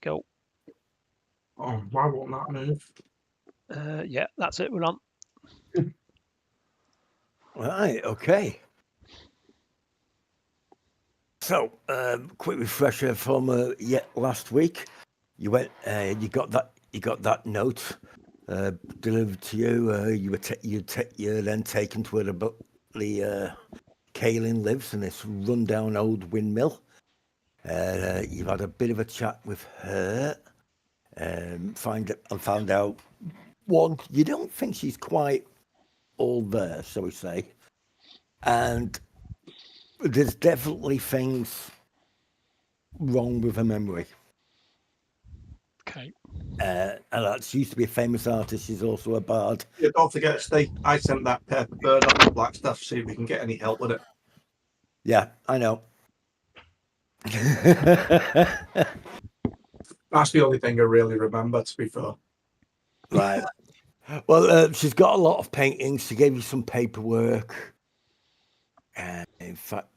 go. Oh, why won't that move? Yeah, that's it. We're on. Right, okay. So, quick refresher from last week. You went, you got that note delivered to you. You're then taken to where the Kaylin lives in this rundown old windmill. You've had a bit of a chat with her. Found out one, you don't think she's quite all there, shall we say, and there's definitely things wrong with her memory. Okay. And that's used to be a famous artist. She's also a bard. Yeah, don't forget, Steve, I sent that paper bird off to Blackstaff to see if we can get any help with it. Yeah, I know. That's the only thing I really remember, to be fair. Right. Well, she's got a lot of paintings. She gave you some paperwork. In fact,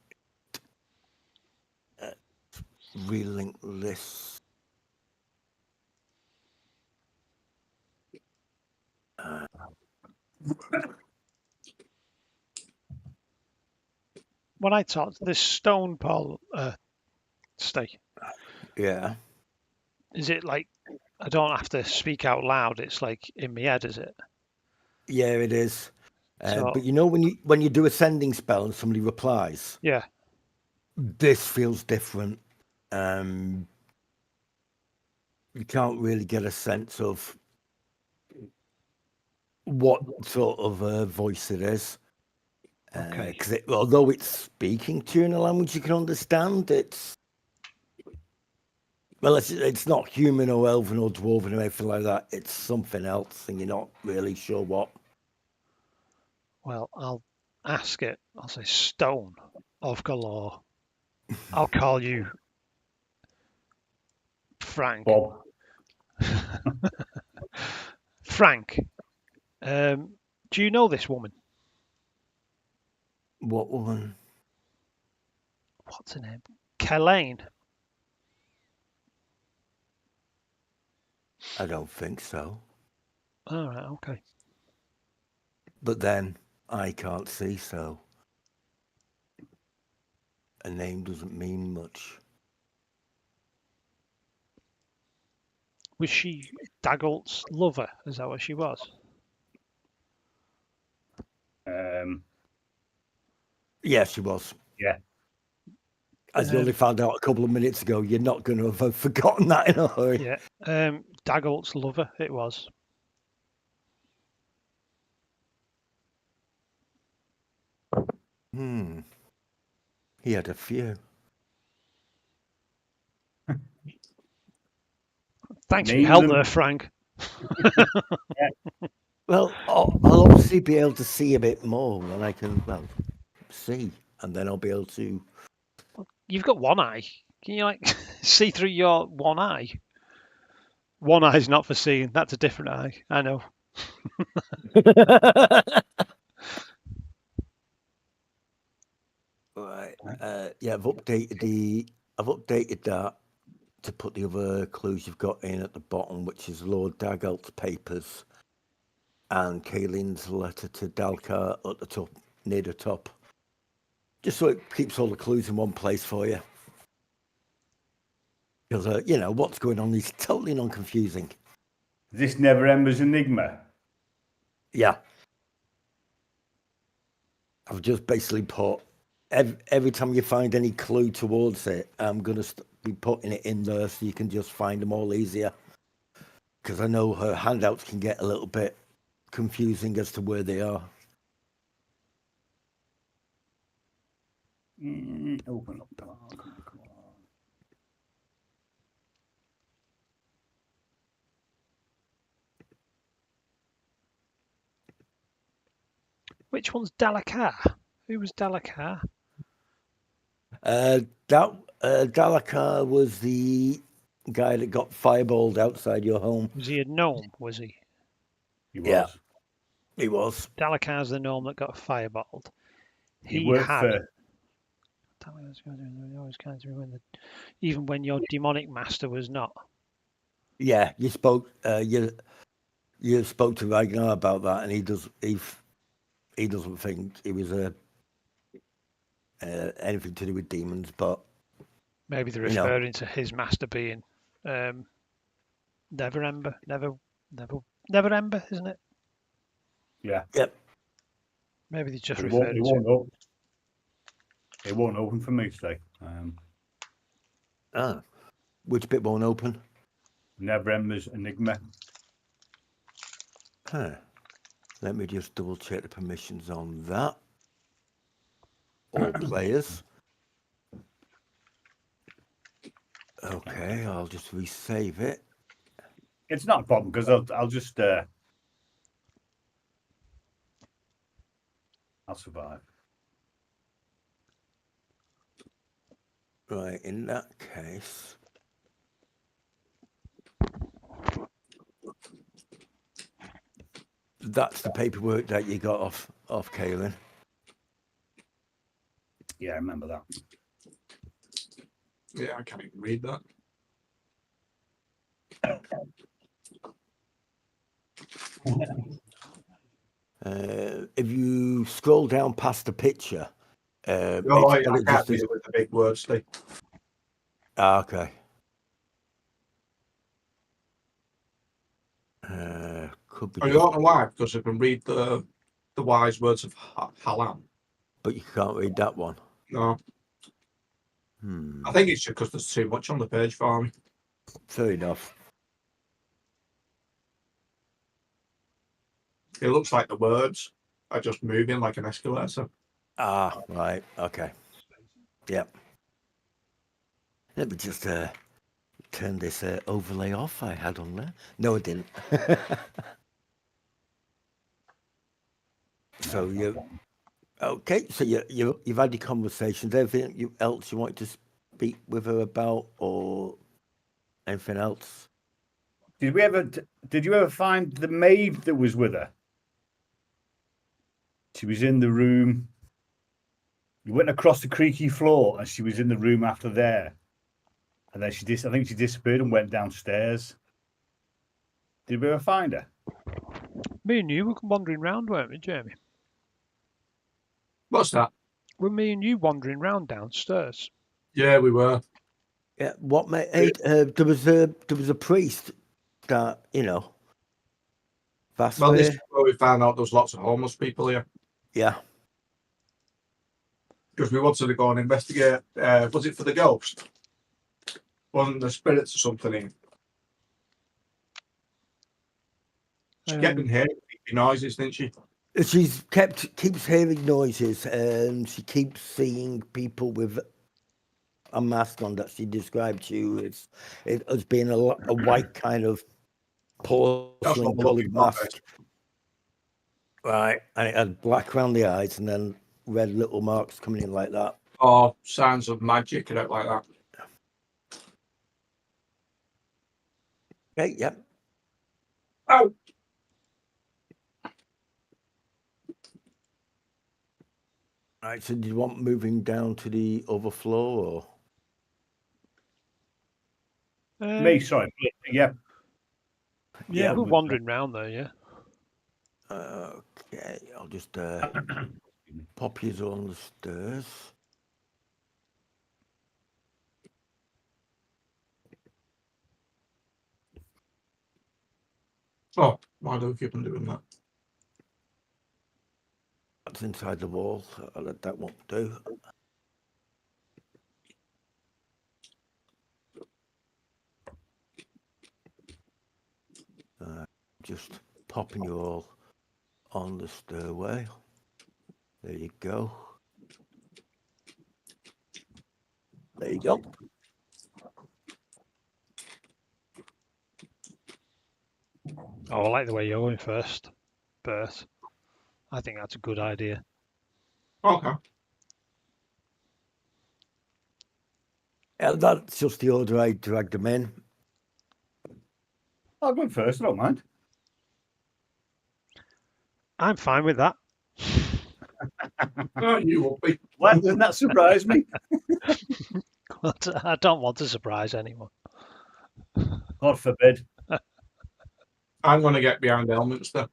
relink this. When I talked this stone, Paul, stay. Yeah. Is it like I don't have to speak out loud? It's like in my head, is it? Yeah, it is. So- But you know when you do a sending spell and somebody replies, Yeah. this feels different. You can't really get a sense of what sort of voice it is. Okay. Because although it's speaking to you in a language you can understand, it's not human or elven or dwarven or anything like that. It's something else, and you're not really sure what. Well, I'll ask it. I'll say stone of galore. I'll call you Frank. Bob. Frank, do you know this woman? What woman? What's her name? Kelaine. I don't think so. All right. Okay. But then I can't see, so a name doesn't mean much. Was she Daggult's lover? Is that what she was? Yeah, she was. Yeah. As you only found out a couple of minutes ago, you're not going to have forgotten that in a hurry. Yeah. Daggult's lover. It was. He had a few. Thanks for your help there, Frank. Well, I'll obviously be able to see a bit more when I can, see, and then I'll be able to. You've got one eye. Can you like see through your one eye? One eye's not for seeing. That's a different eye. I know. Right. Yeah, I've updated that to put the other clues you've got in at the bottom, which is Lord Daggult's papers and Kaylin's letter to Dalkar at the top, near the top. Just so it keeps all the clues in one place for you. Because, what's going on is totally non-confusing. This Never Ember's Enigma? Yeah. I've just basically put, every time you find any clue towards it, I'm going to be putting it in there so you can just find them all easier. Because I know her handouts can get a little bit confusing as to where they are. Open up. Come on. Which one's Dalakar? Who was Dalakar? Dalakar was the guy that got fireballed outside your home. Was he a gnome? Was he? He was. Yeah, he was. Dalakar's the gnome that got fireballed. He worked for. Even when your demonic master was not. Yeah, you spoke. You spoke to Ragnar about that, and he doesn't think it was anything to do with demons, but Maybe they're you know. referring to his master being Never Ember, Never Ember, isn't it? Yeah. Yep. Maybe they just It won't, referred it to won't open. It won't open for me today. Which bit won't open? Never Ember's Enigma. Huh. Let me just double check the permissions on that. All players. Okay, I'll just resave it. It's not a problem because I'll just I'll survive. Right, in that case. That's the paperwork that you got off Kaelin. Yeah, I remember that. Yeah, I can't even read that. If you scroll down past the picture, No, I it's can't read it with the big words, Steve. Okay. Could be. I don't know why, because I can read the wise words of Halam. But you can't read that one. No. I think it's just because there's too much on the page for me. Fair enough. It looks like the words are just moving like an escalator. Ah, right. Okay. Yep. Let me just turn this overlay off I had on there. No, I didn't. So you okay? So you've had your conversations. Everything else you want to speak with her about, or anything else? Did you ever find the maid that was with her? She was in the room. You went across the creaky floor, and she was in the room after there. And then I think she disappeared and went downstairs. Did we ever find her? me and you were wandering round, weren't we, Jamie? What's that? Were me and you wandering round downstairs? Yeah, we were. Yeah. What made? There was a priest that That's Well, this where. is where we found out there's lots of homeless people here. Yeah. Because we wanted to go and investigate. Was it for the ghost? Wasn't the spirits or something in? She kept hearing creepy noises, didn't she? She's keeps hearing noises, and she keeps seeing people with a mask on that she described to you. It as being a white kind of porcelain coloured mask. Right. And it had black around the eyes and then red little marks coming in like that. Or signs of magic and out like that. Okay, yep. Oh! Right, so do you want moving down to the other floor, or? Me, sorry. Yeah. Yeah, we're wandering round there, yeah. Okay, I'll just pop you on the stairs. Oh, why do we keep on doing that? That's inside the wall, so that won't do. Just popping you all on the stairway. There you go. There you go. Oh, I like the way you're going first, Bert. I think that's a good idea. Okay. That's just the order I dragged them in. I'll go first, I don't mind. I'm fine with that. Oh, you will be. Why didn't that surprise me? I don't want to surprise anyone. God forbid. I'm going to get behind Elminster.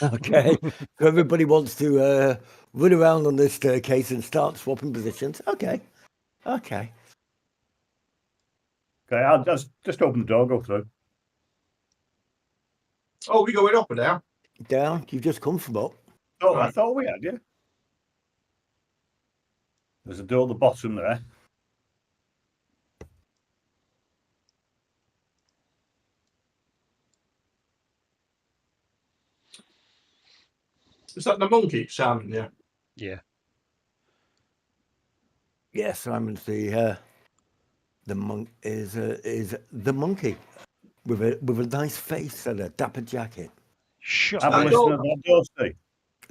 Okay. So everybody wants to run around on this staircase and start swapping positions. Okay. Okay. Okay, I'll just open the door, go through. Oh, we going up or down? Down. You've just come from up. Oh, I Right. thought we had, yeah. There's a door at the bottom there. Is that the monkey, Simon? Yeah. Yeah. Yeah, Simon's the monk is the monkey with a nice face and a dapper jacket. Shut Have a that up. listen door? at that door, Steve.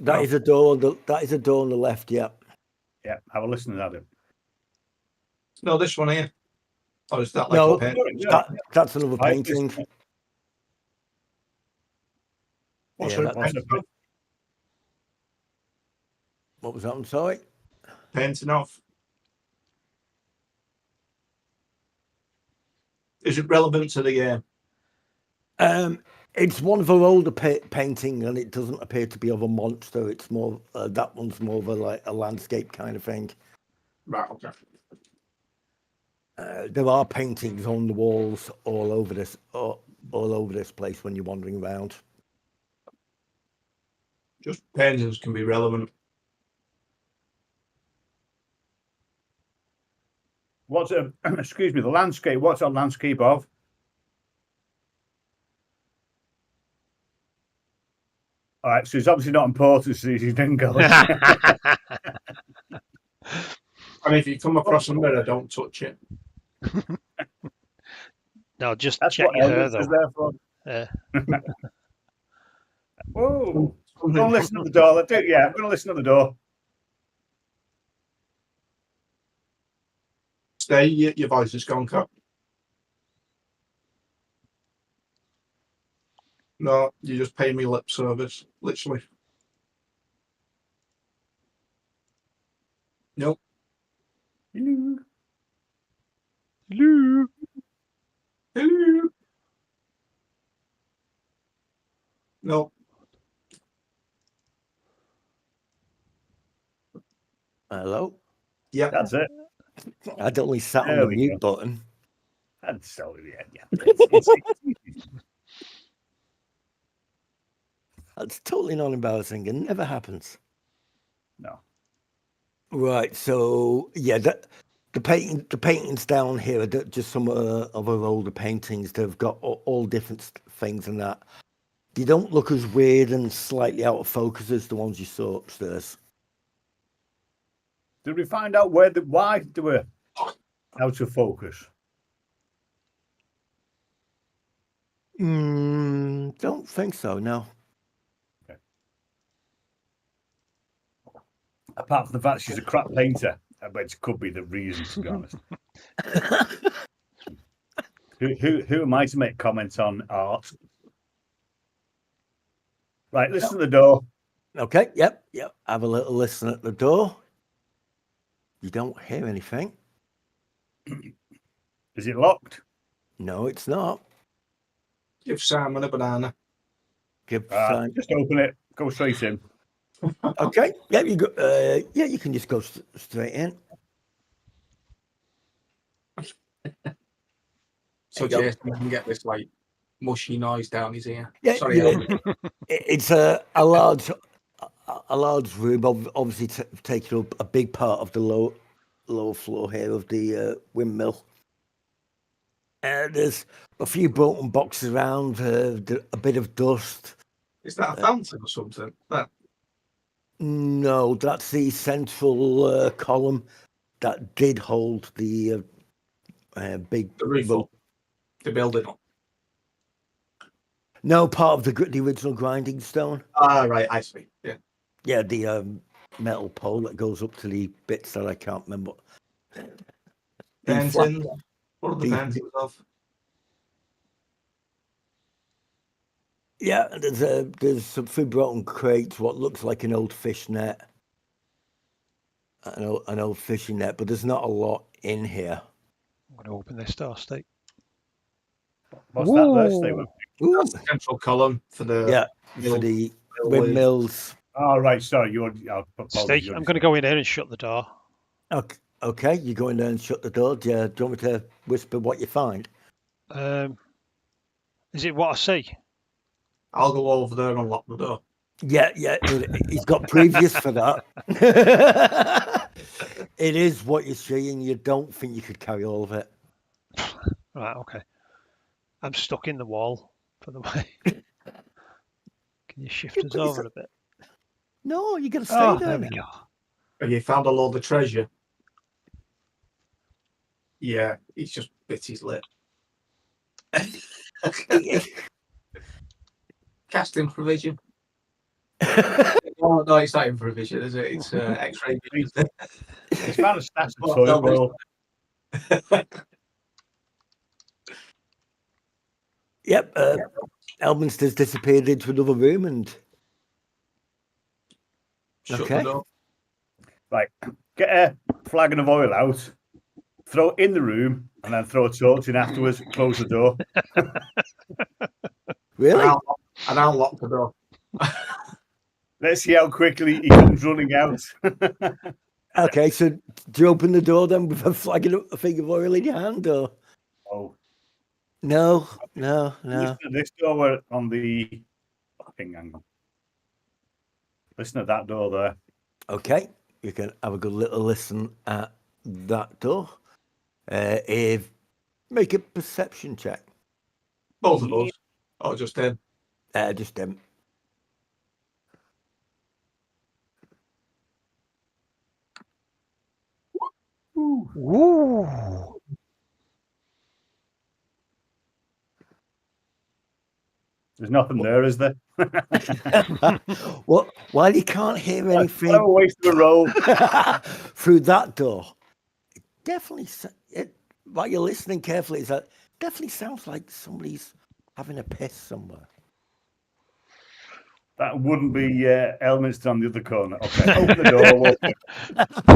That Oh. is a door on the left. Yeah. Yeah, have a listen at him. No, this one here. Or is that like No, a pen? that's another Right, painting. listen. What's Yeah, it? that's- Painting off? What was that? I'm sorry. Painting off. Is it relevant to the game? It's one of her older painting, and it doesn't appear to be of a monster. It's more that one's more of a landscape kind of thing. Right. Okay. There are paintings on the walls all over this place when you're wandering around. Just paintings can be relevant. What's excuse me, the landscape? What's that landscape of? All right, so it's obviously not important, so he didn't go. And if you come across a mirror, don't touch it. No, just That's check what your hair Elvis is though. there for. Whoa! Something Go and listen at the door. Yeah, I'm going to listen at the door. Stay, your voice is gone, Cap. No, you just pay me lip service, literally. Nope. Hello. Hello. Hello. No. Hello. Yeah. That's it. I'd only sat on There the we mute go. button. That's so yeah. That's totally not embarrassing. It never happens. No. Right. So yeah, the paintings down here are just some of our older paintings. They've got all different things and that. They don't look as weird and slightly out of focus as the ones you saw upstairs. Did we find out why they were out of focus? Don't think so. No. Apart from the fact she's a crap painter, which could be the reason, to be honest. Who am I to make comments on art? Right, listen to the door. Okay. Yep. Have a little listen at the door. You don't hear anything. Is it locked? No, it's not. Give Simon a banana. Give time. Just open it. Go straight in. Okay. Yeah, you go. Yeah, you can just go straight in. So There you go. Jason can get this like mushy noise down his ear. Yeah, Sorry, yeah. Alan. It's a large room, obviously taking up a big part of the lower floor here of the windmill. There's a few broken boxes around, a bit of dust. Is that a fountain or something? That No, that's the central column that did hold the big. the roof up, the building up. No, part of the original grinding stone. Ah, right, I see. Yeah. Yeah, the metal pole that goes up to the bits that I can't remember. Paintings. What are the the- paintings of? Yeah, there's some few broken crates, what looks like an old fish net, an old fishing net, but there's not a lot in here. I'm going to open this door, Steve. What's that there? Stay with me. Ooh, That's the central column for the yeah, mill- for the mill windmills. Oh, right. Sorry. Steve, I'm going to go in here and shut the door. Okay, you go in there and shut the door. Do you want me to whisper what you find? Is it what I see? I'll go over there and unlock the door. Yeah, he's got previous for that. It is what you see, and you don't think you could carry all of it. Right, okay. I'm stuck in the wall for the way. Can you shift us over a bit? No, you got to stay Oh, there. there we now. go. Have you found a load of treasure? Yeah, he's just bit his lip. Casting provision. Oh, no, it's not in provision, is it? It's X-ray vision. He's found a stash of Well, toilet no, roll. Yep, Elminster's disappeared into another room, and Shut Okay. the door. Right. Get a flagon of oil out, throw it in the room, and then throw a torch in afterwards. Close the door. really, And I'll lock the door. Let's see how quickly he comes running out. okay. So do you open the door then with a thing of oil in your hand, or Oh, no? listen to this door. We're on the fucking angle. Listen to that door there. Okay, you can have a good little listen at that door. If make a perception check. Both of us. Or just him. Just them. Ooh. There's nothing there, is there? Well, while you can't hear What a anything waste of a roll. through that door, it definitely, while you're listening carefully, that definitely sounds like somebody's having a piss somewhere. That wouldn't be Elminster on the other corner. Okay, open the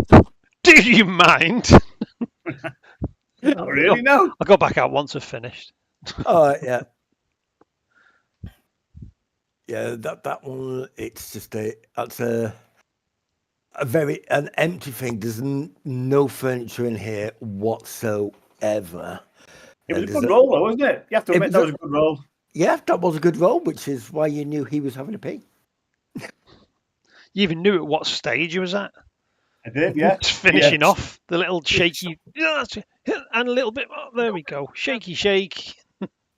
door. Do you mind? Not really, no. I'll go back out once I've finished. Oh yeah. Yeah, that one. It's just that's a an empty thing. There's no furniture in here whatsoever. It was a There's good roll, though, wasn't it? You have to It admit was that a- was a good roll. Yeah, that was a good roll, which is why you knew he was having a pee. You even knew at what stage he was at. I did, yeah. Just finishing Yeah. off the little shaky, and a little bit more. There we go. Shaky shake.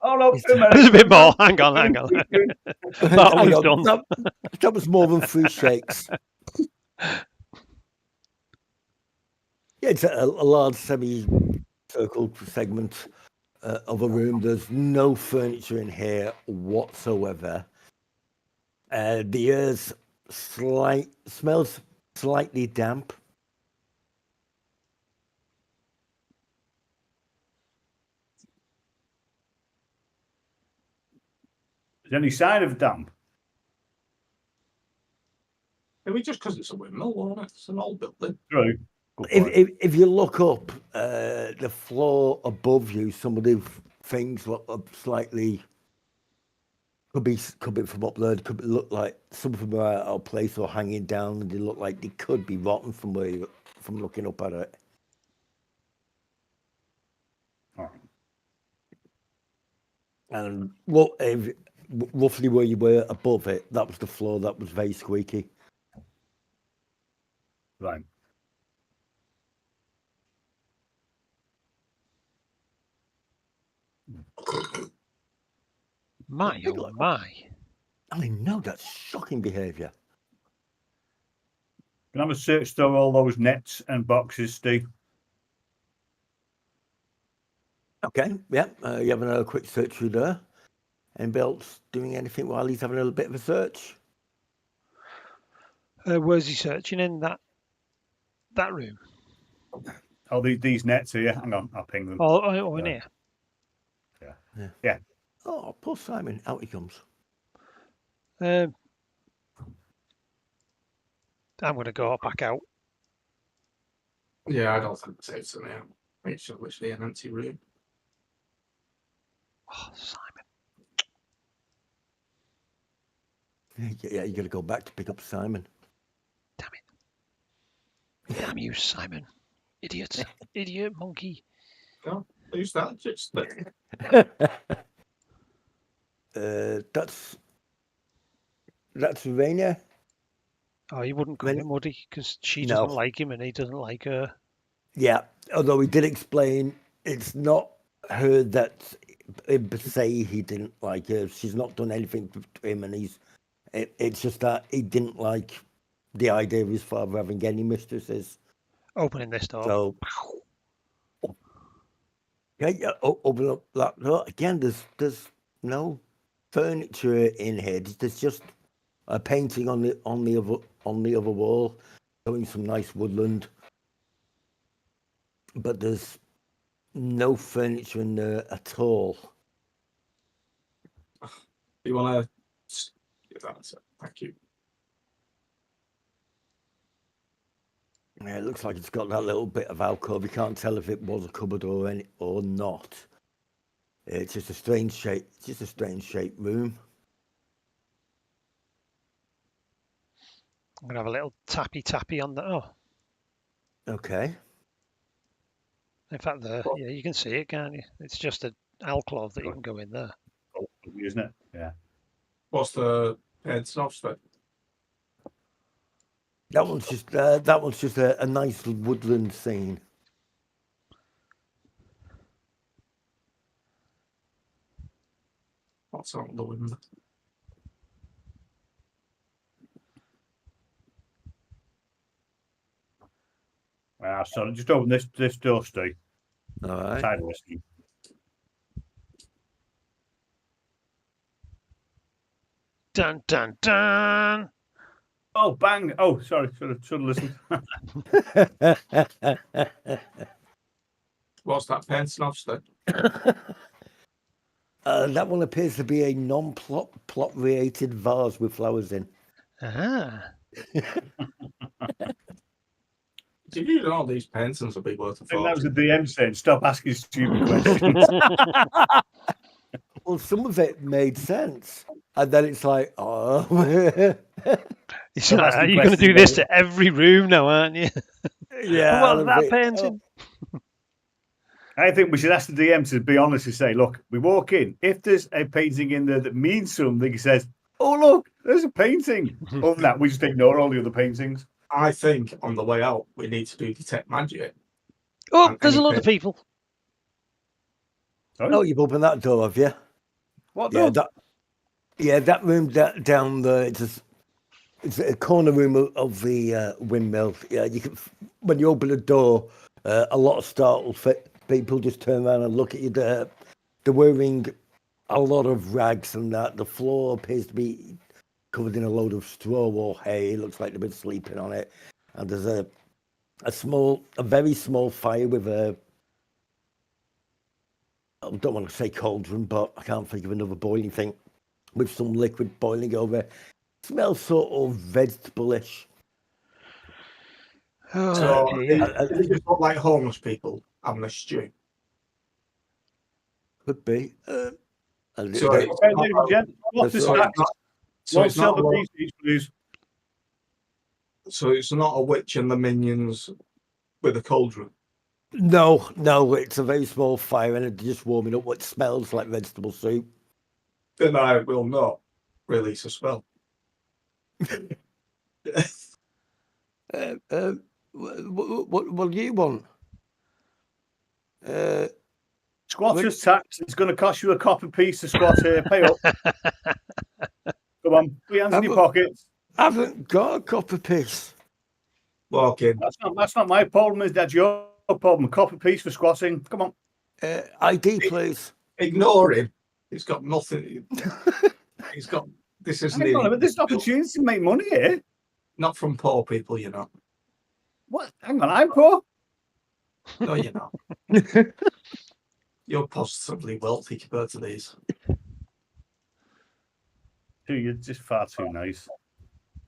Oh, no. There's a bit more. Hang on. That Hang was on, done. that was more than 3 shakes. Yeah, it's a large semi-circle segment of a room. There's no furniture in here whatsoever. The air's smells slightly damp. Is there any sign of damp? Maybe just because it's a windmill, won't it? It's an old building. True. Good point. If you look up the floor above you, some of the things look up slightly. Could be from up there. Could look like some of them are out of place or hanging down, and they look like they could be rotten from looking up at it. All right. And roughly where you were above it, that was the floor that was very squeaky. Right. My, oh my. I know, that's shocking behaviour. Can I have a search through all those nets and boxes, Steve? Okay, yeah, you having a quick search through there. Anybody else doing anything while he's having a little bit of a search? Where's he searching in that room? Oh, these nets here. Hang on, I'll ping them. Oh, in here. Yeah. Oh, poor Simon, out he comes. I'm going to go back out. Yeah, I don't think it's in there. It's literally an empty room. Oh, Simon. Yeah, you got to go back to pick up Simon. Damn it. Damn you, Simon. Idiot. Idiot monkey. No, who's that? Just That's Rainier. Oh, he wouldn't come in, would he? Because she No. doesn't like him and he doesn't like her. Yeah, although he did explain it's not her that say he didn't like her. She's not done anything to him, and it's just that he didn't like the idea of his father having any mistresses. Opening this door. So, yeah, open up that door again. There's no furniture in here. There's just a painting on the other wall, showing some nice woodland. But there's no furniture in there at all. you want to? That's it. Thank you. Yeah, it looks like it's got that little bit of alcove. You can't tell if it was a cupboard or not. It's just a strange shape. It's just a strange shaped room. I'm gonna have a little tappy on the. Oh, Okay. in fact, yeah, you can see it, can't you? It's just an alcove that you can go in there. Isn't it? Yeah. What's the head off spec? That one's just a nice woodland scene. What's on the window? So just open this door, Steve. All right. Tired of listening. Dun dun dun. Oh, bang! Oh, sorry, should have listened. What's that pencil off spec? That one appears to be a non-plot created vase with flowers in. Ah. Do you know all these pencils will be worth a I think that was fortune? the DM saying, "Stop asking stupid questions." Well, some of it made sense, and then it's like, oh. It's So like, that's the you're going to question, do this though. to every room now, aren't you? Yeah. What's a that bit- painting? I think we should ask the DM to be honest and say, "Look, we walk in. If there's a painting in there that means something, he says, oh look, there's a painting." Other than that, we just ignore all the other paintings. I think on the way out we need to do detect magic. Oh, And there's a any lot of people. Sorry? Oh, you've opened that door, have you? What? Yeah, door? that room down there. It's a corner room of the windmill. Yeah, you can. When you open the door, a lot of startled people just turn around and look at you. They're wearing a lot of rags and that. The floor appears to be covered in a load of straw or hay. It looks like they've been sleeping on it. And there's a very small fire with a. I don't want to say cauldron, but I can't think of another boiling thing with some liquid boiling over. It smells sort of vegetable-ish. Oh, So dear. they just look like homeless people having a stew. Could be. And So they- it's Okay, not ladies and gents, what's the So so it's stacks? not- so One it's not silver a- piece each, please. so it's not a witch and the minions with a cauldron. no, it's a very small fire and it's just warming up what smells like vegetable soup. Then I will not release a spell. What do you want? Squatter's tax. It's going to cost you a copper piece to squat here. Pay up. Come on, put your hands in your pockets. I haven't got a copper piece. Walk in. That's not my problem. That's your problem. Copper piece for squatting. Come on. ID, please. Ignore him. He's got nothing. He's got. This isn't Hang on a even- minute, there's an opportunity to make money here. not from poor people, you know. What? Hang on, I'm poor. No, you're not. You're positively wealthy compared to these. You're just far too nice.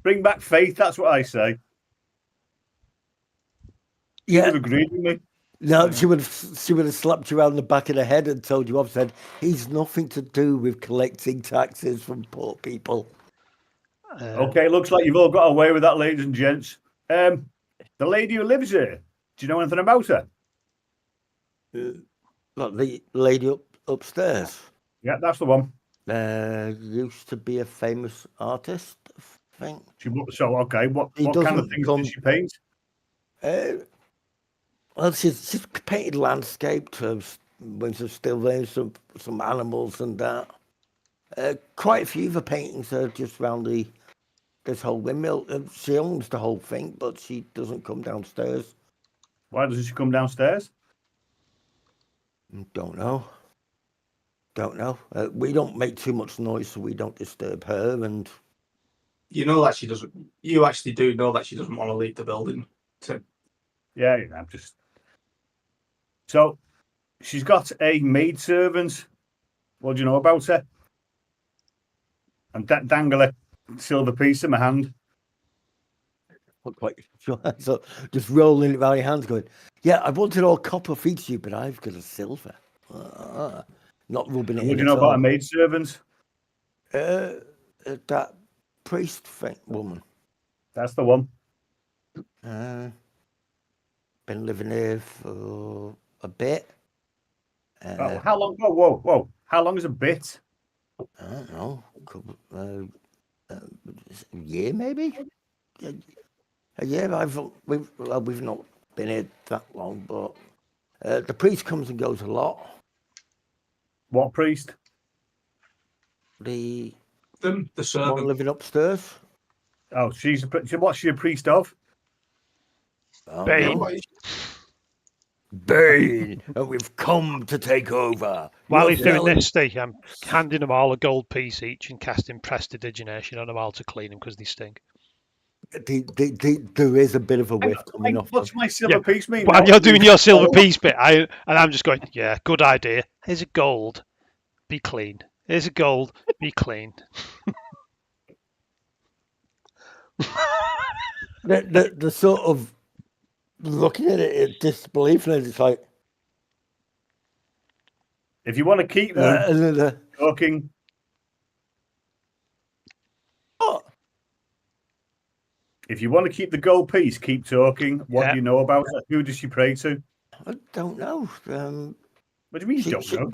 Bring back faith. That's what I say. You Yeah, would have agreed with me. no, she would have slapped you around the back of the head and told you off. Said he's nothing to do with collecting taxes from poor people. Okay, looks like you've all got away with that, ladies and gents. The lady who lives here, do you know anything about her? Like the lady upstairs. Yeah, that's the one. Used to be a famous artist, I think. Okay, what He kind of doesn't things come- did she paint? Well, she's painted landscape with some still there, some animals and that. Quite a few of her paintings are just around this whole windmill. She owns the whole thing, but she doesn't come downstairs. Why doesn't she come downstairs? Don't know. We don't make too much noise, so we don't disturb her. And You know that she doesn't. You actually do know that she doesn't want to leave the building. Yeah, I'm just. So, she's got a maidservant. What do you know about her? And dangle a silver piece in my hand. not quite sure. So just rolling it around your hands, going, "Yeah, I wanted all copper feet you, but I've got a silver." Not rubbing it What in do you know at about a all. maidservant? That priest thing, woman. That's the one. Been living here for a bit. How long? Whoa! How long is a bit? I don't know, a year maybe. A year. We've not been here that long, but the priest comes and goes a lot. What priest? The The one servant. living upstairs. Oh, what's she a priest of? Bane. Bane, and we've come to take over. While he's doing this, Steve, I'm handing them all a gold piece each and casting prestidigitation on them all to clean them because they stink. There is a bit of a whiff coming off. What's my silver piece mean? While now? you're doing your silver piece bit, and I'm just going, yeah, good idea. Here's a gold, be clean. Here's a gold, be clean. The sort of looking at it in disbelief, and it's like, If you want to keep them talking, what? if you want to keep the gold piece, keep talking. What Yeah. do you know about her? Who does she pray to? I don't know. What do you mean you don't she- know?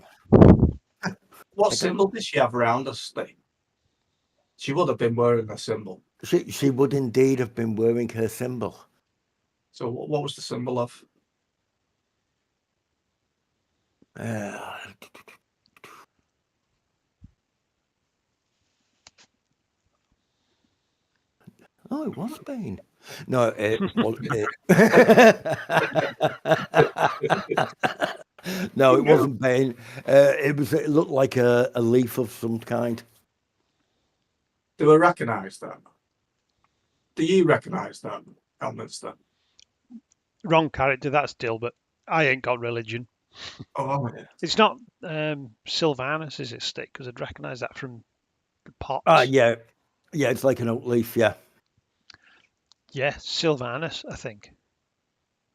What symbol did she have around her, Steve? She would have been wearing a symbol. She would indeed have been wearing her symbol. So what was the symbol of? Oh, it was Bane. No, it was. No, it wasn't Bane. It looked like a leaf of some kind. Do I recognise that? Do you recognise that, Elminster? Wrong character, that's Dill, but I ain't got religion. Oh, yeah. It's not Sylvanus, is it, Stick? Because I'd recognise that from the pots. Yeah, it's like an oak leaf. Yeah. Yeah, Sylvanus, I think.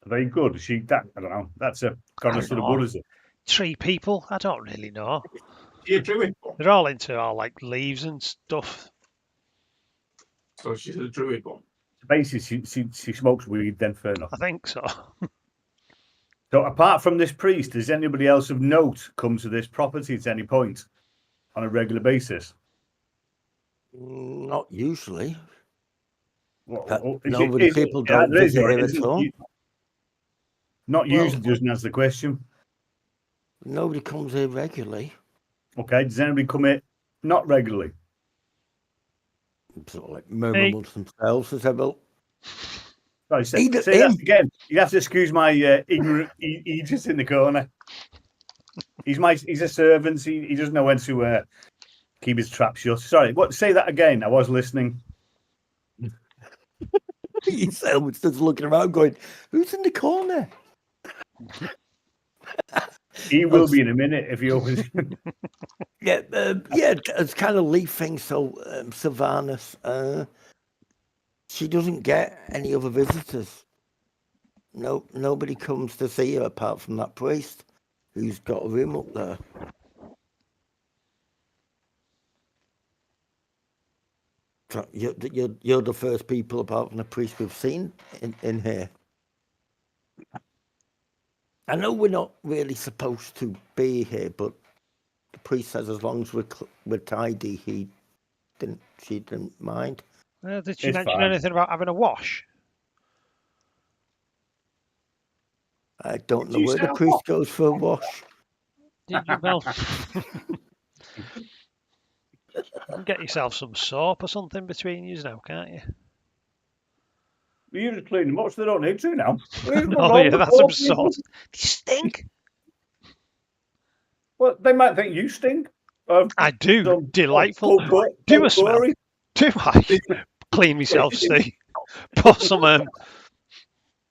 Very good. Is she that? I don't know. That's a goddess of the wood, is it? 3 people? I don't really know. She a druid one. They're all into all like leaves and stuff. So she's a druid one. Basically, she smokes weed. Then fair enough. I think so. So apart from this priest, does anybody else of note come to this property at any point on a regular basis? Not usually. Nobody people don't visit here at all. Not usually doesn't answer the question. Nobody comes here regularly. Okay, does anybody come here not regularly? Sort of like murmur amongst themselves and say, well, Sorry, say that again. You have to excuse my ignorant Aegis in the corner. He's a servant. He doesn't know when to keep his trap shut. Sorry, say that again. I was listening. Selwood's just looking around going, who's in the corner? He will be in a minute if he opens. Yeah, it's kind of leaf thing. So Sylvanus, she doesn't get any other visitors. No, nobody comes to see her apart from that priest who's got a room up there. So you're the first people apart from the priest we've seen in here. I know we're not really supposed to be here, but the priest says as long as we're tidy, she didn't mind. Did she It's mention fine. anything about having a wash? I don't Did know you where say the a priest what? goes for a wash. Did you, Mel? You can get yourself some soap or something between you now, can't you? You just clean them up so they don't need to now. Oh yeah, that's some sort. They stink. Well, they might think you stink. I do. Some- Delightful. Do a smell. potpourri. Do I clean myself, Steve? Put some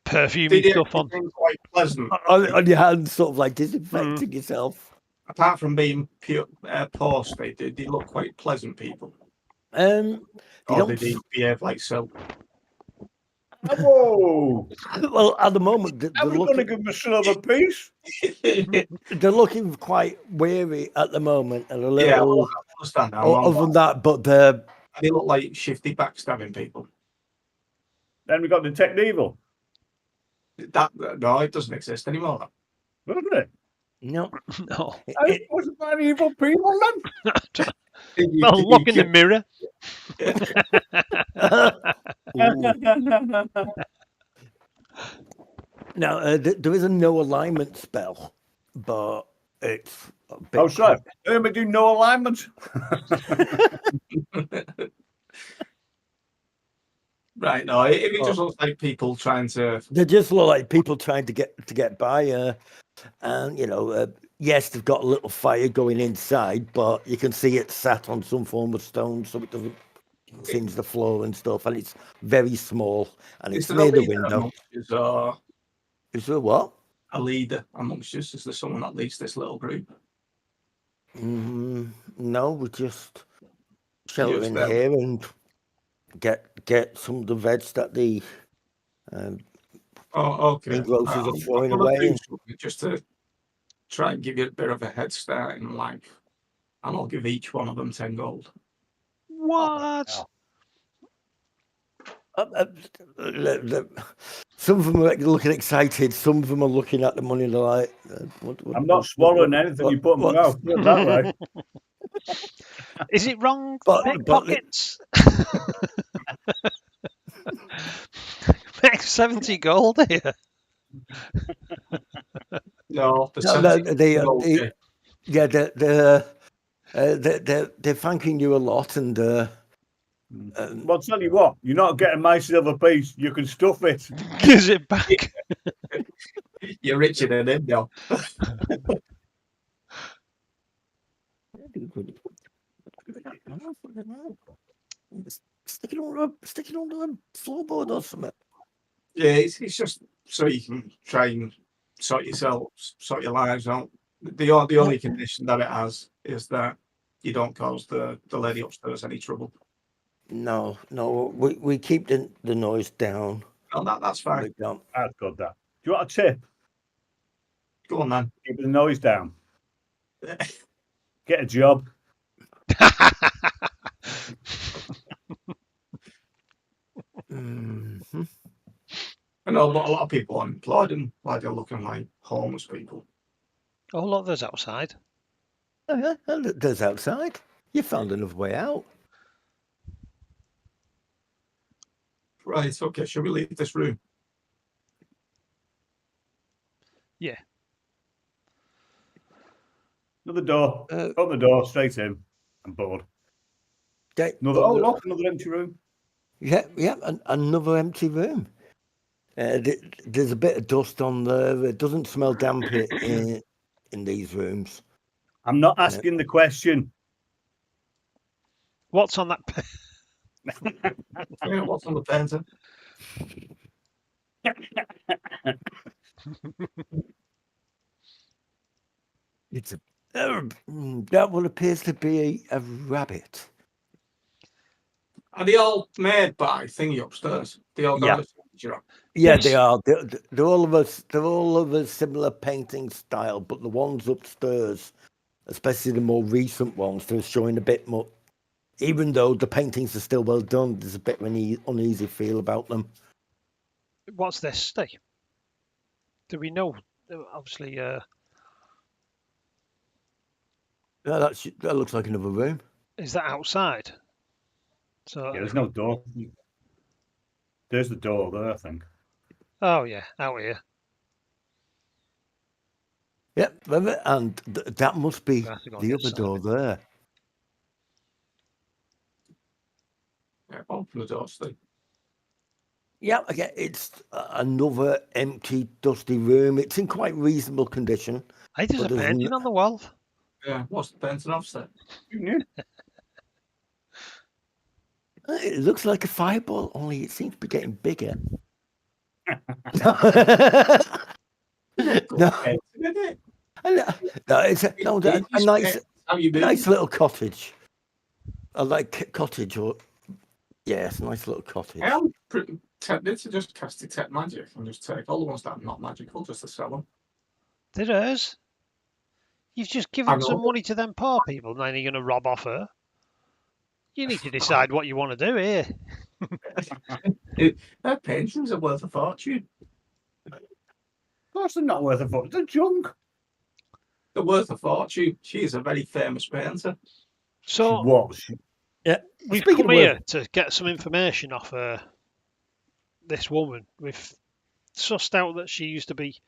perfume Did you stuff on. think quite pleasant? On your hands, sort of like disinfecting yourself. Apart from being pure porous, they look quite pleasant people. They Or don't. did they behave like so? Whoa! Well, at the moment, they're Are we going to looking. give them a silver piece? They're looking quite weary at the moment, and a Yeah, little. I understand now. Other than that, but they're. They look like shifty backstabbing people. Then we got Detect Evil, No, it doesn't exist anymore. wasn't it? No. No. It wasn't that evil people then. Well, look in the mirror. Now, there is a no alignment spell, but it's a bit. Oh, sorry. We do no alignment. Right, no, it just looks like people trying to. They just look like people trying to get by, and yes, they've got a little fire going inside, but you can see it sat on some form of stone, so it doesn't singe the floor and stuff, and it's very small, and Is it's there a near the leader window. amongst us, or Is there what? a leader amongst us? Is there someone that leads this little group? No, we just shelter Just in them. here and get some of the veg that the Oh, okay. greengrocers are I'm throwing gonna away. do something just to try and give you a bit of a head start in life, and I'll give each one of them 10 gold. What? Some of them are looking excited. Some of them are looking at the money. They're like, I'm not swallowing anything you put in my mouth. Put it that way. Is it wrong? But- Make but- pockets. Make 70 gold here. No, the No, 70 gold, yeah, they're thanking you a lot, and Well, tell you what, you're not getting my silver piece. You can stuff it. Gives it back. You're richer than him now. sticking on the floorboard or something. Yeah, it's just so you can try and sort your lives out. The only condition that it has is that you don't cause the lady upstairs any trouble. No, we keep the noise down. Oh, that's fine. We don't. That's good, that. Do you want a tip? Go on, then. Keep the noise down. Get a job. Mhm. I know a lot of people are employed and like they're looking like homeless people. Oh, look, there's outside. Oh, yeah, and there's outside. You found another way out. Right, okay, shall we leave this room? Yeah. Another door. Uh, Open the door, straight in. I'm bored. Another empty room. Yeah, another empty room. There's a bit of dust on there. It doesn't smell damp in these rooms. I'm not asking the question. What's on that? Yeah, what's on the painting? It's that one appears to be a rabbit. Are they all made by thingy upstairs? They all got Yeah. a signature on. Yeah, Yes. they are. They're all of us. They're all of a similar painting style, but the ones upstairs, especially the more recent ones, they're showing a bit more even though the paintings are still well done, there's a bit of an uneasy feel about them. What's this, Steve? Do we know? Obviously, Yeah, that looks like another room. is that outside? So, Yeah, there's no door. There's the door there, I think. oh yeah, out here. Yep, and that must be We have to go the get other door Simon. there. Yeah, open the door, Steve. Yeah, again, it's another empty, dusty room. It's in quite reasonable condition. Hey, there's a But there's painting on the wall. Yeah, what's the painting offset? Yeah. It looks like a fireball, only it seems to be getting bigger. No, Painting, isn't it? no, it's a It's nice, how you move. nice little cottage. I like cottage, or yeah, it's a nice little cottage. I'm pretty tempted to just cast detect magic and just take all the ones that are not magical just to sell them. Did hers? You've just I given know. some money to them poor people, and then you're going to rob off her. You need to decide what you want to do here. Their paintings are worth a fortune. Of course, they're not worth a fuck. They're junk. They're worth a fortune. She is a very famous painter. So What? we've Speaking come of here to get some information off this woman. We've sussed out that she used to be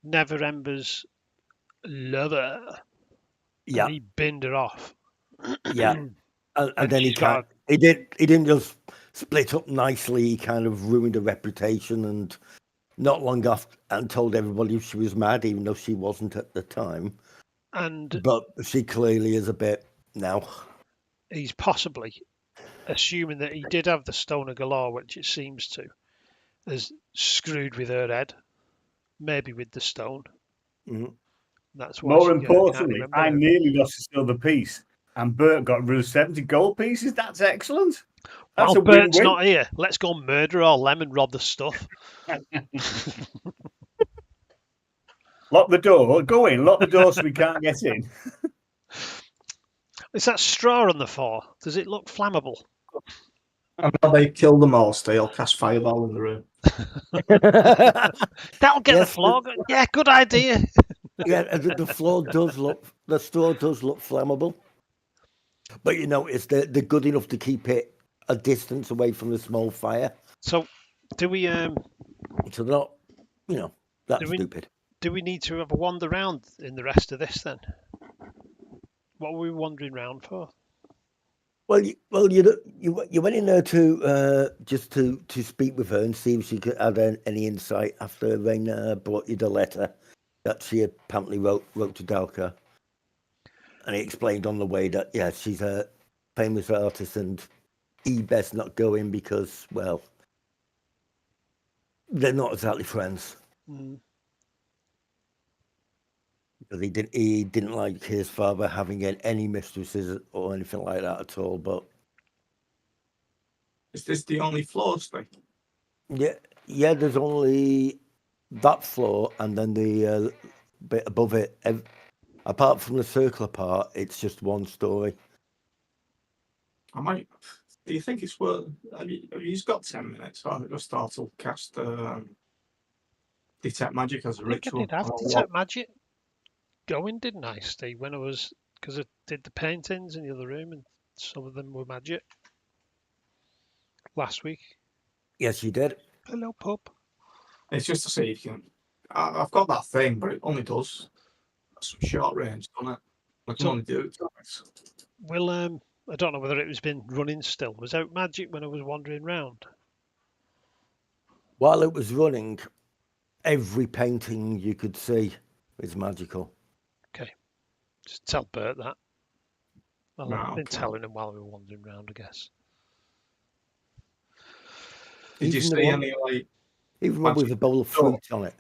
Never Ember's lover. Yeah, And he binned her off. yeah, and then she's got he didn't just split up nicely. He kind of ruined her reputation, and not long after, and told everybody she was mad, even though she wasn't at the time. And But she clearly is a bit now. he's possibly assuming that he did have the Stoner Galore, which it seems to, has screwed with her head, maybe with the stone. Mhm. That's why More she can't importantly, remember I her. nearly lost a silver piece, and Bert got rid of 70 gold pieces. That's excellent. That's Well, a Bert's win-win. not here. Let's go murder all them and rob the stuff. Lock the door. Go in. Lock the door so we can't get in. Is that straw on the floor? Does it look flammable? And now they kill them all, Steel. Cast fireball in the room. That'll get the Yes, floor. Yeah, good idea. Yeah, the floor does look, the straw does look flammable. But you notice they're good enough to keep it a distance away from the small fire. So, do we So they're not, that Do we- stupid. do we need to have a wander round in the rest of this then? What were we wandering round for? Well, you went in there to just to speak with her and see if she could add any insight after Rain brought you the letter that she apparently wrote to Dalka, and he explained on the way that she's a famous artist and he best not go in because, well, they're not exactly friends. Mm. Because he didn't like his father having any mistresses or anything like that at all. But Is this the only floor, Steve? yeah, there's only that floor, and then the bit above it. Apart from the circular part, it's just one story. I might. Do you think it's worth? Have you got 10 minutes? I just thought I'll cast detect magic as a I think I ritual. did have detect magic going, didn't I, Steve? When I was, because I did the paintings in the other room, and some of them were magic. Last week. Yes, you did. Hello, pup. It's just to see if you can. I've got that thing, but it only does some short range, doesn't it? I can So- only do it twice. Well, I don't know whether it was been running still. Was out magic when I was wandering round. While it was running, every painting you could see is magical. Just tell Bert that. Well, I've been Okay. telling him while we were wandering round, I guess. Did you Even the see one- any like? Even one with a magic bowl of fruit on it.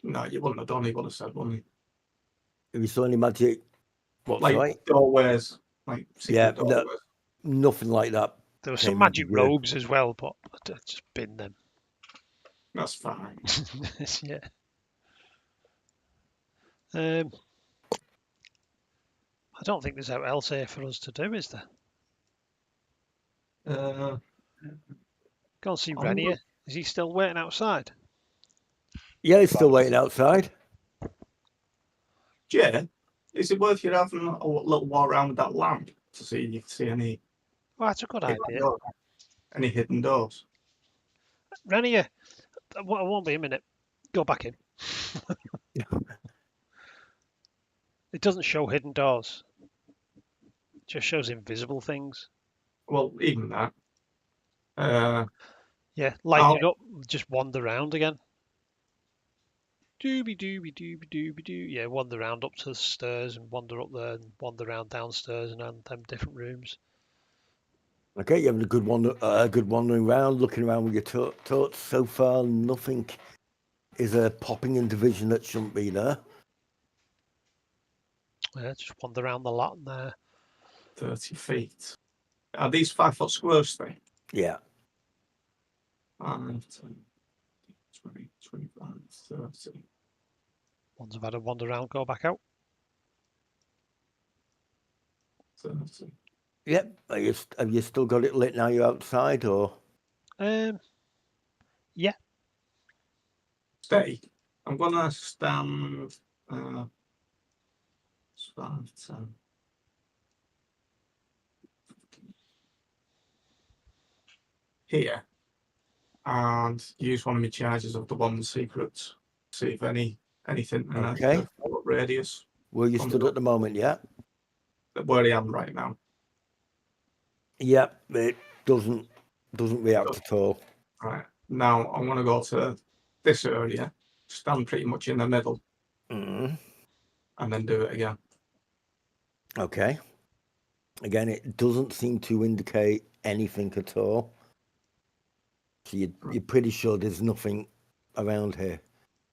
No, you wouldn't have done. He would have said, wouldn't he? If you saw any magic, what's Like right? doorways, like Yeah, secret no. doorways. Nothing like that. There were Came some magic into view. robes as well, but I just bin them. That's fine. Yeah. I don't think there's out else here for us to do, is there? Uh, Go and see I'm Renier. not- Is he still waiting outside? Yeah, he's still waiting outside. Jay, is it worth you having a little walk around with that lamp to see if you can see any Well, that's a good idea. any hidden doors? Renier, I won't be a minute. Go back in. It doesn't show hidden doors. It just shows invisible things. Well, even that. Yeah, light it up. Just wander around again. Dooby dooby dooby dooby doo. Yeah, wander around up to the stairs and wander up there and wander around downstairs and around them different rooms. Okay, you're having a good wandering around, looking around with your thoughts. So far, nothing is popping into vision that shouldn't be there. Yeah, just wander around the lot and there. 30 feet. Are these 5-foot squares thing? Yeah. 5, 10, 20, 25, 30. Once I've had a wander around, go back out. 30. Yep. Have you still got it lit now you're outside, or? Yeah. Stay. I'm gonna stand 5, 10. Here. And use one of my charges of the one secrets. See if anything in Okay. a radius. Where you stood at the moment, yeah? Where I am right now. Yep. It doesn't react at all. Right. Now I'm gonna go to this area, stand pretty much in the middle, Mm. and then do it again. Okay. Again, it doesn't seem to indicate anything at all. So you're pretty sure there's nothing around here.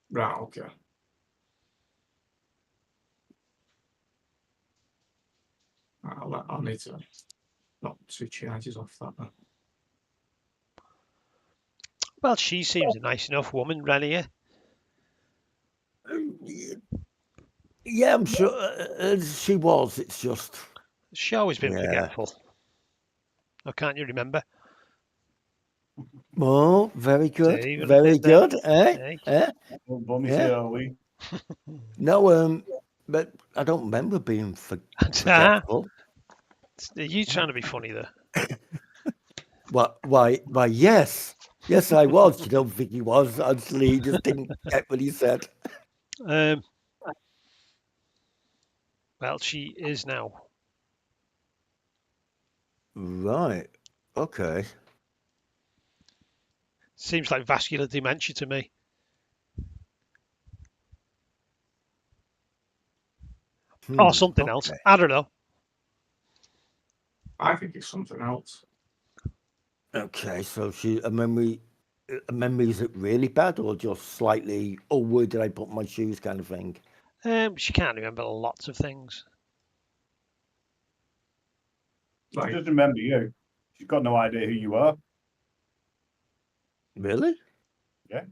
Right, okay. I'll need to knock 2 charges off that then. Well, she seems a nice enough woman, Renier. Yeah, I'm sure she was. It's just She's always been Yeah. forgetful. Or can't you remember? oh, very good, See what I very did there? good. Eh? Hey. Eh? What me Yeah. say, are we? No, but I don't remember being forgetful. Are you trying to be funny there? What? Why? Yes, I was. You don't think he was? Actually, he just didn't get what he said. Well, she is now. Right. Okay. Seems like vascular dementia to me. Or something else. okay. I don't know. I think it's something else. Okay, so her memory is it really bad or just slightly? Oh, where did I put my shoes? Kind of thing. She can't remember lots of things. She doesn't remember you. She's got no idea who you are. Really? Yeah.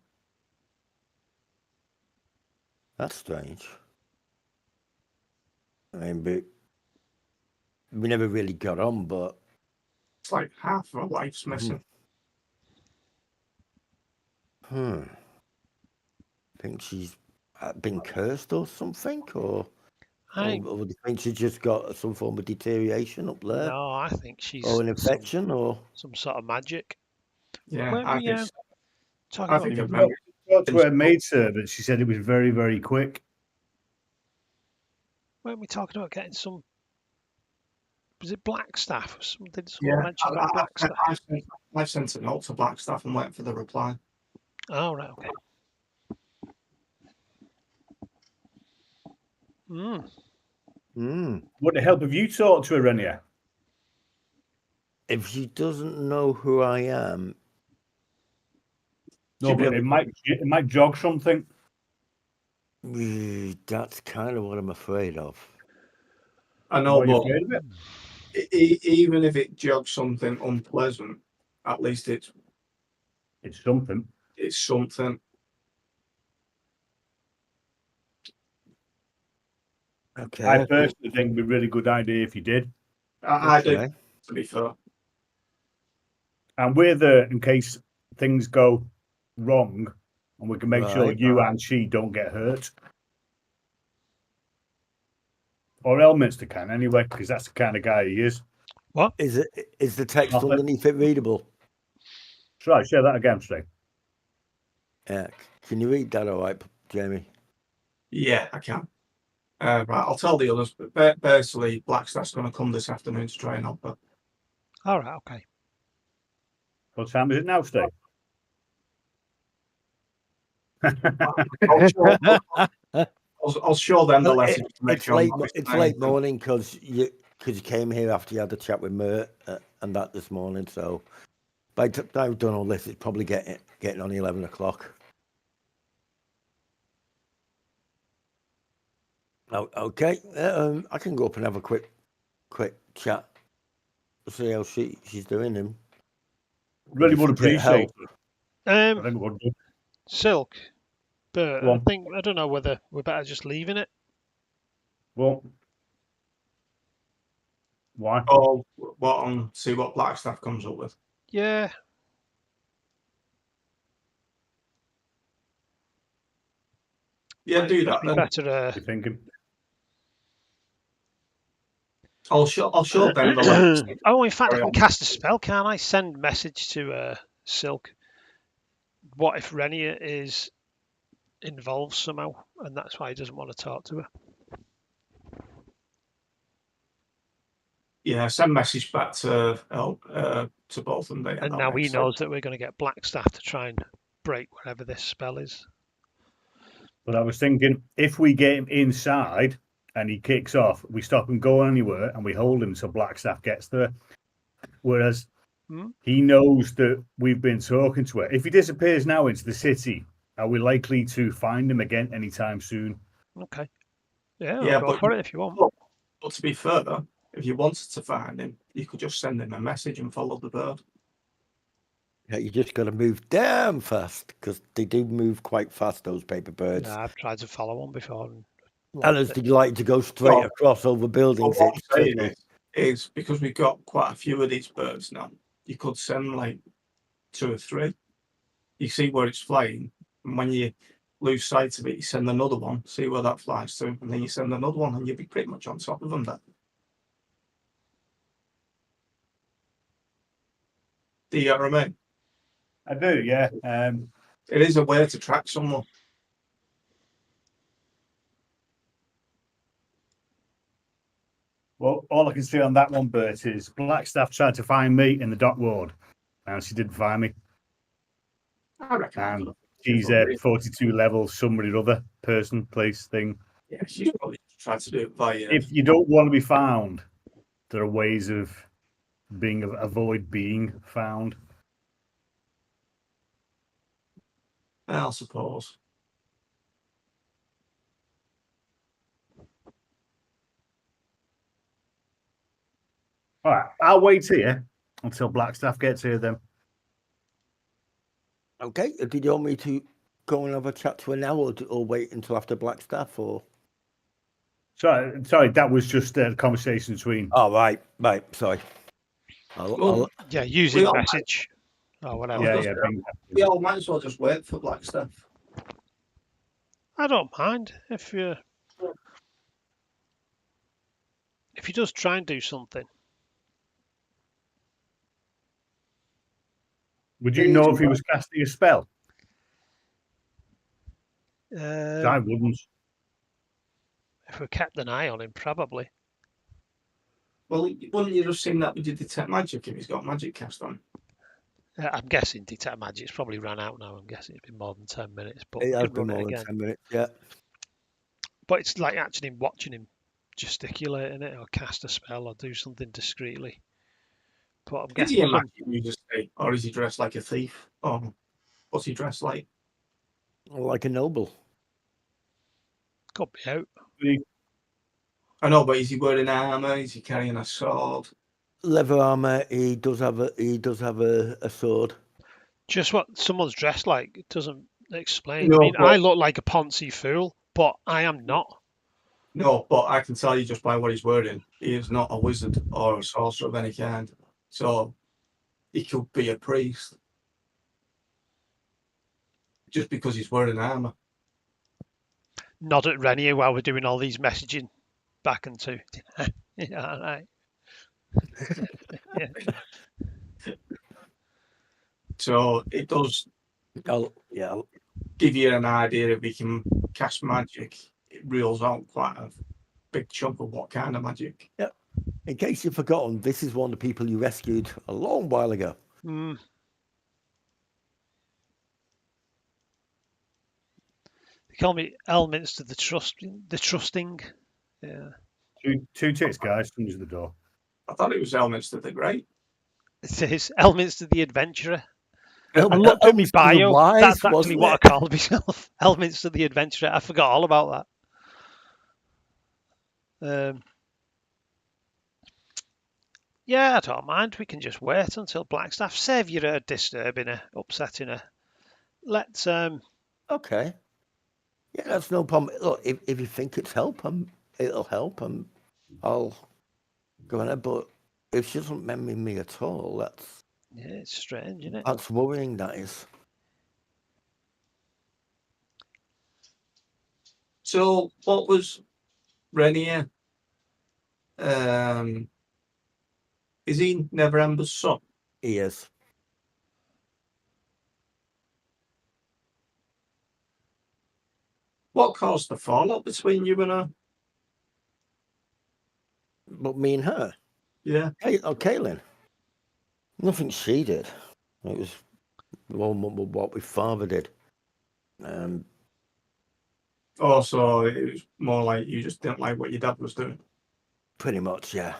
That's strange. I mean, we never really got on, but It's like half of her life's missing. I think she's been cursed or something, or do you think she just got some form of deterioration up there, No, I think she's or an infection, or some sort of magic. Yeah, When I we think talking I about think If I've you memory. talked to her maidservant, she said it was very, very quick. weren't we talking about getting some? Was it Blackstaff or something? Someone Yeah, mentioned about Blackstaff. I sent a note to Blackstaff and waiting for the reply. Oh right, okay. Would it help if you talked to her, Renier? if she doesn't know who I am, No, but it might jog something. that's kind of what I'm afraid of. I know, What are you but afraid of it? even if it jogs something unpleasant, at least It's something. it's something. Okay. I personally think it'd be a really good idea if you did. I do, Okay. to be fair. And we're there in case things go wrong, and we can make sure Right. you and she don't get hurt. Or Elminster can anyway, because that's the kind of guy he is. Is the text Nothing. underneath it readable? Try share that again, Steve. Yeah. Can you read that all right, Jamie? Yeah, I can. Right, I'll tell the others, but basically, Blackstaff's going to come this afternoon to try and help her. All right, okay. What time is it now, Steve? I'll show them the Well, lesson to make it's sure. it's late morning because you came here after you had a chat with Mert and that this morning. So by the time I've done all this, it's probably getting on 11 o'clock. Oh, okay. I can go up and have a quick chat. See how she's doing him. Really would appreciate it. I think it would be. Silk, but Go I on. don't know whether we're better just leaving it. Well, why? Oh, see what Blackstaff comes up with. Yeah. Yeah, do that. Be Then. better. You thinking? I'll show them the lesson. Oh, in fact, I Carry can on. cast a spell, can't I? Send message to Silk. What if Renia is involved somehow, and that's why he doesn't want to talk to her? Yeah, send message back to both of them. And now he knows that we're going to get Blackstaff to try and break whatever this spell is. But I was thinking, if we get him inside and he kicks off, we stop him going anywhere and we hold him till Blackstaff gets there. Whereas he knows that we've been talking to her. If he disappears now into the city, are we likely to find him again anytime soon? Okay. Yeah, I'll go for it if you want. But to be fair, if you wanted to find him, you could just send him a message and follow the bird. Yeah, you just got to move damn fast because they do move quite fast, those paper birds. Yeah, I've tried to follow one before. And did you like to go straight across over buildings? What I'm saying is because we've got quite a few of these birds now, you could send like 2 or 3. You see where it's flying, and when you lose sight of it, you send another one, see where that flies to, and then you send another one, and you'll be pretty much on top of them then. Do you get what I mean? I do, yeah. It is a way to track someone. Well, all I can see on that one, Bert, is Blackstaff tried to find me in the dock ward, and she didn't find me. I reckon. And she's a 42 level, somebody or other person, place, thing. Yeah, she's probably tried to do it by. If you don't want to be found, there are ways of avoid being found. I suppose. All right, I'll wait here until Blackstaff gets here then. Okay, did you want me to go and have a chat to her now or wait until after Blackstaff or? Sorry, that was just a conversation between. Oh, right, sorry. Yeah, using message or whatever. Yeah. We all might as well just wait for Blackstaff. I don't mind if he does try and do something. Would you know if he was casting a spell? I wouldn't. If we kept an eye on him, probably. Well, wouldn't you have seen that with your detect magic if he's got magic cast on? I'm guessing detect magic's probably ran out now. I'm guessing it's been more than 10 minutes, but it has could been run more it than again. 10 minutes. Yeah. But it's like actually watching him gesticulating it or cast a spell or do something discreetly. But I'm Is guessing he a magic user, or is he dressed like a thief? Or what's he dressed like? Like a noble. Could be out. I know, but is he wearing armor? Is he carrying a sword? Leather armor. He does have a sword. Just what someone's dressed like. It doesn't explain. No, I mean, but- I look like a Ponzi fool, but I am not. No, but I can tell you just by what he's wearing, he is not a wizard or a sorcerer of any kind. So he could be a priest just because he's wearing armor. Nod at Renier while we're doing all these messaging back and to. Yeah, right. Yeah. So it does Yeah, give you an idea if he can cast magic. It rules out quite a big chunk of what kind of magic. in case you've forgotten, this is one of the people you rescued a long while ago. Mm. They call me Elminster the trusting. Yeah. Two ticks, guys. Comes to the door. I thought it was Elminster the Great. It says Elminster the adventurer. I Elminster looked at my the bio. Wise, That's actually wasn't what it? I called myself. Elminster the adventurer. I forgot all about that. Yeah, I don't mind. We can just wait until Blackstaff. Save you disturbing her, upsetting her. Let's Okay. Yeah, that's no problem. Look, if you think it'll help, and I'll go on it. But if she doesn't remember me at all, yeah, it's strange, isn't it? that's worrying. That is. So what was Renier? Is he Neverember's son? He is. What caused the fallout between you and her? But me and her. Yeah. Caitlin. Nothing she did. It was what my father did. Also, it was more like you just didn't like what your dad was doing. Pretty much, yeah.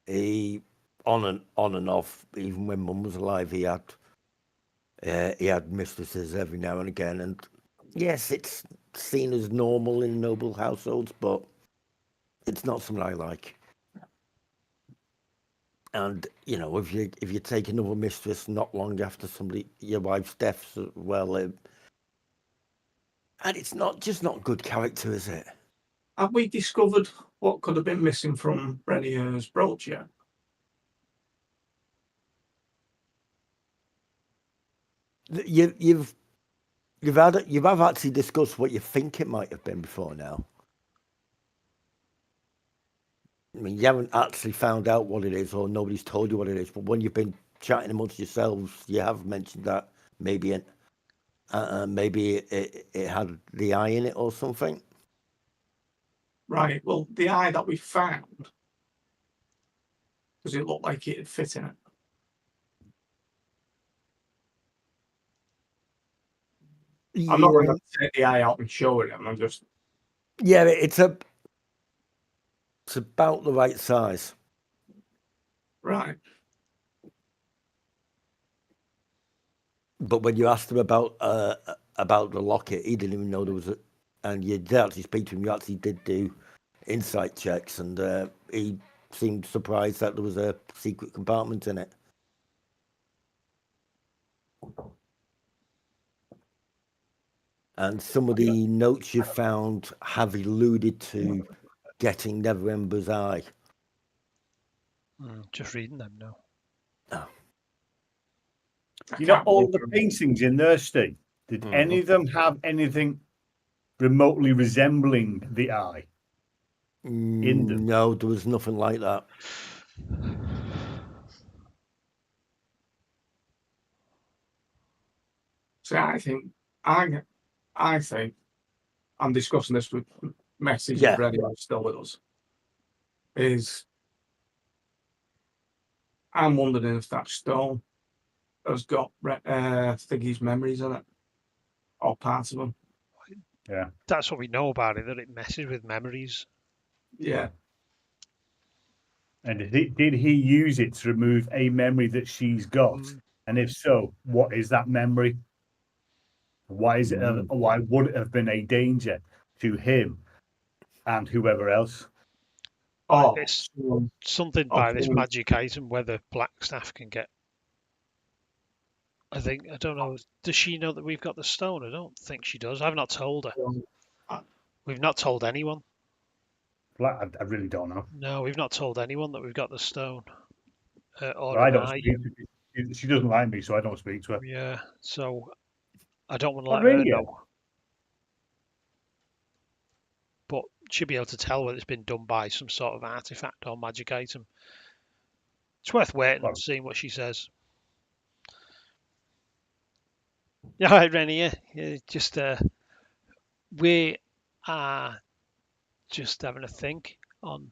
He on and off. Even when Mum was alive, he had mistresses every now and again. And yes, it's seen as normal in noble households, but it's not something I like. And you know, if you take another mistress not long after your wife's death as well, and it's not good character, is it? Have we discovered what could have been missing from Renier's brooch yet? You've actually discussed what you think it might have been before now. I mean, you haven't actually found out what it is, or nobody's told you what it is. But when you've been chatting amongst yourselves, you have mentioned that maybe it had the eye in it or something. Right. Well, the eye that we found, does it look like it had fit in it? I'm not going to take the eye out and show it him. I'm just. Yeah, it's about the right size. Right. But when you asked him about the locket, he didn't even know there was and you did actually speak to him. You actually did do insight checks, and he seemed surprised that there was a secret compartment in it. And some of the notes you found have alluded to getting Neverember's eye. Just reading them now. Oh. You know, all the paintings in there, Steve, did any of them have anything remotely resembling the eye in them? No, there was nothing like that. So I think I'm discussing this with Message and Brady, who's still with us. I'm wondering if that stone has got Thiggy's memories in it, or parts of them. Yeah, that's what we know about it. That it messes with memories. Yeah. And did he use it to remove a memory that she's got? And if so, what is that memory? Why is it? Why would it have been a danger to him and whoever else? Oh, something by this magic item, whether Blackstaff can get. I don't know. Does she know that we've got the stone? I don't think she does. I've not told her. We've not told anyone. I really don't know. No, we've not told anyone that we've got the stone. Or But I an don't eye. speak to her. She doesn't like me, so I don't speak to her. Yeah, so I don't want to Oh, let her really? know. But she'll be able to tell whether it's been done by some sort of artifact or magic item. It's worth waiting Well, and seeing what she says. Yeah, all right, Rennie. Yeah, just we are just having a think on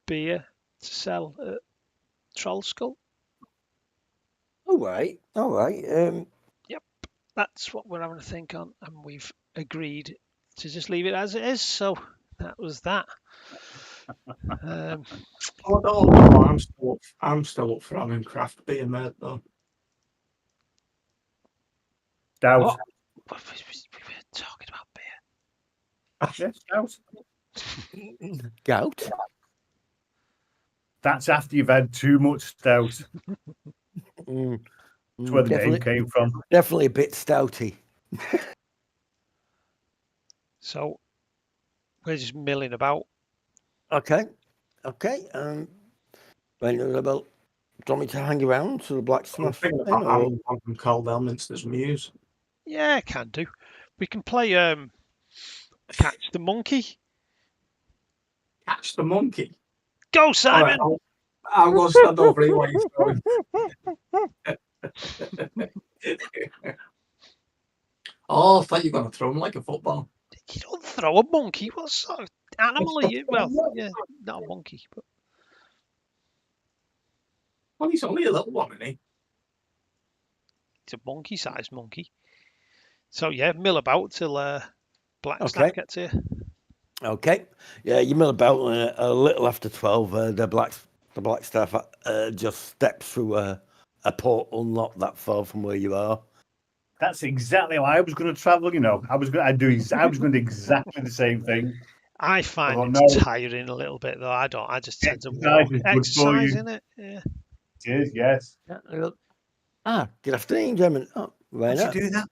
beer to sell at Troll Skull. All right. Yep, that's what we're having a think on, and we've agreed to just leave it as it is. So that was that. I don't know. I'm still up for having craft beer, mate. Though. stout. What? We were talking about beer. Yeah, stout. Gout. That's after you've had too much stout. Mm, That's where the name definitely, came from. definitely a bit stouty. So we're just milling about. Okay. Right, about, do you want me to hang around to the I'm blacksmith? thinking Thing, about or? having Caldwell Minster's Muse. Yeah, can do. We can play Catch the Monkey. Catch the monkey. Go, All Simon! right, I'll go stand over here while he's going. Oh, I thought you were going to throw him like a football. You don't throw a monkey. What sort of animal are you? Well, yeah, not a monkey, but Well, he's only a little one, isn't he? it's a monkey-sized monkey. So yeah, mill about till Blackstaff Okay. gets here. Okay. Yeah, you mill about a little after 12. The black staff just steps through a portal not that far from where you are. That's exactly how I was going to travel. You know, I was going to do exactly the same thing. I find Oh, it no. tiring a little bit though. I don't. I just tend to Exercise walk. is good for you. Exercise, innit? Yeah. It is, yes. Good afternoon, gentlemen. Oh, right How'd now. you do that?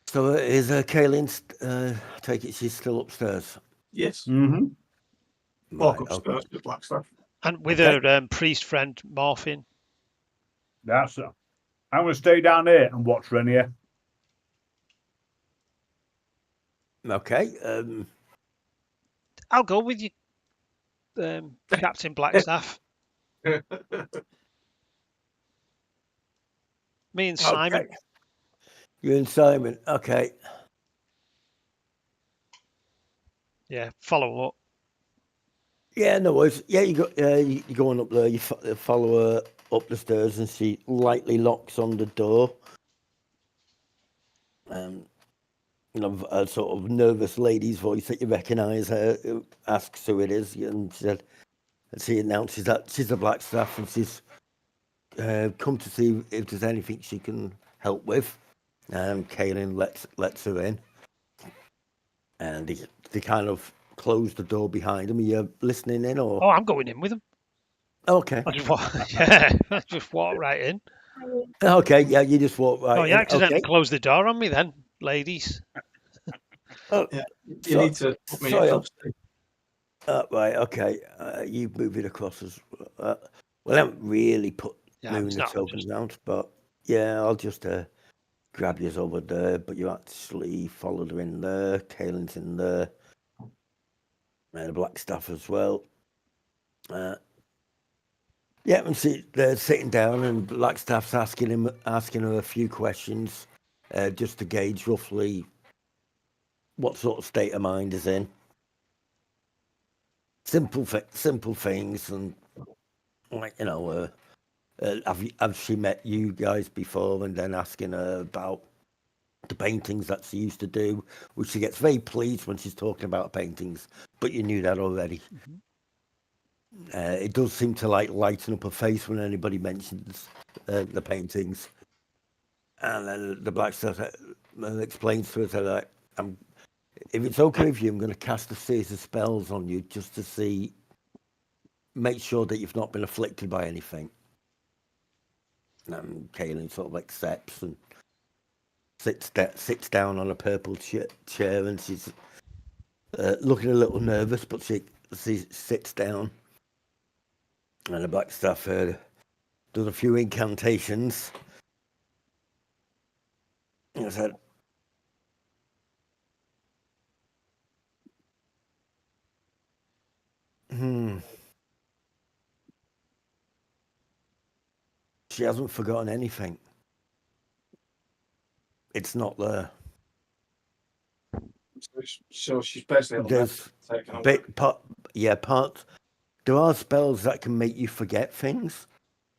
So is Kaylin, take it she's still upstairs? Yes. Mm-hmm. Walk Right, upstairs to Blackstaff. And with Okay. her priest friend Morphin. That's it. I'm going to stay down here and watch Renier. Okay. I'll go with you, Captain Blackstaff. Me and Simon. Okay. You and Simon. Okay. Yeah, follow up. Yeah, no worries. Yeah, you're going up there. You follow her up the stairs, and she lightly locks on the door. A sort of nervous lady's voice that you recognise her asks who it is, and she announces that she's a Blackstaff, and she's come to see if there's anything she can help with. Kaylin lets her in, and they kind of close the door behind them. Are you listening in, or? Oh, I'm going in with him. Okay. I just walk. Yeah, I just walk right in. Okay, yeah, you just walk right Oh, you in. accidentally Okay. closed the door on me then, ladies. Oh, Yeah. You need to put me sorry, across. right, okay. You move it across as well. I haven't really put Yeah, moving it's the not tokens just. around, but yeah, I'll just grab you over there. But you actually followed her in there. Kaylin's in there. And the Blackstaff as well. Yeah, and they're sitting down, and Blackstaff's asking her a few questions, just to gauge roughly what sort of state of mind is in. Simple things, and like have she met you guys before? And then asking her about the paintings that she used to do, which she gets very pleased when she's talking about paintings. But you knew that already. Mhm. It does seem to lighten up her face when anybody mentions the paintings. And then the Blackstaff explains to her that if it's okay with you, I'm going to cast a series of spells on you just to make sure that you've not been afflicted by anything. And Kaylin sort of accepts, and sits down on a purple chair, and she's looking a little nervous, but she sits down, and the black staff does a few incantations. And I said, she hasn't forgotten anything. It's not there. So she's basically There's taken away. parts. There are spells that can make you forget things,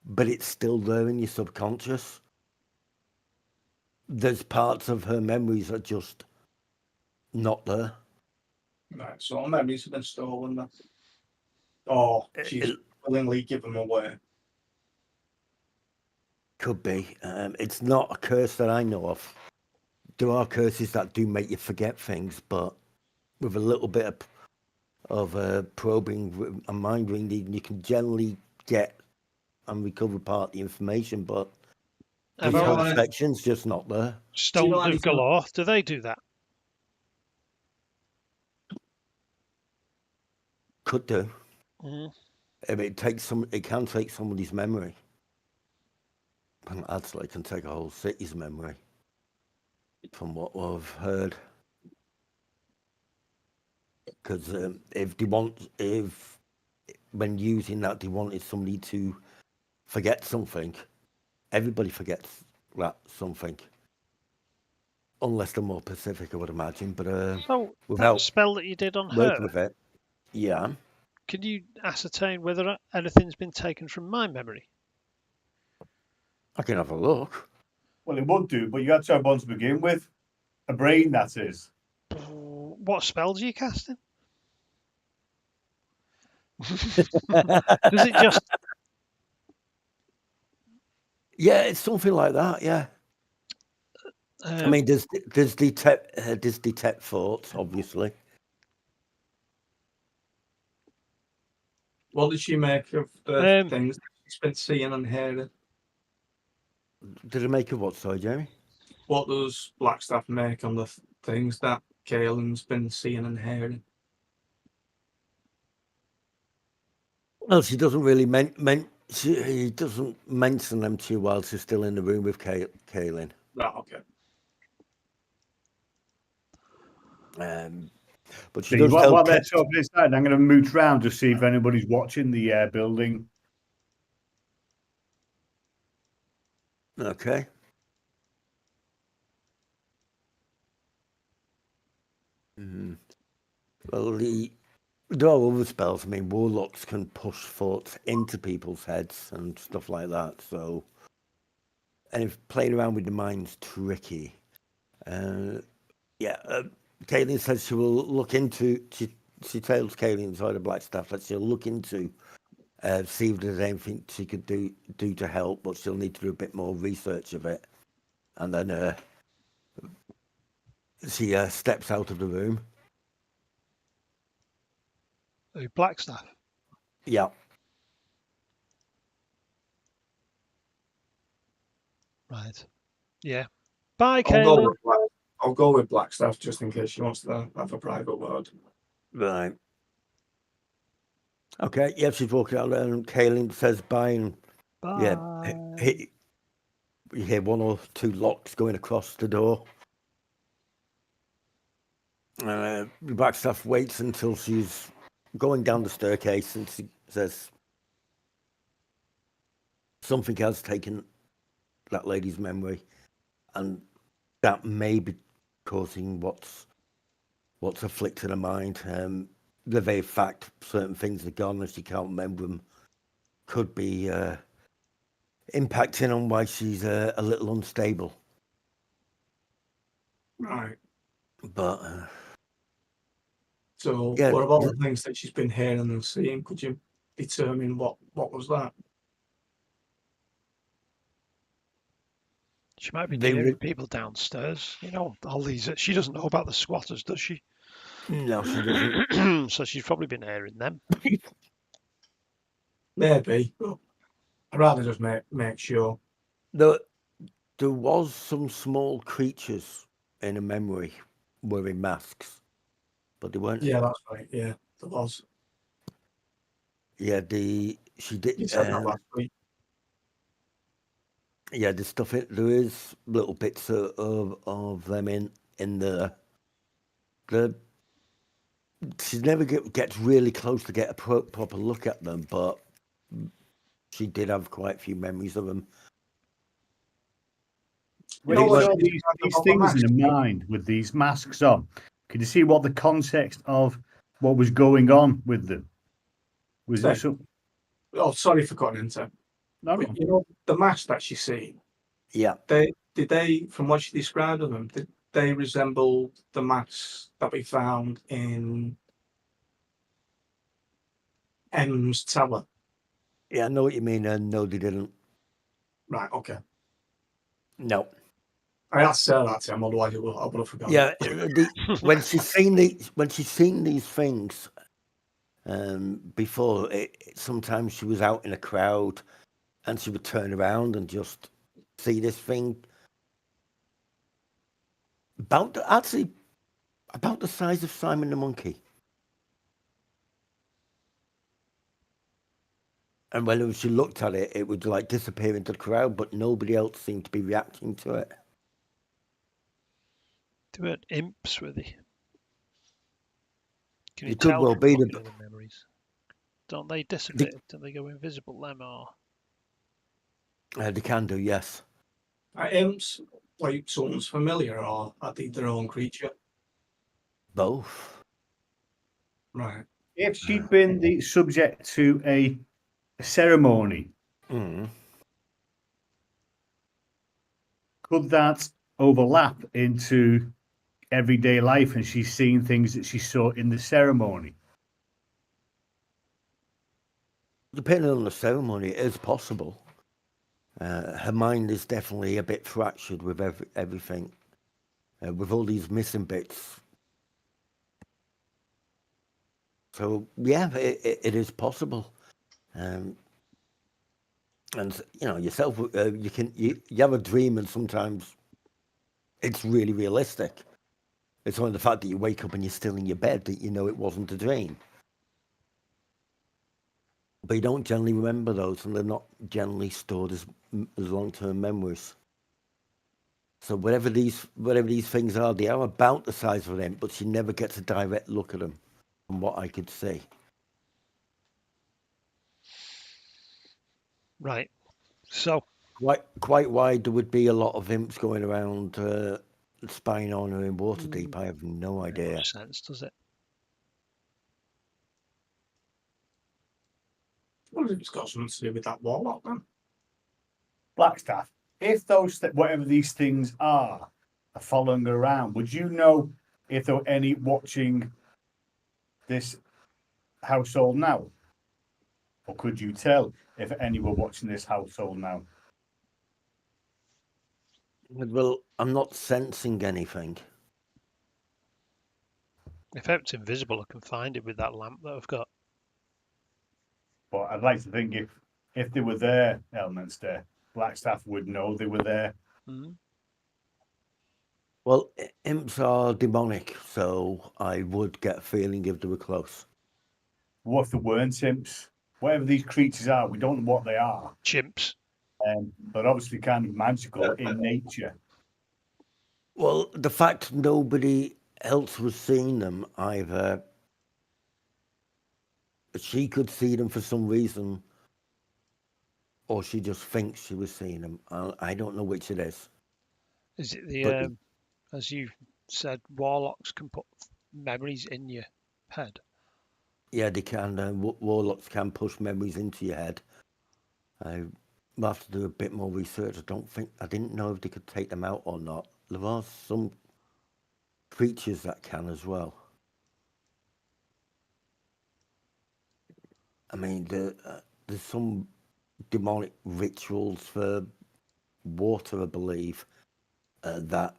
but it's still there in your subconscious. There's parts of her memories that are just not there. Right, so her memories have been stolen then. Or she's willingly given them away. Could be. It's not a curse that I know of. There are curses that do make you forget things, but with a little bit of probing and mind reading, you can generally get and recover part of the information, but this whole section's just not there. Stones of galore. Do they do that? Could do. Mm. It can take somebody's memory. Actually, it can take a whole city's memory, from what I've heard. Because if when using that, they wanted somebody to forget something, everybody forgets that something. Unless they're more Pacific, I would imagine. But so without that spell that you did on working her, with it, yeah. Can you ascertain whether anything's been taken from my memory? I can have a look. Well, it would do, but you had to have one to begin with. A brain, that is. What spells are you casting? Does it just... Yeah, it's something like that, yeah. I mean, there's detect thoughts, obviously. What did she make of the things that she's been seeing and hearing? Did it make of what, sorry, Jamie? What does Blackstaff make on the things that Caelan's been seeing and hearing? Well, she doesn't really he doesn't mention them to you while she's still in the room with Caelan. Right, okay. But she does while they're talking inside, I'm going to mooch round to see if anybody's watching the building. Okay. Well, there are other spells. I mean, warlocks can push thoughts into people's heads and stuff like that. So, and if playing around with the mind's tricky. Caelan says she will look into. She tells Caelan inside the Blackstaff that she'll look into, see if there's anything she could do to help, but she'll need to do a bit more research of it. And then she steps out of the room. Blackstaff? Yeah. Right. Yeah. Bye, Caelan. I'll go with Blackstaff just in case she wants to have a private word. Right. Okay. Yeah, she's walking out there, and Caelan says bye, and bye. Yeah, you hear one or two locks going across the door. Blackstaff waits until she's going down the staircase, and she says something has taken that lady's memory, and that may be causing what's afflicted her mind. The very fact certain things are gone and she can't remember them could be impacting on why she's a little unstable. Right. But so what about the things that she's been hearing and seeing? Could you determine what was that? She might be hearing people downstairs. You know, all these. She doesn't know about the squatters, does she? No, she doesn't. So she's probably been hearing them. Maybe. I'd rather just make sure. There was some small creatures in a memory wearing masks, but they weren't. Yeah, that's right. Yeah, there was. Yeah, she did. You said that last week. Yeah, the stuff. There is little bits of them in the. She never gets really close to get a proper look at them, but she did have quite a few memories of them. When know you what saw it is these about the things in masks? the mind with these masks on, could you see what the context of what was going on with them? Was it Say. some? Oh, sorry for cutting into. No, But, you know, the masks that she's seen, Yeah, did they, from what she described of them, did they resemble the masks that we found in M's tower? yeah, I know what you mean. And no, they didn't. Right, okay. No. I had to say that to him, otherwise I would have forgotten. Yeah, when she's seen these things before, sometimes she was out in a crowd and she would turn around and just see this thing about the size of Simon the Monkey. And whenever she looked at it, it would like disappear into the crowd, but nobody else seemed to be reacting to it. They weren't imps, were they? Can you It could tell well from be looking at the memories? Don't they dissipate? Don't they go invisible, them, or? They can do, yes. Are imps like someone's familiar, or are they their own creature? Both. Right. if she'd been the subject to a ceremony, Mm. could that overlap into everyday life and she's seen things that she saw in the ceremony? Depending on the ceremony, it is possible. Her mind is definitely a bit fractured with everything, with all these missing bits. So yeah, it is possible. And you know yourself, you have a dream, and sometimes it's really realistic. It's only the fact that you wake up and you're still in your bed that you know it wasn't a dream. But you don't generally remember those, and they're not generally stored as long-term memories. So whatever these things are, they are about the size of them, but she never gets a direct look at them, from what I could see. Right. So Quite why there would be a lot of imps going around spying on her in Waterdeep. I have no makes idea. much sense, does it? Well, it's got something to do with that warlock then. Blackstaff, if those whatever these things are following her around, would you know if there were any watching this household now? Or could you tell if any were watching this household now? Well, I'm not sensing anything. If it's invisible, I can find it with that lamp that I've got. But I'd like to think if they were there, Elminster, Blackstaff would know they were there. Mm-hmm. Well, imps are demonic, so I would get a feeling if they were close. What if they weren't imps? Whatever these creatures are, we don't know what they are. Chimps. They're obviously kind of magical in nature. Well, the fact nobody else was seeing them either, she could see them for some reason, or she just thinks she was seeing them. I don't know which it is. Is it the But as you said, warlocks can put memories in your head? yeah, they can. Warlocks can push memories into your head. I will have to do a bit more research. I didn't know if they could take them out or not. There are some creatures that can as well. I mean, there's some demonic rituals for water, I believe, that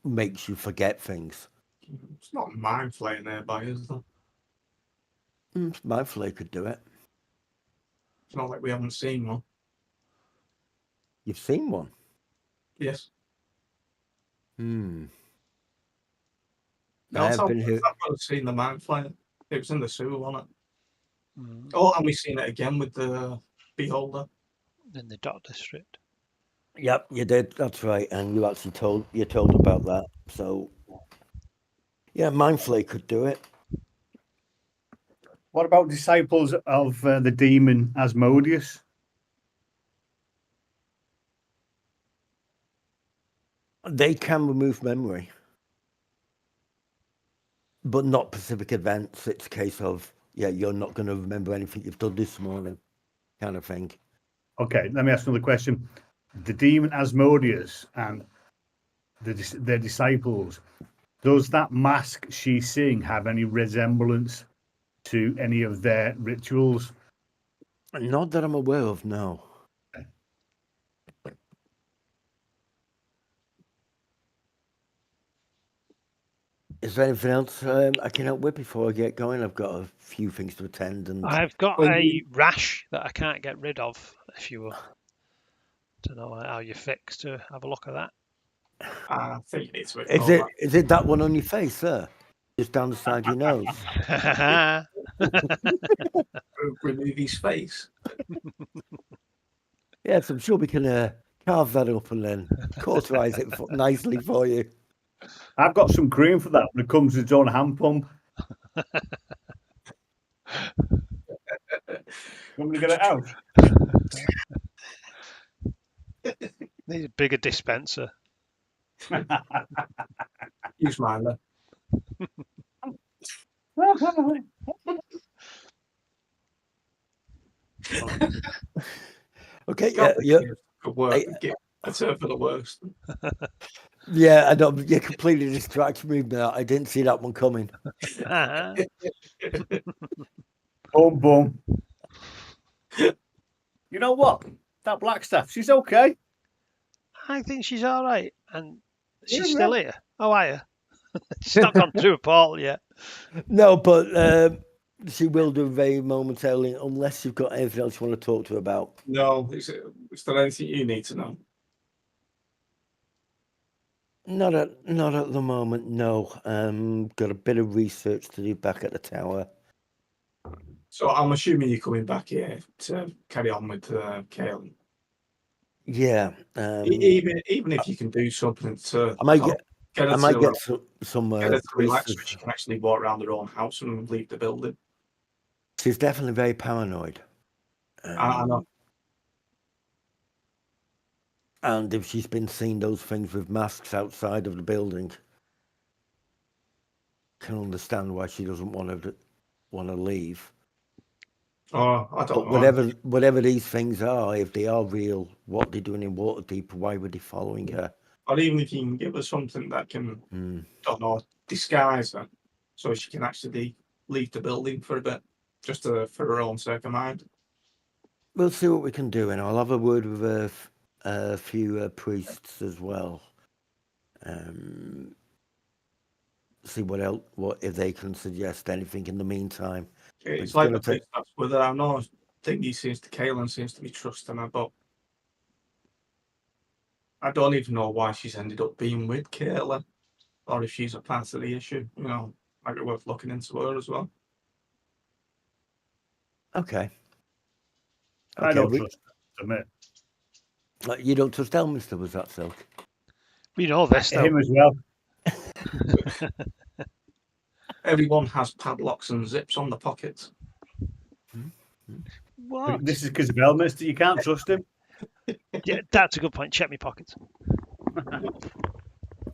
makes you forget things. It's not mind flaying nearby, is there? My flake could do it. It's not like we haven't seen one. You've seen one. Yes. I That's have how been here. I've seen the mind flayer. It was in the sewer, wasn't it? Mm, Oh, and we've seen it again with the beholder. in the Dot District. Yep, you did. That's right, and you actually told about that. So, yeah, Mindflay could do it. What about disciples of the demon Asmodeus? They can remove memory, but not specific events. It's a case of, yeah, you're not going to remember anything you've done this morning, kind of thing. Okay, let me ask another question. The demon Asmodeus and their disciples, does that mask she's seeing have any resemblance to any of their rituals? Not that I'm aware of, no. Is there anything else I can help with before I get going? I've got a few things to attend, and I've got When a you- rash that I can't get rid of. If you don't know how you fix to have a look at that. I think you need to is ignore it that one on your face there, just down the side of your nose? that. Remove his face. Yes, I'm sure we can carve that up and then cauterize it nicely for you. I've got some cream for that when it comes to its own hand pump. Want me to get it out? Need a bigger dispenser. Use mine then. Okay, Can't yeah. Good work. Get a turn for the worst. Yeah, I know. You completely distracted me now. I didn't see that one coming. Boom, boom. You know what? That Blackstaff, she's okay. I think she's all right, and she's Yeah, still here. Oh, are you? She's not gone through a portal yet. No, but she will do very momentarily, unless you've got anything else you want to talk to her about. No, is there anything you need to know? Not at the moment. No. Got a bit of research to do back at the tower. So I'm assuming you're coming back here to carry on with Kaelin. Yeah. Even if you can do something to I might get some get her to relax, so priests. she can actually walk around her own house and leave the building. She's definitely very paranoid. I know. And if she's been seeing those things with masks outside of the building, can understand why she doesn't want to leave. Oh, I don't know. Whatever these things are, if they are real, what they're doing in Waterdeep, why were they following her? Or even if you can give her something that can, don't know, disguise her, so she can actually leave the building for a bit, just for her own sake of mind. We'll see what we can do, and I'll have a word with a few priests as well. See what if they can suggest anything in the meantime. It's like the priest that's with her. I know. Kaelin seems to be trusting her, but I don't even know why she's ended up being with Kaelin, or if she's a part of the issue. You know, might be worth looking into her as well. Okay. I don't trust her, You don't trust Elminster, was that so? We know this, though. him as well. Everyone has padlocks and zips on the pockets. What? This is because of Elminster. You can't trust him. Yeah, that's a good point. Check my pockets.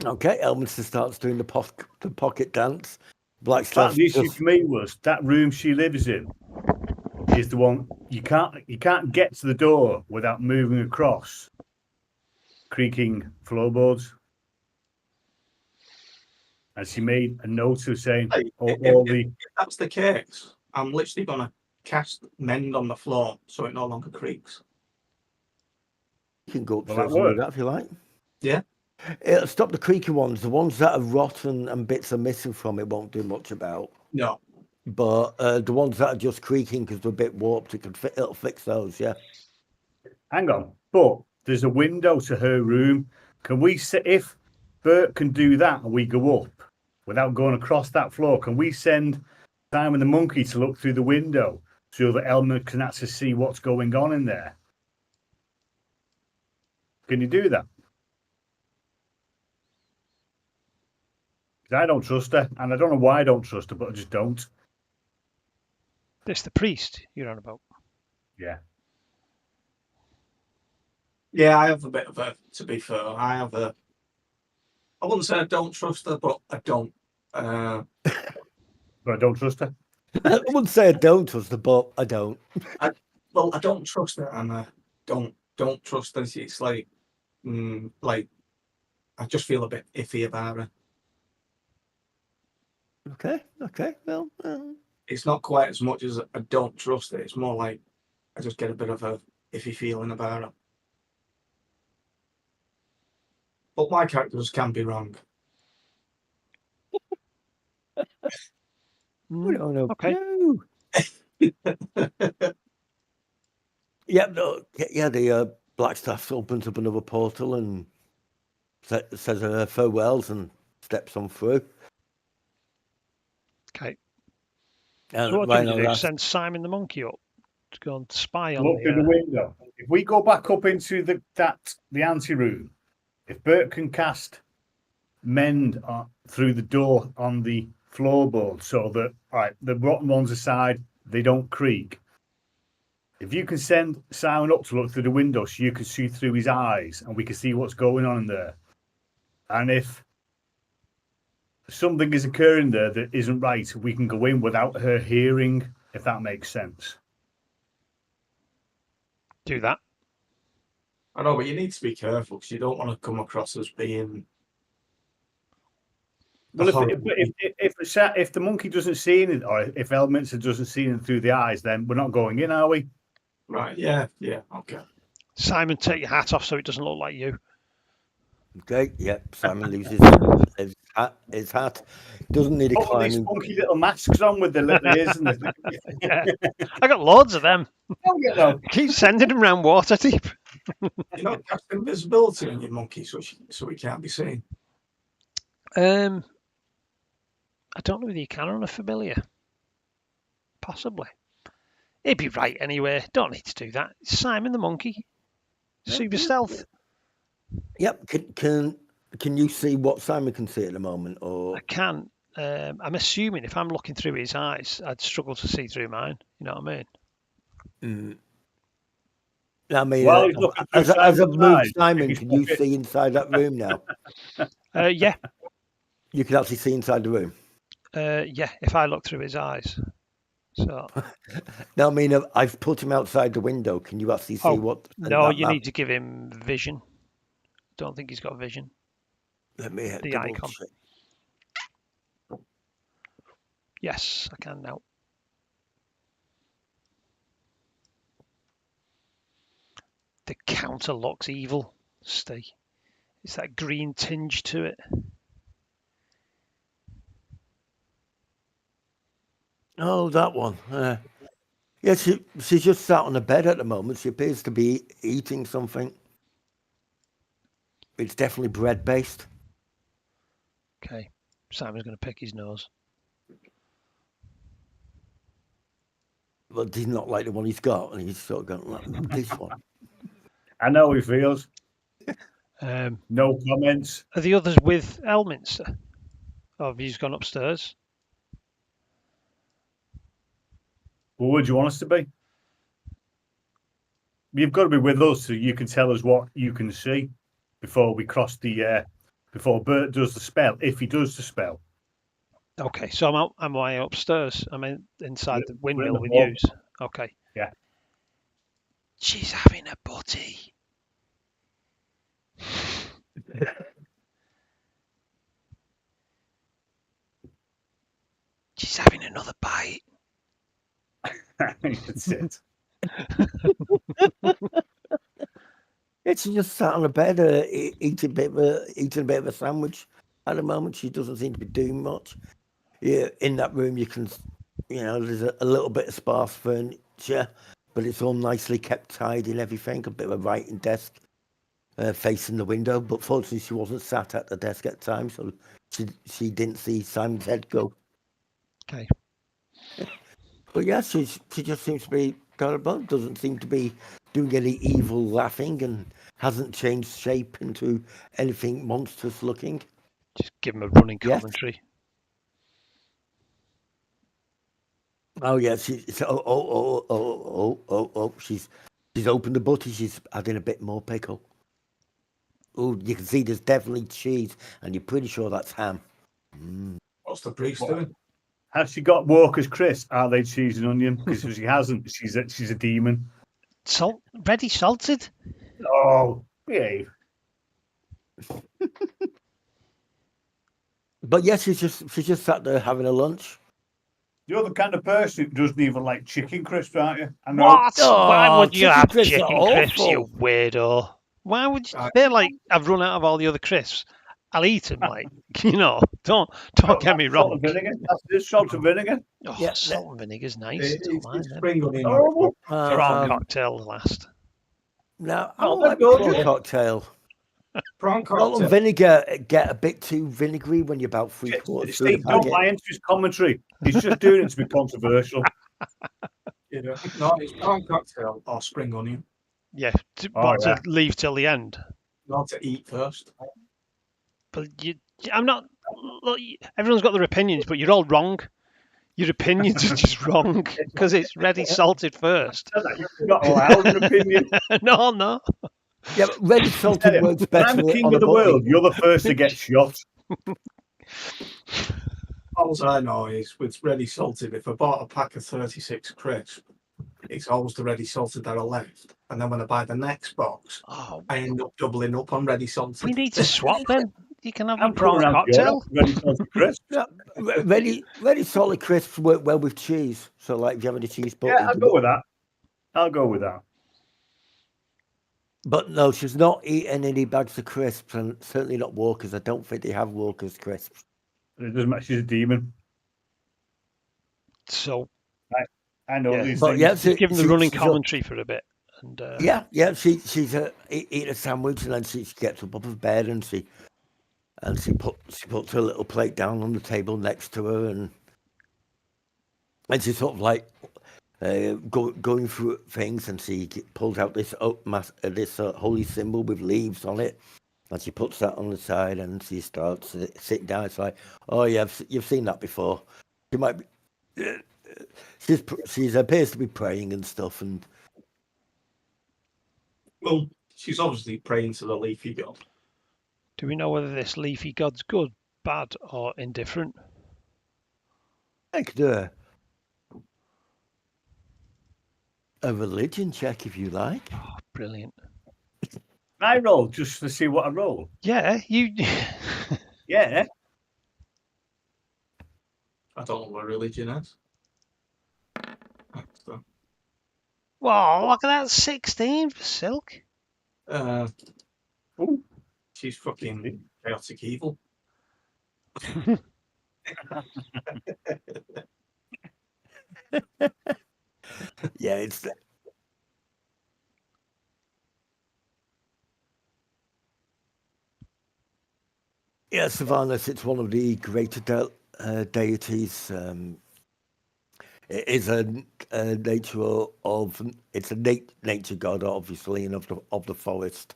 Okay, Elminster starts doing the pocket dance. But the issue for me was that room she lives in is the one you can't get to the door without moving across creaking floorboards. And she made a note of saying, if that's the case, I'm literally going to cast Mend on the floor so it no longer creaks. You can go upstairs and do that if you like. Yeah. It'll stop the creaky ones. The ones that are rotten and bits are missing from it won't do much about. No. But the ones that are just creaking because they're a bit warped, it'll fix those, yeah. Hang on. But there's a window to her room Can we say, if Bert can do that and we go up without going across that floor, can we send Simon the monkey to look through the window so that Elmer can actually see what's going on in there? Can you do that? 'Cause I don't trust her, and I don't know why I don't trust her, but I just don't. It's the priest you're on about. Yeah. Yeah, I have a bit of a. To be fair, I wouldn't say I don't trust her, but I don't. But I don't trust her. I wouldn't say I don't trust her, but I don't. Well, I don't trust her, and I don't trust her. It's like I just feel a bit iffy about her. Okay. Well, It's not quite as much as I don't trust her. It's more like I just get a bit of a iffy feeling about her. But my characters can be wrong. we don't know. Okay. No. The Blackstaff opens up another portal and says her farewells and steps on through. Okay. And So what do you Rhino do? asks, Send Simon the monkey up to go and spy on Look through the window. If we go back up into the ante room, if Bert can cast mend through the door on the floorboard so that the rotten ones aside, they don't creak. If you can send Simon up to look through the window so you can see through his eyes and we can see what's going on in there. And if something is occurring there that isn't right, we can go in without her hearing, if that makes sense. do that. I know, but you need to be careful because you don't want to come across as being. Well, if the monkey doesn't see anything, or if Mince doesn't see anything through the eyes, then we're not going in, are we? Right, yeah, okay. Simon, take your hat off so it doesn't look like you. okay, yep, Simon loses his hat. Doesn't need a Put all these climbing. funky little masks on with the little ears and the. Yeah. I got loads of them. Keep sending them around Waterdeep. You know, cast invisibility on your monkey so he can't be seen. I don't know whether you can on a familiar. Possibly. He'd be right anyway. Don't need to do that. Simon the monkey. Super stealth. Yep. Can you see what Simon can see at the moment, or I can. I'm assuming if I'm looking through his eyes, I'd struggle to see through mine. You know what I mean? I mean, While he's looking through as I've Simon's moved eyes, Simon, if can he's you see inside that room now? Yeah. You can actually see inside the room. Yeah. If I look through his eyes. So. No, I mean, I've put him outside the window. Can you actually see what? No, you need to give him vision. Don't think he's got vision. Let me the double icon. check. Yes, I can now. The counter looks evil, Steve. It's that green tinge to it. Oh, that one. Yeah, she's just sat on a bed at the moment. She appears to be eating something. It's definitely bread-based. Okay, Simon's going to pick his nose. But he's not like the one he's got, and he's sort of going like this one. I know how he feels. No comments. Are the others with Elminster? Or have you just gone upstairs? Well, where do you want us to be? You've got to be with us so you can tell us what you can see before we cross the before Bert does the spell, if he does the spell. Okay, so I'm way upstairs. I'm inside the windmill with hall. yous. Okay. Yeah. She's having a butty. She's having another bite. That's it. She just sat on a bed, eating a bit of a sandwich. At the moment, she doesn't seem to be doing much. Yeah, in that room, you can, there's a little bit of sparse furniture, but it's all nicely kept tidy and everything. A bit of a writing desk, facing the window, but fortunately she wasn't sat at the desk at the time, so she didn't see Simon's head go. Okay. But yeah, she just seems to be got a bug. Doesn't seem to be doing any evil laughing, and hasn't changed shape into anything monstrous looking. Just give him a running Yes. commentary. Oh yeah, she's she's opened the butty. She's adding a bit more pickle. Oh, you can see there's definitely cheese, and you're pretty sure that's ham. What's the priest What? doing? Has she got Walker's Chris? Are they cheese and onion? Because if she hasn't, she's a demon. Ready salted? Oh, behave. But yes, she's just sat there having a lunch. You're the kind of person who doesn't even like chicken crisps, aren't you? I know. What? Why Oh, would you chicken have crisps are chicken crisps, you awful. weirdo? Why would you? Right. They're like, I've run out of all the other crisps. I'll eat them, like, don't get me Salt wrong. and vinegar. That's just salt and vinegar. Oh, Yeah, salt and vinegar's nice. It's Don't mind them. spring onion. Horrible. Prawn cocktail last. No, I Oh, don't that's like good, prawn yeah. cocktail. Prawn Salt and cocktail. vinegar get a bit too vinegary when you're about 3/4 through the Steve, don't packet. buy into his commentary. He's just doing it to be controversial. You know, no, it's prawn cocktail or spring onion. Yeah, Oh, but to leave till the end. Not to eat first. But I'm not. Look, everyone's got their opinions, but you're all wrong. Your opinions are just wrong because it's ready salted first. You're not allowed an opinion. No. Yeah, but ready salted works When better I'm king on of a the world, butty. you're the first to get shot. All I know is with ready salted, if I bought a pack of 36 crisps, it's always the ready salted that I left. And then when I buy the next box, Oh, I end up doubling up on ready salted. we need to swap then. You can have your I'm coming prawn around cocktail. ready salted crisps. Yeah, ready salted crisps work well with cheese. So like if you have any cheese butty. Yeah, I'll go with that. I'll go with that. But no, she's not eating any bags of crisps, and certainly not Walker's. I don't think they have Walker's crisps. It doesn't matter. She's a demon. So I know Yeah. these But things. yeah, just give them the running she's commentary for a bit. And yeah, she's eating a sandwich, and then she gets up of bed, and she puts her little plate down on the table next to her, and she's sort of like going through things, and she pulls out this holy symbol with leaves on it, and she puts that on the side, and she starts sitting down. It's like, oh yeah, you've seen that before. She might be. She appears to be praying and stuff, and Well, she's obviously praying to the leafy god. do we know whether this leafy god's good, bad, or indifferent? I could do a religion check if you like. Oh, brilliant. I roll just to see what I roll. Yeah, you. Yeah. I don't know what religion is. So, Wow, look at that 16 for Silk. Ooh. she's fucking chaotic evil. Yeah, it's. Yeah, Sylvanas, it's one of the greater deities. It is a nature of. It's a nature god, obviously, and of the forest.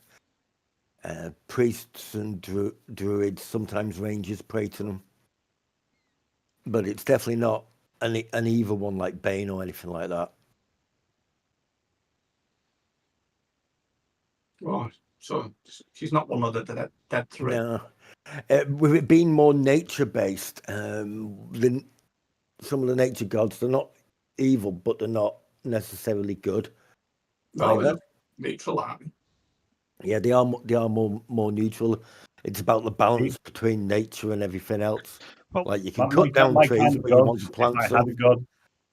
Priests and druids, sometimes rangers, pray to them. But it's definitely not an evil one like Bane or anything like that. Right. So she's not one of the dead three. No. With it being more nature-based, than some of the nature gods, they're not evil, but they're not necessarily good. No, either. neutral army. Yeah, they are more neutral. It's about the balance between nature and everything else. Well, Like you can That cut down my trees, kind of but you god, want to if plant I some. had a god.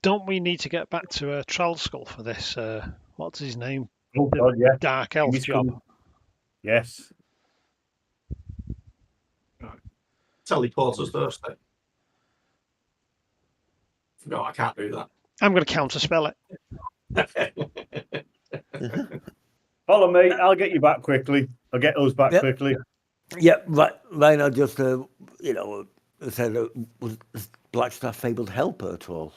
don't we need to get back to Trollskull for this? What's his name? Oh god, yeah. Dark elf He's job. coming. Yes. Teleporters Thursday. No, I can't do I'm going to counterspell it. that. Follow me. I'll get you back quickly. I'll get us back Yep. quickly. Yeah, right. I just, said, was Blackstaff able to help her at all?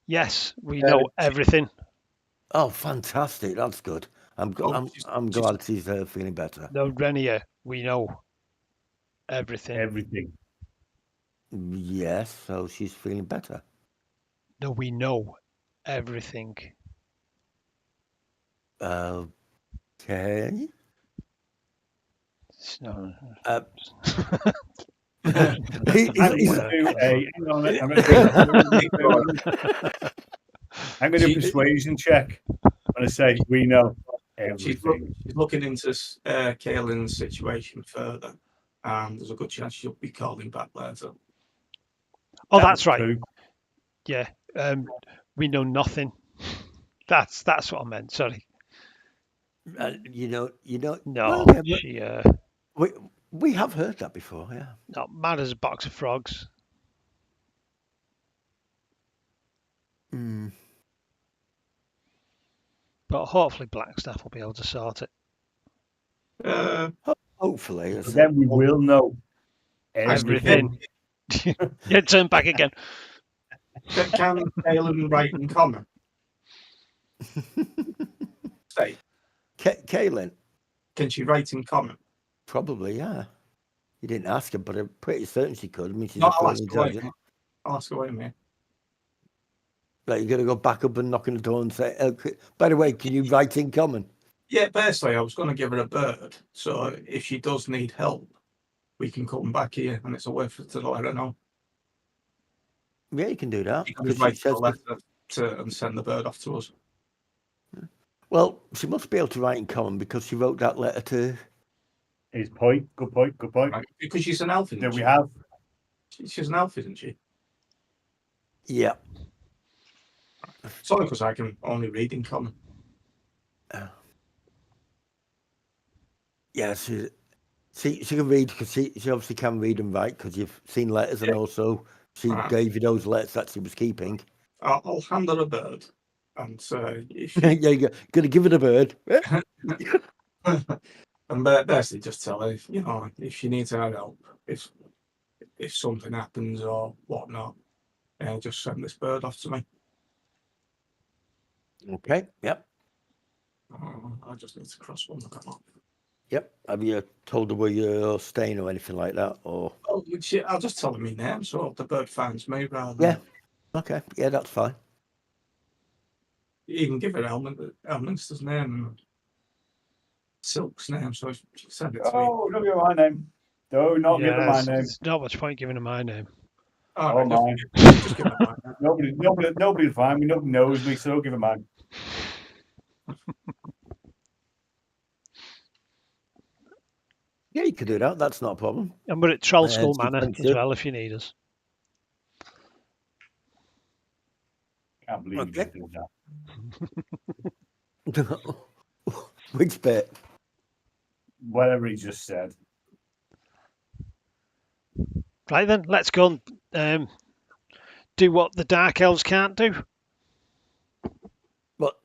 Yes, we know everything. Oh, fantastic! That's good. I'm glad she's feeling better. No, Renier, we know everything. Everything. Yes, so she's feeling better. No, we know everything. Okay. No. I'm going to do a persuasion check. I'm going to say we know everything. She's looking into Kaylin's situation further, and there's a good chance she'll be calling back later. Oh, that's right. True. Yeah, we know nothing. That's what I meant. Sorry. You know. No, well, she we have heard that before. Yeah. not mad as a box of frogs. Mm. But hopefully Blackstaff will be able to sort it. Hopefully. But then we will know everything. Yeah, turn back again. Can Kaylin write in common? Say, Kaylin? Can she write in common? Probably, yeah. You didn't ask her, but I'm pretty certain she could. I mean, she's No, a I'll ask fairly intelligent. I'll ask her, wait a minute. Like, you're going to go back up and knock on the door and say, by the way, can you write in common? Yeah, basically, I was going to give her a bird. So if she does need help, we can come back here, and it's a way for her to let her know. Yeah, you can do that. She can just write a letter and send the bird off to us. Well, she must be able to write in common because she wrote that letter to... His point. Good point. Right. Because she's an elf, isn't That she? we have. She's an elf, isn't she? Yeah. It's only because I can only read in common. Yeah, she can read because she obviously can read and write because you've seen letters, and also she gave you those letters that she was keeping. I'll hand her a bird, and if she... yeah, you're going to give her the bird. And basically just tell her, if she needs our help, if something happens or whatnot, just send this bird off to me. Okay. Yep. I just need to cross one of them off. Yep. Have you told her where you're staying or anything like that, or? Oh, I'll just tell her my name, so the bird finds me rather than... Yeah. Okay. Yeah, that's fine. You can give her Elminster's name and Silk's name, so she send it to me. Oh, don't give her my name. Do not give her my name. There's not much point giving her my name. Oh, mine. Just give her mine. Nobody'll find me. Nobody knows me, so don't give her mine. Yeah, you could do that. That's not a problem. And we're at Troll School she Manor thinks as well if you need us. Can't believe you just did that. Which bit? Whatever he just said. Right then, let's go and do what the Dark Elves can't do. What?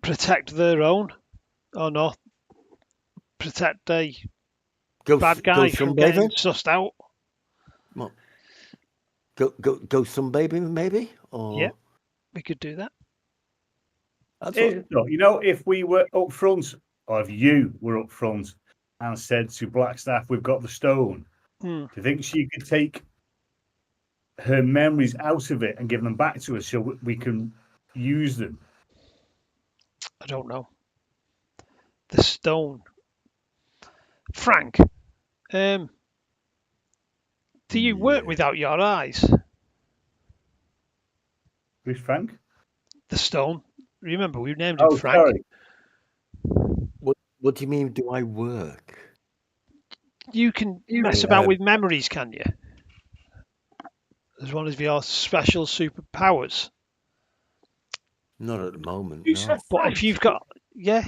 Protect their own. Oh no. Protect a bad guy from getting sussed out. What? Go sunbathing maybe? Or... Yeah, we could do that. If we were up front, or if you were up front and said to Blackstaff, we've got the stone, do you think she could take her memories out of it and give them back to us so we can use them? I don't know. The stone. Frank, do you work without your eyes? Who's Frank? The stone. Remember, we named him Frank. Sorry. What do you mean, do I work? You can mess about with memories, can you? As one of your special superpowers. Not at the moment, no. But if you've got... Yeah.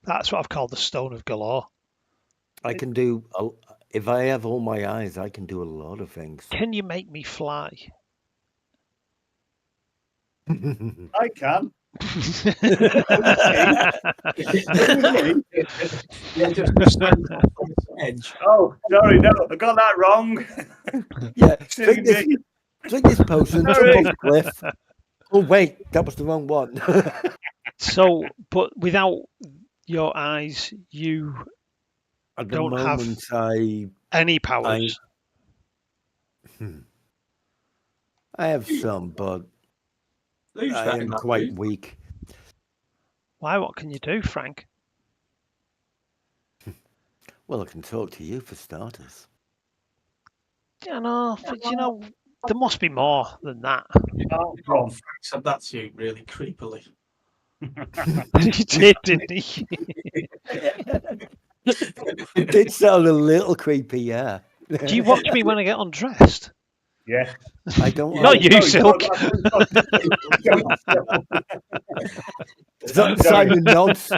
That's what I've called the Stone of Galore. I can do... If I have all my eyes, I can do a lot of things. Can you make me fly? I can. Yeah, just stand on the edge. Oh, sorry, no, I got that wrong. Yeah, Silly drink me. this potion, jump Sorry. off the cliff. Oh wait, that was the wrong one. So, but without your eyes, you At the don't have moment, any powers. I have some, but Who's I that am in that quite room? weak. Why? What can you do, Frank? Well, I can talk to you for starters. You know, but you know, there must be more than that. Oh, Oh, Frank said that to you really creepily. He did, didn't he? It did sound a little creepy, yeah. Do you watch me when I get undressed? Yes. I don't. Not you, Silk. Simon nods.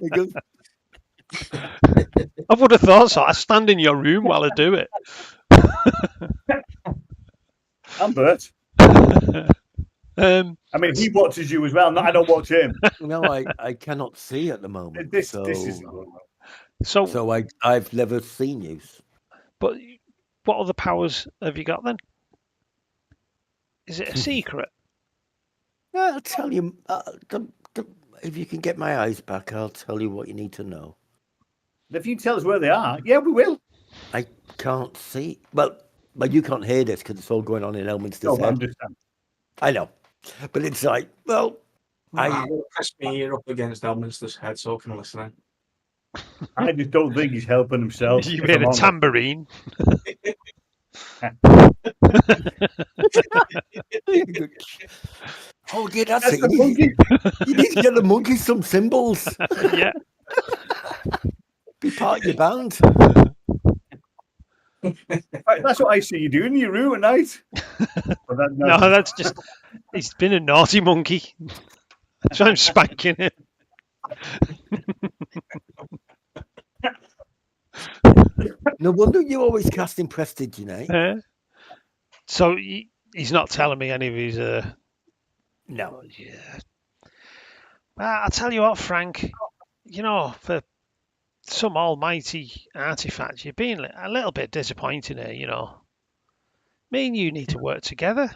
He goes, I would have thought so. I stand in your room while I do it. I'm Bert. I mean, he watches you as well. I don't watch him. no, I cannot see at the moment. This is. So, I've never seen you. but what other powers have you got then? Is it a secret? I'll tell you. If you can get my eyes back, I'll tell you what you need to know. If you tell us where they are, yeah, we will. I can't see. Well, you can't hear this because it's all going on in Elminster's I head. understand. I know, but it's like, well, I'm going to press my ear up against Elminster's head so I can listen in. I just don't think he's helping himself. You if hear I'm a honest. tambourine. Oh, yeah, that's That's it. the monkey. You need to get the monkey some symbols. Yeah. Be part of your band. Right, that's what I see you do in your room at night. But No, that's just. He's been a naughty monkey. So I'm spanking him. No wonder you always cast in prestidigitate. So he's not telling me any of his. No. Yeah. Well, I'll tell you what, Frank. You know, for some almighty artifact, you're being a little bit disappointing here. You know, me and you need to work together.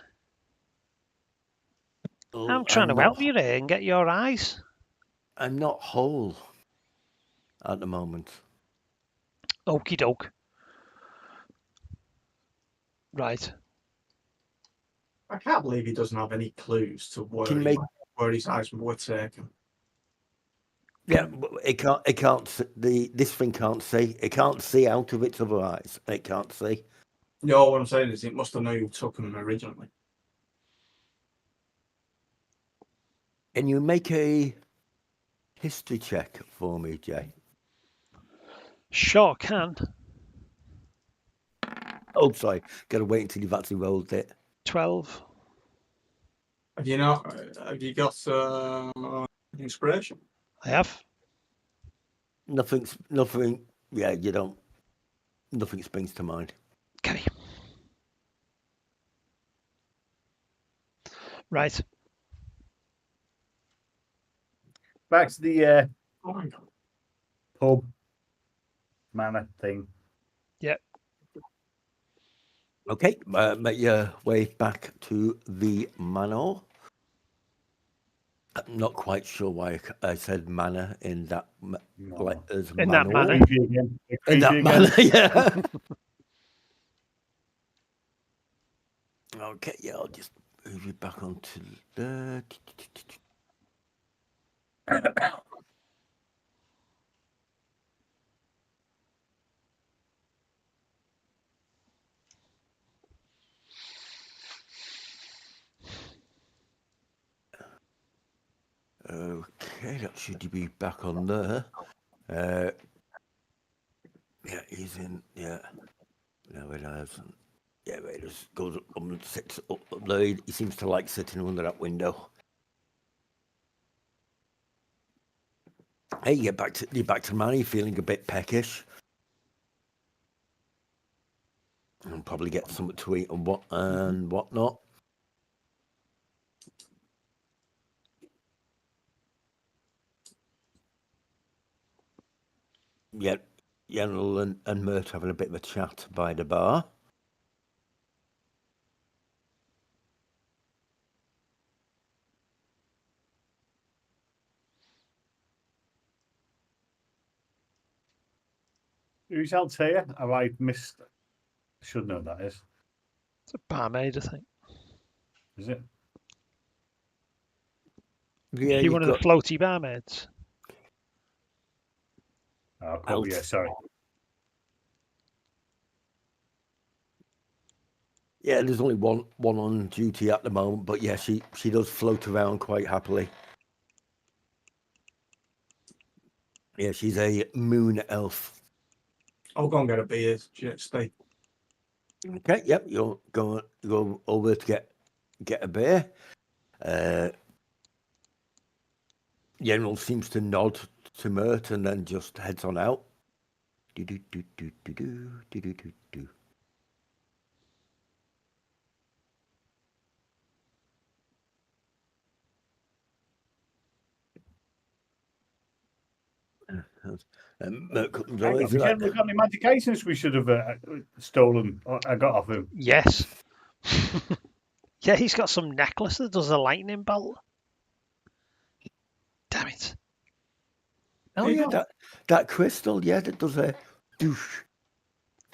I'm trying to help you here and get your eyes. I'm not whole at the moment. Okie doke. Right. I can't believe he doesn't have any clues to where his eyes were taken. Yeah, it can't. This thing can't see. It can't see out of its other eyes. It can't see. No, what I'm saying is it must have known who took them originally. Can you make a history check for me, Jay? Sure can. Oh, sorry. Got to wait until you've actually rolled it. 12. Have you not? Have you got inspiration? I have. Nothing. Yeah, you don't. Nothing springs to mind. Okay. Right. Back to the Oh my God. pub manor thing. Yeah. Okay, make your way back to the manor. I'm not quite sure why I said manor in that as In that manner. In that manner, yeah. Okay, yeah, I'll just move you back onto there. Okay, that should be back on there. Yeah, he's in. Yeah, no, it hasn't. Yeah, but it just goes up and sits up there. He seems to like sitting under that window. Hey, you're back to man. You're feeling a bit peckish. And probably get something to eat and whatnot. Yeah, Yenel and Mert having a bit of a chat by the bar. Who's Altea? Have I missed? I should know that is. It's a barmaid, I think. Is it? Yeah, Is she you've one of the got floaty barmaids? Oh, cool. Yeah, sorry. Yeah, there's only one on duty at the moment, but yeah, she does float around quite happily. Yeah, she's a moon elf. I'll go and get a beer. Stay. Okay, yep, you'll go over to get a beer. General seems to nod to Mert and then just heads on out. Do do do do do do do do do do. Mert comes Hang over. on, Is we like, haven't got any medications we should have stolen. I got off him. Yes. Yeah, he's got some necklace that does a lightning bolt. Damn it. oh yeah, that crystal, yeah, that does a douche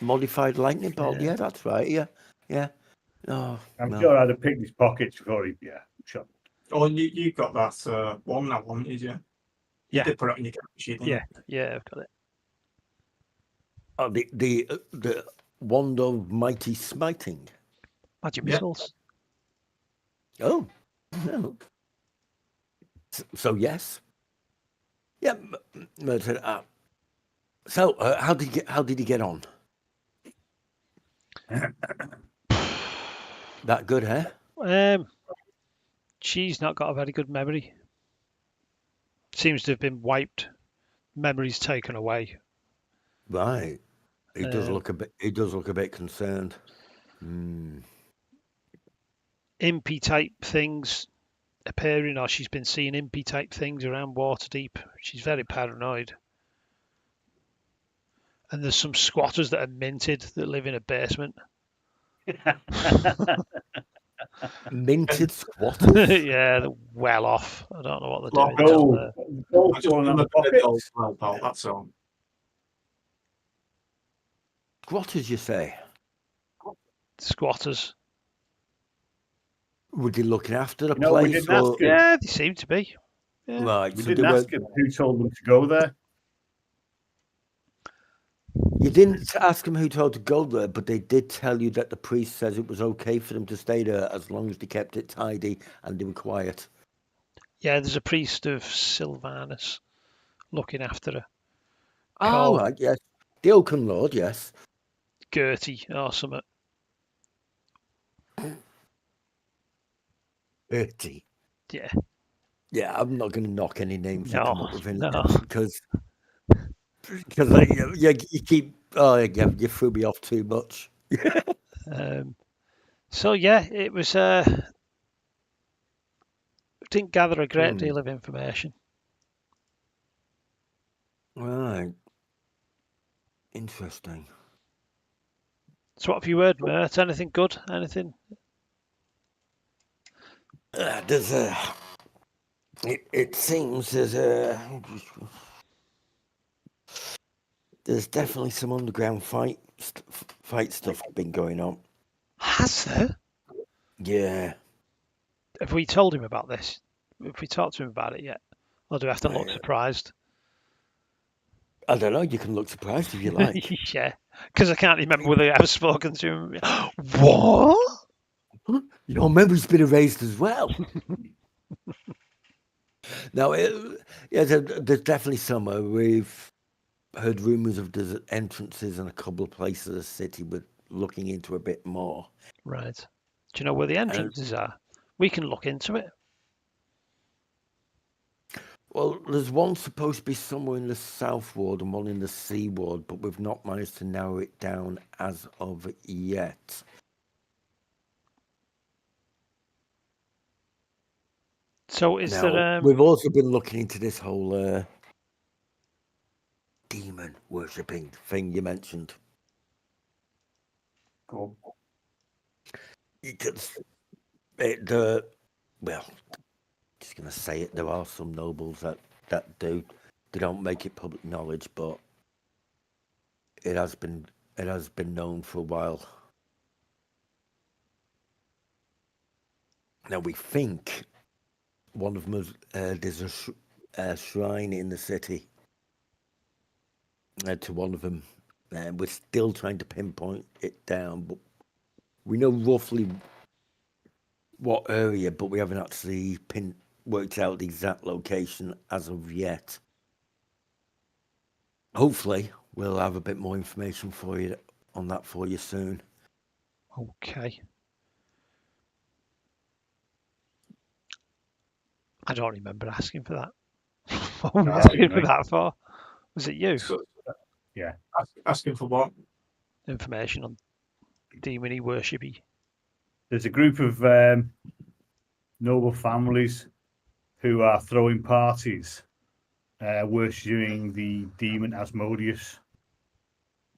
modified lightning bolt. Yeah, that's right. Yeah. Oh, I'm no. sure I'd have picked his pockets before he. Yeah, sure. Oh, and you got that one that one, did you? You Yeah. did put it on your character sheet, didn't Yeah, I've got it. Oh, the wand of mighty smiting. Magic Yeah. missiles. Oh, no. So yes. Yeah, Mert said. So how did he get on? That good, huh? She's not got a very good memory. Seems to have been wiped. Memories taken away. Right. He does look a bit concerned. Impy type things appearing, or she's been seeing impy type things around Waterdeep. She's very paranoid. And there's some squatters that are minted that live in a basement. Minted squatters? Yeah, they're well off. I don't know what they're Well, doing down Oh, there. both I just falling out remember of the old pockets. well, pal, that's all. Squatters, you say? Squatters. Were they looking after the No, we place? didn't ask him. Yeah, they seem to be. Yeah. Right. We So didn't ask him who told them to go there. You didn't ask them who told to go there, but they did tell you that the priest says it was okay for them to stay there as long as they kept it tidy and they were quiet. Yeah, there's a priest of Sylvanus looking after her. Oh, Called right, yes. The Oaken Lord, yes. Gertie or something. 30. Yeah. Yeah, I'm not going to knock any names you come up with No. because you keep you threw me off too much. So yeah, it was. Didn't gather a great deal of information. Right. Interesting. So what have you heard, Mert? Anything good? Anything? There's a. It seems there's definitely some underground fight stuff been going on. Has there? Yeah. Have we told him about this? Have we talked to him about it yet? Or do we have to look surprised? I don't know. You can look surprised if you like. Yeah, because I can't remember whether I've spoken to him. What? Your memory's been erased as well. Now, there's definitely some. We've heard rumours of desert entrances in a couple of places of the city. We're looking into a bit more. Right. Do you know where the entrances are? We can look into it. Well, there's one supposed to be somewhere in the South Ward and one in the Sea Ward, but we've not managed to narrow it down as of yet. So is there? We've also been looking into this whole demon worshipping thing you mentioned. Cool. Because well, just gonna say it. There are some nobles that do. They don't make it public knowledge, but it has been known for a while. Now we think one of them is, there's a shrine in the city to one of them. We're still trying to pinpoint it down, but we know roughly what area, but we haven't actually worked out the exact location as of yet. Hopefully, we'll have a bit more information for you on that for you soon. Okay. I don't remember asking for that. What were we No, asking for mate. that for? Was it you? So, Yeah. asking for what? Information on demony worshipy. There's a group of noble families who are throwing parties, worshipping the demon Asmodeus.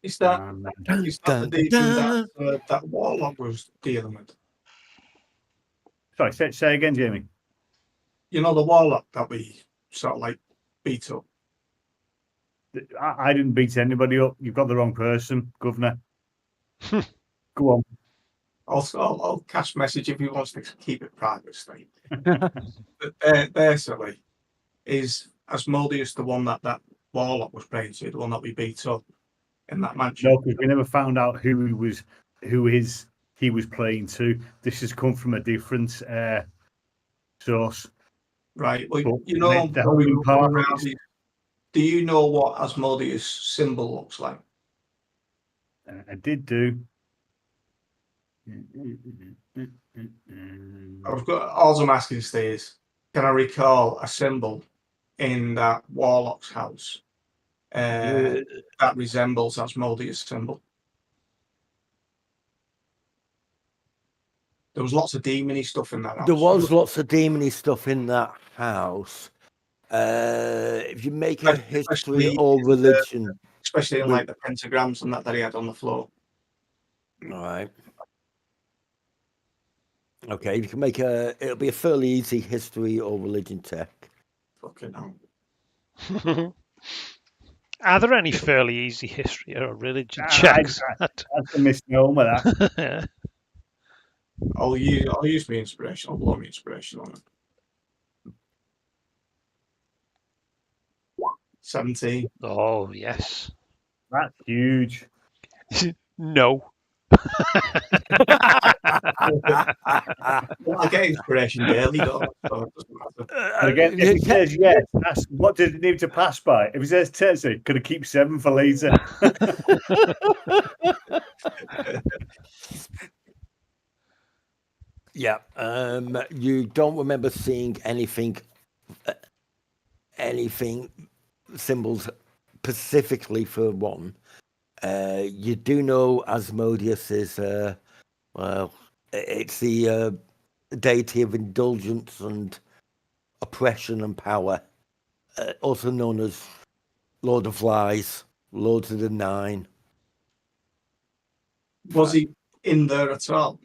Is that And, is that the demon that warlock was dealing with? sorry, say again, Jamie. You know the warlock that we sort of like beat up. I didn't beat anybody up. You've got the wrong person, Governor. Go on. I'll cast message if he wants to keep it private, Steve. But basically, is Asmodeus the one that warlock was praying to, the one that we beat up in that mansion? No, because we never found out who he was playing to. This has come from a different source. Right. Well, But you know, the holding parties. do you know what Asmodeus' symbol looks like? I did do. All I'm asking is, can I recall a symbol in that warlock's house that resembles Asmodeus' symbol? There was lots of demony stuff in that house. There was lots of demony stuff in that house. If you make a history or religion, especially in like the pentagrams and that he had on the floor. all right. Okay, you can make it'll be a fairly easy history or religion check. Fucking hell. Ah, Are there any fairly easy history or religion checks? That's a misnomer, that. Yeah. I'll use my inspiration. I'll blow my inspiration on it. 17. Oh, yes. That's huge. No. Well, I get inspiration daily, don't I? So it doesn't matter. And again, if it says yes, that's what did it need to pass by? If it says 10, could have keep 7 for later. Yeah. You don't remember seeing anything symbols specifically for one. You do know Asmodeus is well, it's the deity of indulgence and oppression and power, also known as Lord of Lies, Lord of the Nine. Was he in there at all?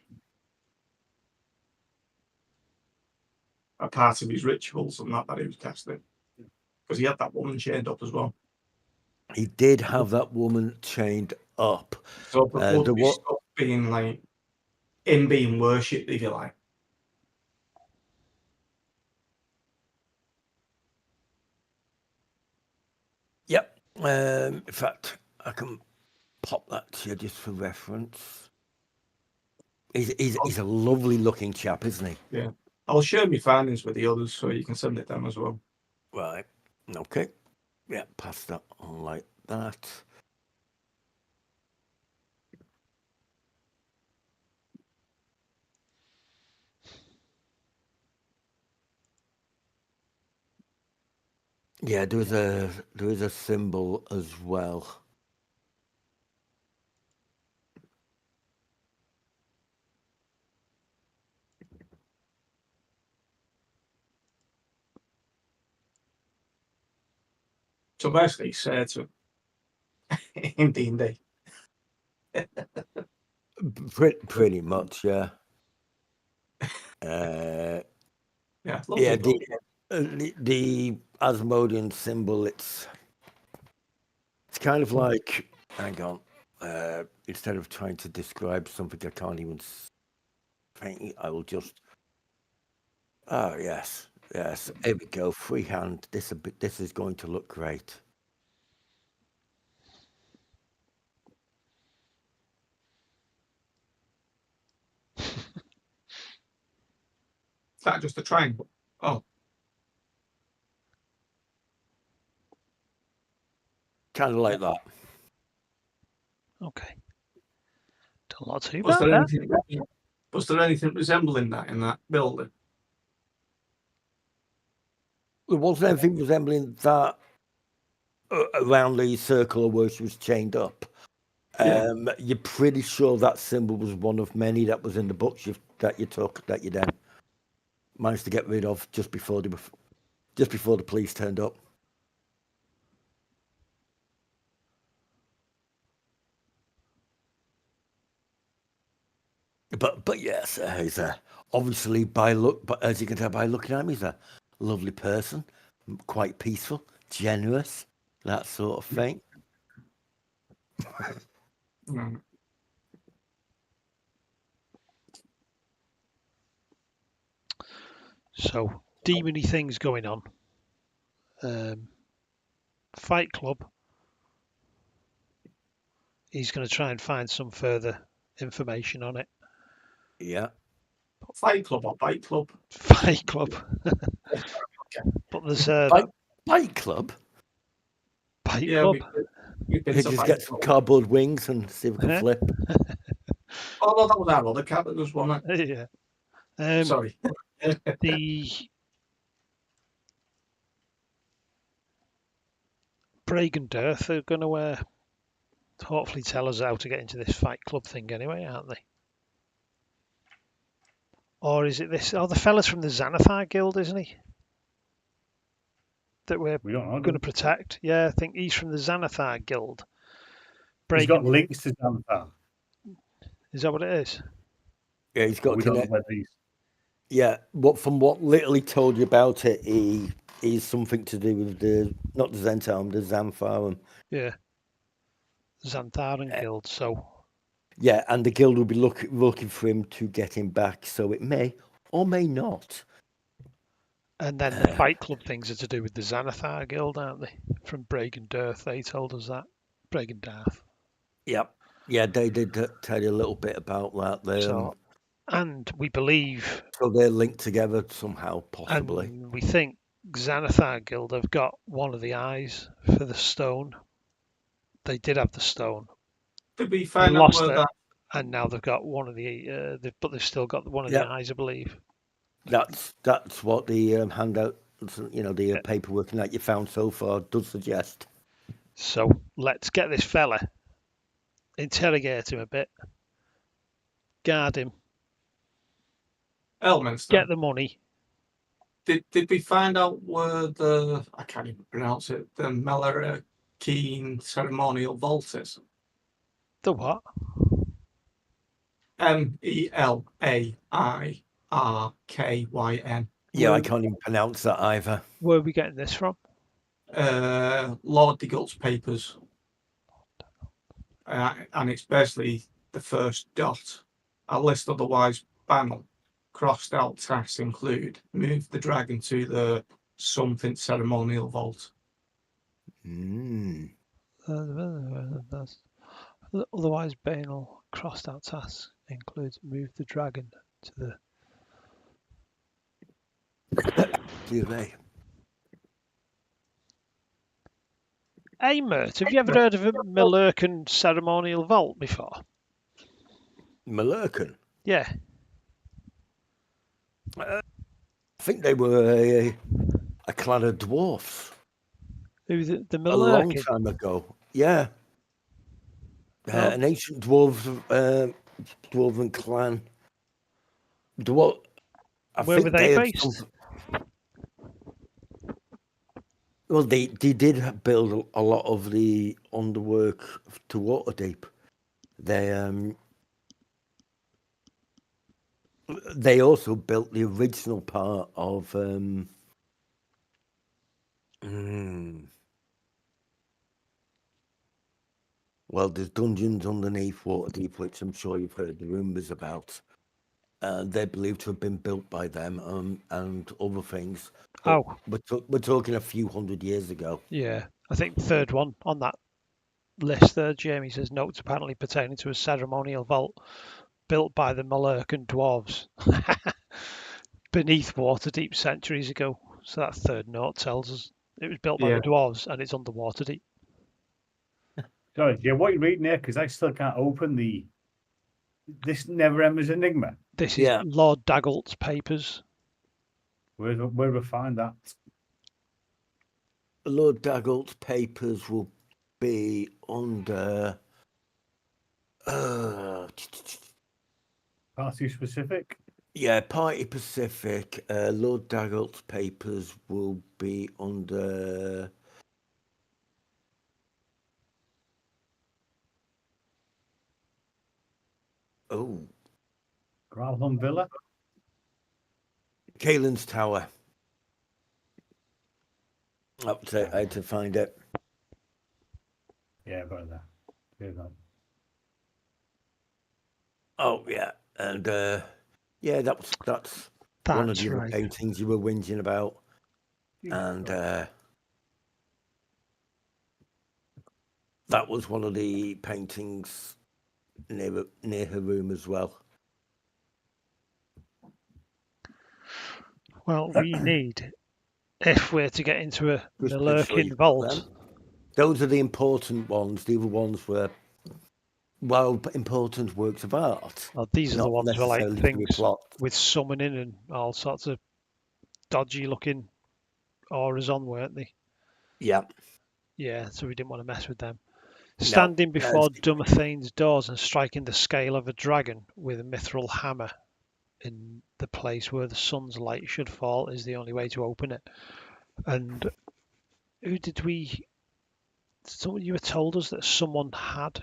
A part of his rituals and that he was casting? Because he had that woman chained up as well. He did have that woman chained up. So would be stuff being like him being worshipped, if you like. Yep. In fact, I can pop that to you just for reference. He's a lovely looking chap, isn't he? Yeah. I'll share my findings with the others so you can send it them as well. Right. Okay. Yeah, pass that on like that. Yeah, there is a symbol as well. So basically, he said to in D&D. Pretty much, yeah. Yeah, Yeah, lovely book. the Asmodean symbol, it's kind of like, hang on, instead of trying to describe something I can't even paint, I will just, oh, yes, here we go, freehand, this is going to look great. Is that just a triangle? Oh, Kind of like that. Okay. Not too was bad. there anything resembling that in that building? There wasn't anything resembling that around the circle where she was chained up. Yeah. You're pretty sure that symbol was one of many that was in the books that you then managed to get rid of just before the police turned up. But yes, he's obviously but as you can tell by looking at him, he's a lovely person, quite peaceful, generous, that sort of thing. Mm. So, demony things going on. Fight Club. He's going to try and find some further information on it. Yeah. Fight Club or Bite Club? Fight Club. But there's Bike Club? Bite Yeah, Club. we've been You to just Fight get some Club. cardboard wings and see if we can Yeah. flip. Oh, no, that was our other cat that was one. Yeah. Sorry. The Breg and Dearth are going to hopefully tell us how to get into this Fight Club thing anyway, aren't they? Or is it this? Oh, the fella's from the Xanathar Guild, isn't he? That we're We don't know. going to protect. Yeah, I think he's from the Xanathar Guild. He's got links to Xanathar. Is that what it is? Yeah, he's got We don't know whether he's... Yeah, from what little he told you about it, he's something to do with not the Zentarum, the Xantharum. Yeah. Xantharan Guild, so... Yeah, and the guild will be looking for him to get him back, so it may or may not. And then the Fight Club things are to do with the Xanathar Guild, aren't they? From Breg and Dearth, they told us that. Breg and Darth. Yep. Yeah, they did tell you a little bit about that. And we believe... So they're linked together somehow, possibly. And we think Xanathar Guild have got one of the eyes for the stone. They did have the stone. Did we They find out lost where it, that... and now they've got one of the... but they've still got one of the eyes, I believe. That's what the handout, the paperwork that you found so far does suggest. So let's get this fella, interrogate him a bit, guard him, Elminster. get the money. Did we find out where I can't even pronounce it, the Melarkeen ceremonial vault is? The what? Melarkyn. Yeah, I can't even pronounce that either. Where are we getting this from? Lord Digult's papers. And it's basically the first dot. A list of the wise panel. Crossed out tasks include move the dragon to the something ceremonial vault. Otherwise, banal crossed out tasks includes move the dragon to the... Do they? Hey, Mert, have you ever heard of a Melarkan ceremonial vault before? Melarkan? Yeah. I think they were a clan of dwarfs. Who the A long Melarkan? time ago. Yeah. An ancient dwarven clan. Where were they based? Well, they did build a lot of the underwork to Waterdeep. They also built the original part of well, there's dungeons underneath Waterdeep, which I'm sure you've heard the rumours about. They're believed to have been built by them and other things. But Oh, we're talking a few hundred years ago. yeah. I think the third one on that list there, Jamie says notes apparently pertaining to a ceremonial vault built by the Malurkan dwarves beneath Waterdeep centuries ago. So that third note tells us it was built by Yeah. the dwarves and it's under Waterdeep. Sorry, yeah, what are you reading there? Because I still can't open this Never Enders Enigma. This is Lord Daggult's papers. Where do we find that? Lord Daggult's papers will be under Party specific? yeah, Party Pacific. Lord Daggult's papers will be under Gralham Villa? Kaelin's Tower. I had to find it. Yeah, got it there. Here's that. Oh yeah, and yeah, that's one of the other right. paintings you were whinging about, and that was one of the paintings near her room as well. Well, we need, if we're to get into a Just make sure Malurkin you've got vault. them. Those are the important ones. The other ones were, well, important works of art. Well, these are the not ones where like necessarily to be things plot. with summoning and all sorts of dodgy looking auras on, weren't they? Yeah. Yeah, so we didn't want to mess with them. No, Standing before that's- Dumathane's doors and striking the scale of a dragon with a mithril hammer in the place where the sun's light should fall is the only way to open it. And who did we? You were told us that someone had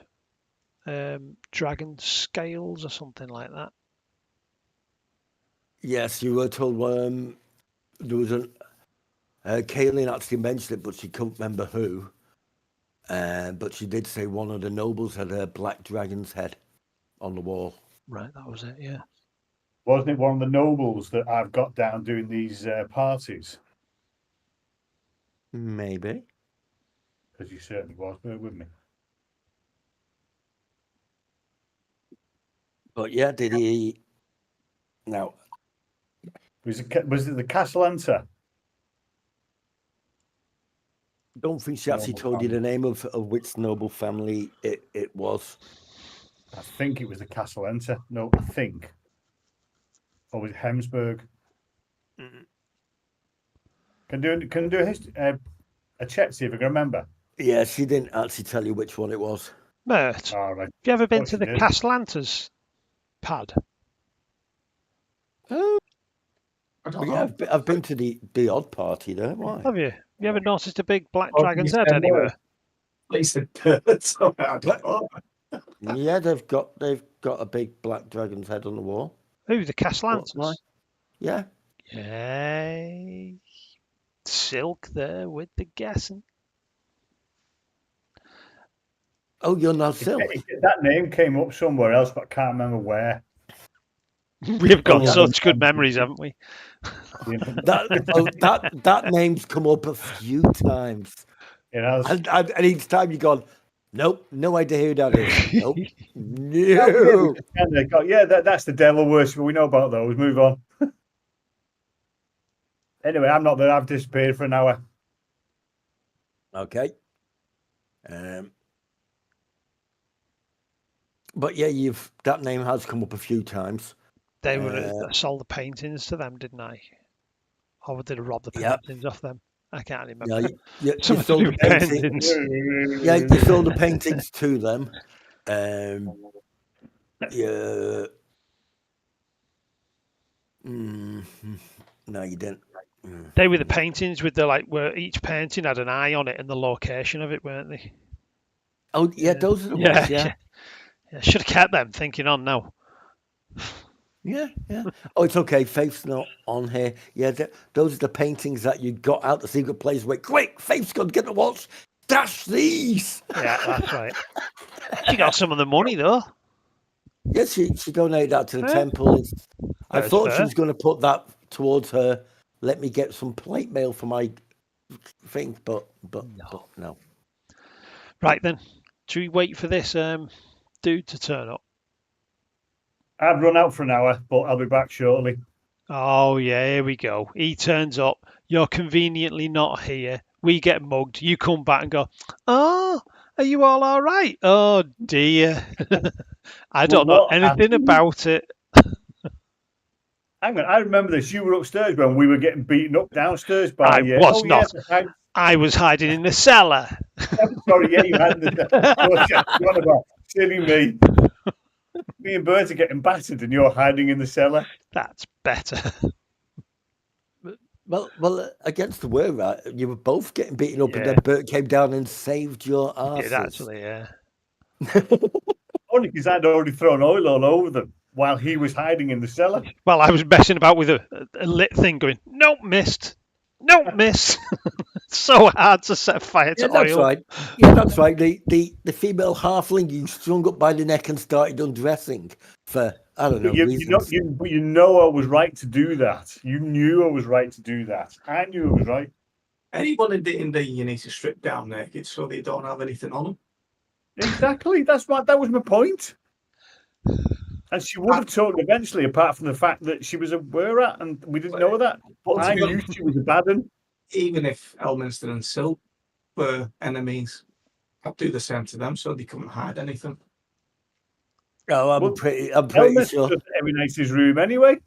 dragon scales or something like that. Yes, you were told there was a Kaelin actually mentioned it, but she couldn't remember who. But she did say one of the nobles had a black dragon's head on the wall. Right, that was it. Yeah. Wasn't it one of the nobles that I've got down doing these parties? Maybe. Because he certainly was. Bear with me. But yeah, did he? No. Was it the Castellanta? Don't think she actually Noble told you family. the name of which noble family it was. I think it was the Castellanta. No, I think. Or was it Hemsburg? Can do a check, see if I can remember. Yeah, she didn't actually tell you which one it was. Mert, All right. have you ever been What to she the did. Castellantas pad? Oh, I don't yeah, know. I've been to the odd party there. Why? Have you? Have you ever noticed a big black Oh, dragon's you head said anywhere? At least a bird, so I don't know. Yeah, they've got a big black dragon's head on the wall. Who, the Why? Castellantas? Yeah. Yay. Silk there with the guessing. Oh, you're not Silk. That name came up somewhere else, but I can't remember where. We've got yeah. such good memories, haven't we? That name's come up a few times. It has. And each time you've gone, nope, no idea who that is. Nope. No. No. Yeah, that's the devil worship. We know about those. Move on. Anyway, I'm not there. I've disappeared for an hour. Okay. But yeah, that name has come up a few times. They sold the paintings to them, didn't I? Or did I rob the paintings off them? I can't remember. Yeah, you Something sold to do the with paintings. paintings. Yeah, you sold the paintings to them. Yeah. No, you didn't. They were the paintings with the where each painting had an eye on it and the location of it, weren't they? Oh yeah, those are the ones. Yeah. Should have kept them. Thinking on now. Yeah. Oh, it's okay. Faith's not on here. Yeah, those are the paintings that you got out the secret place. Wait, quick! Faith's got to get the watch. Dash these. Yeah, that's right. She got some of the money though. Yes, she donated that to the Yeah. temple. I That's thought she fair. was going to put that towards her. Let me get some plate mail for my thing, but no. Right then, should we wait for this dude to turn up? I've run out for an hour, but I'll be back shortly. Oh yeah, here we go. He turns up. You're conveniently not here. We get mugged. You come back and go, "Oh, are you all right?" Oh dear. I don't know what anything happened? about it. Hang on, I remember this. You were upstairs when we were getting beaten up downstairs by. I was oh, yeah, not. I was hiding in the cellar. sorry, yeah, you had the. Silly me. Me and Bert are getting battered, and you're hiding in the cellar. That's better. Well, against the word, right? You were both getting beaten up, and Yeah. then Bert came down and saved your asses. Did actually, yeah. Only because I'd already thrown oil all over them while he was hiding in the cellar. Well, I was messing about with a lit thing, going, "Nope, missed. Nope, missed." It's so hard to set fire to That's oil. right. Yeah, that's right. The female halfling you strung up by the neck and started undressing for I don't know reasons. You know I was right to do that. You knew I was right to do that. I knew I was right. Anyone in D&D, you need to strip down naked so they don't have anything on them. Exactly. That was my point. And she would have told eventually, apart from the fact that she was a wearer, and we didn't know that. But I knew she was a bad one. Even if Elminster and Sil were enemies, I'd do the same to them so they couldn't hide anything. Oh, I'm pretty sure. Just every night his room anyway.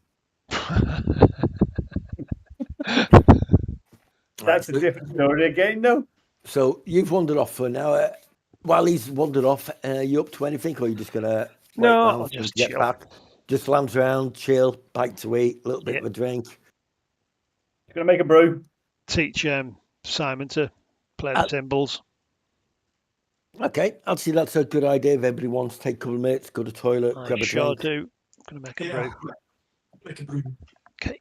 That's a different story again, no. So you've wandered off for an hour. While he's wandered off, you up to anything, or are you just gonna No, wait I'll just get chill. back? Just lounge around, chill, bite to eat, a little bit of a drink. Gonna make a brew. Teach Simon to play the cymbals. Okay, I'll see that's a good idea. If everybody wants to take a couple of minutes, go to the toilet, grab a Sure drink. do. I'm gonna make a brew. Make a brew. Okay.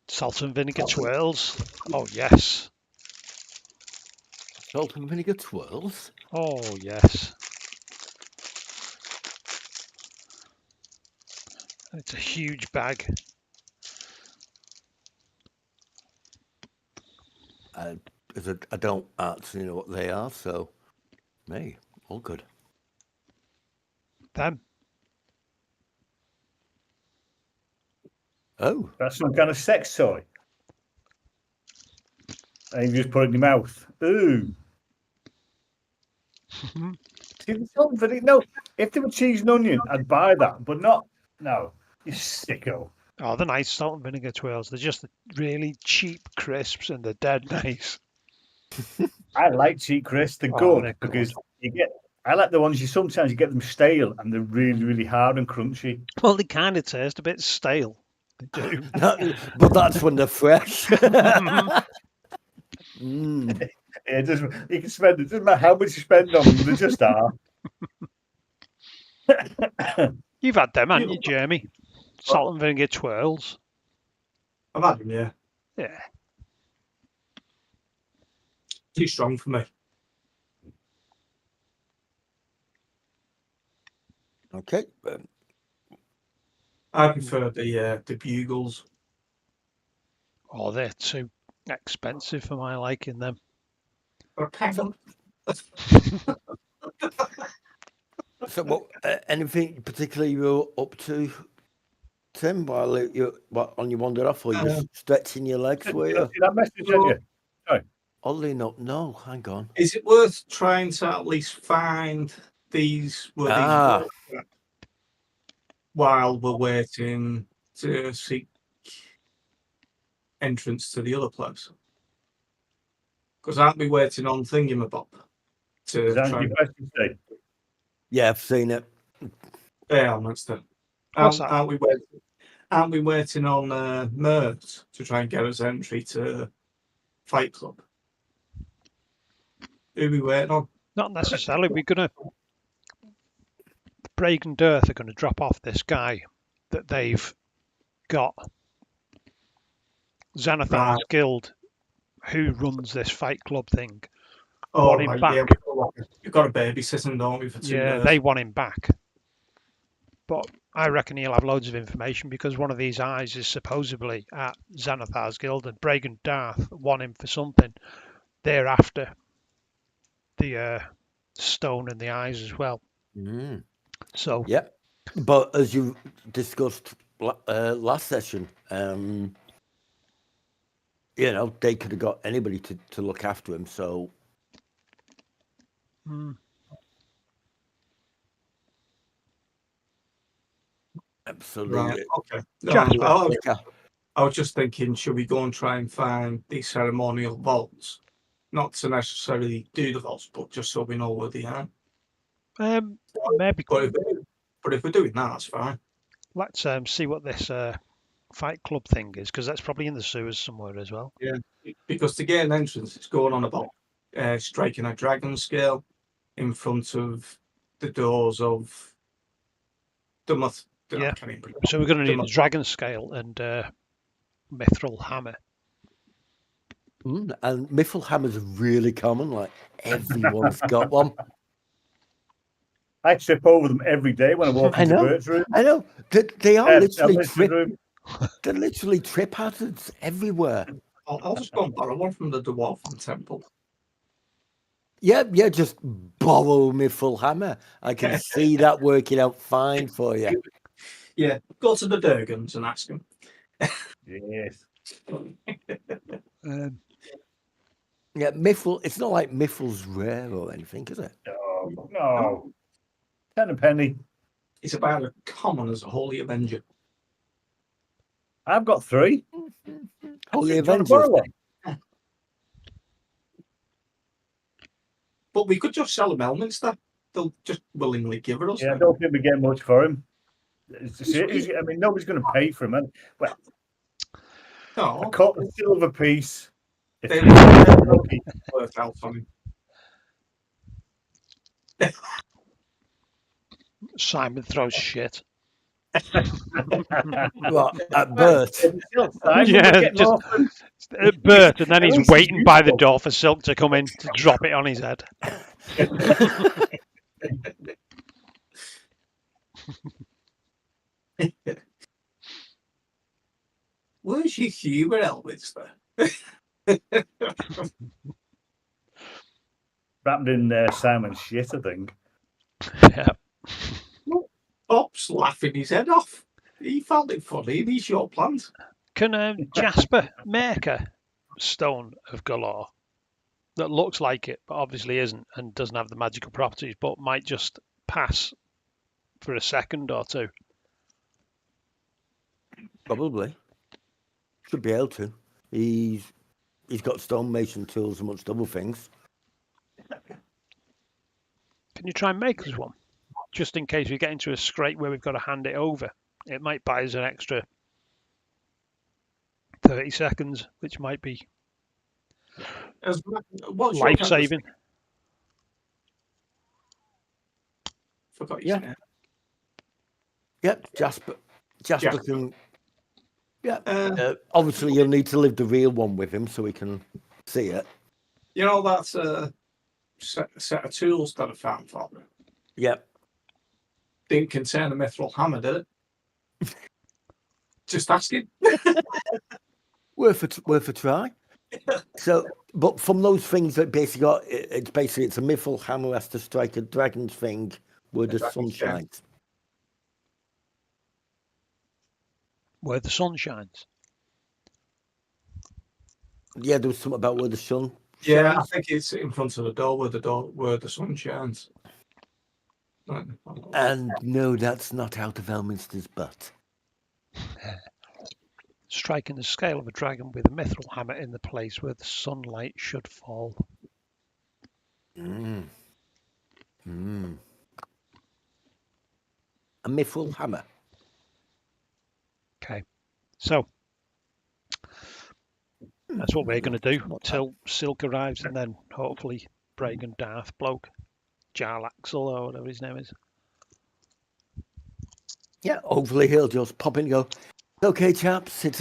Salt and vinegar twirls. Oh, yes. Salt and vinegar twirls. Oh, yes. It's a huge bag. I don't actually know what they are, so me, all good. Them. Oh, That's some kind of sex toy. And you just put it in your mouth. Ooh. See, the salt and vinegar. No, if they were cheese and onion, I'd buy that, but not. No, you sicko. Oh, they're nice salt and vinegar twirls. They're just really cheap crisps and they're dead nice. I like cheap crisps. They're Oh, good they're because good. you get. I like the ones you sometimes you get them stale and they're really, really hard and crunchy. Well, they kind of taste a bit stale. They do. but that's when they're fresh. Mm. It doesn't. You can spend. It doesn't matter how much you spend on them. They just are. You've had them, haven't you, Jeremy? Salt and vinegar twirls. I've had them, yeah. Yeah. Too strong for me. Okay. I prefer the bugles. Oh, they're too expensive for my liking, them. Or a peasant. So, what? Anything particularly you're up to, Tim? While you're on your wander off, or you're just stretching your legs? Were you? See that message on you? Oddly enough, no. Hang on. Is it worth trying to at least find these these work while we're waiting to seek entrance to the other place? Because aren't we waiting on Thingamabob to Is that try your and question, Steve? Yeah, I've seen it. yeah, Monster? What's that? Aren't we waiting on Mert to try and get us entry to Fight Club? Who are we waiting on? Not necessarily. We're going to... Braig and Dearth are going to drop off this guy that they've got. Xanathar's Right. Guild, who runs this fight club thing. Oh, Want him right, back. yeah, we've got a babysitting, don't we, for 2 Yeah, days? they want him back. But I reckon he'll have loads of information because one of these eyes is supposedly at Xanathar's Guild and Braig and Darth want him for something. They're after the stone and the eyes as well. Mm. So, Yeah, but as you discussed last session, you know, they could have got anybody to look after him. So, absolutely. Right, okay. No, Jasper. I was just thinking, should we go and try and find these ceremonial vaults? Not to necessarily do the vaults, but just so we know where they are. Maybe. But if we're doing that, that's fine. Let's see what this fight club thing is, because that's probably in the sewers somewhere as well. Yeah, because to get an entrance, it's going on about striking a dragon scale in front of the doors of the Yeah. I can't even remember. So we're going to need a dragon scale and mithril hammer. And mithril hammers are really common. Like everyone's got one. I trip over them every day when I walk into Bert's room. I know. They are literally room. they're literally trip hazards everywhere. I'll just go and borrow one from the dwarf temple. Yeah, just borrow mithril hammer. I can see that working out fine for you. Yeah, go to the Durgans and ask them. Yes. Yeah, Miffle. It's not like Miffle's rare or anything, is it? No. 10 a penny. It's about as common as a Holy Avenger. I've got 3. Holy Do you want to Avengers. borrow one? But we could just sell them Elminster. They'll just willingly give it us. Yeah, I then. don't think we get much for him. I mean, nobody's going to pay for him. Well, No, a silver piece. If They- you're lucky. worth out on him. Simon throws shit. What, at Bert? Yeah, just Bert, and then At he's least waiting he's by the useful. door for Silk to come in to drop it on his head. Where's your humour, Elminster? Wrapped in Simon's shit, I think. Yeah. Bob's laughing his head off. He found it funny and he's your plans. Can Jasper make a stone of galore that looks like it, but obviously isn't, and doesn't have the magical properties, but might just pass for a second or two? Probably. Should be able to. He's got stonemason tools amongst other things. Can you try and make us one? Just in case we get into a scrape where we've got to hand it over. It might buy us an extra 30 seconds, which might be What's your life-saving. Forgot his Yeah. name. Yep, Jasper Jasper. can. Yeah. Obviously, you'll need to live the real one with him so he can see it. You know that's a set of tools that I found for me. Yep. Didn't contain a mithril hammer, did it? Just asking. Worth a try. So, but from those things that basically got, it's a mithril hammer has to strike a dragon's thing where the sun shines. Where the sun shines. Yeah, there was something about where the sun. Yeah, I shines. think it's in front of the door where the sun shines. And no, that's not out of Elminster's butt. Striking the scale of a dragon with a mithril hammer in the place where the sunlight should fall. A mithril hammer. Okay, so that's what we're going to do till Silk arrives, and then hopefully Brag and Darth bloke, Jarlaxle or whatever his name is. Yeah, hopefully he'll just pop in and go, okay, chaps, it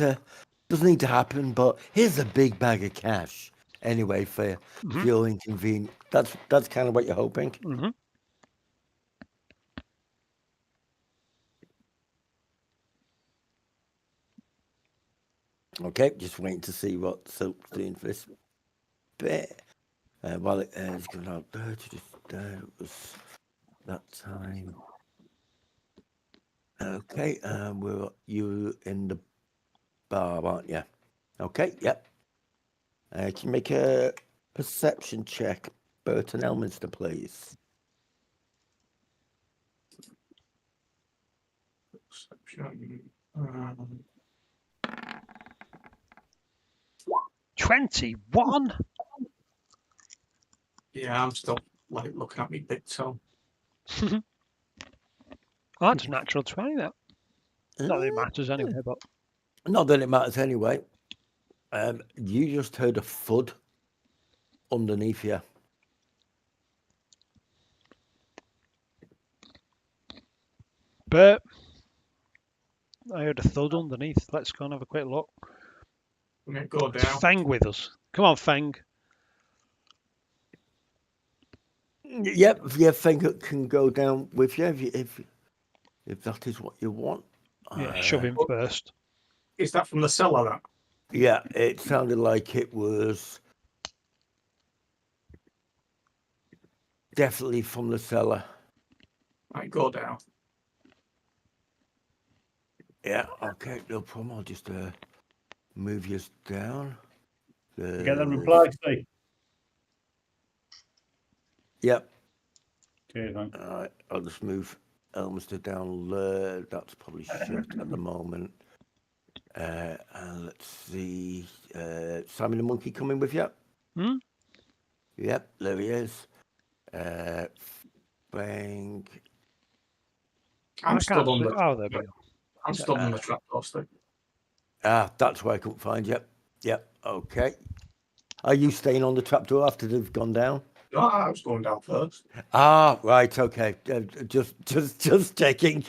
doesn't need to happen, but here's a big bag of cash. Anyway, for your inconvenience. That's kind of what you're hoping. Mm-hmm. Okay, just waiting to see what Silk's doing for this bit. While it's going out there, it was that time. Okay, you in the bar, aren't you? Okay, yep. Can you make a perception check, Burton Elminster, please? Um, 21? yeah, I'm still looking at me big toe. Oh, that's a natural 20, that. Not that it matters anyway, but... Not that it matters anyway. You just heard a thud underneath you. But I heard a thud underneath. Let's go and have a quick look. I'm gonna go Is down. Feng with us? Come on, Feng. Yep, yeah, Feng can go down with you if that is what you want. Yeah, shove him first. Is that from the cellar? That Yeah, it sounded like it was definitely from the cellar. right, go down. Yeah, okay, no problem. I'll just move you down. You get that reply, Steve? Yep. Cheers, man. All right, I'll just move Elmster down there. That's probably shut at the moment. And let's see. Simon the Monkey coming with you? Hmm? Yep, there he is. Bang. I'm I stood can't on see. the. Oh, there we go. I'm stood on the trapdoor stick. That's why I couldn't find you. Yep, okay. Are you staying on the trapdoor after they've gone down? No, I was going down first. Right, okay. Just checking.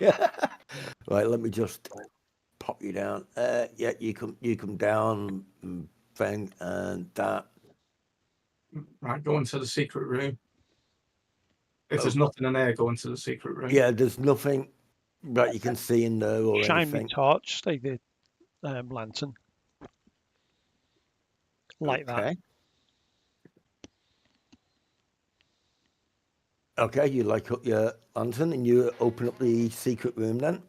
Right, let me just pop you down. Yeah, you come down, bang, and that. Right, go into the secret room. If there's nothing in there, go into the secret room. Yeah, there's nothing that you can see in there or Shine me anything. torch, stay the lantern. Like that. Okay. Okay, you light up your lantern and you open up the secret room then.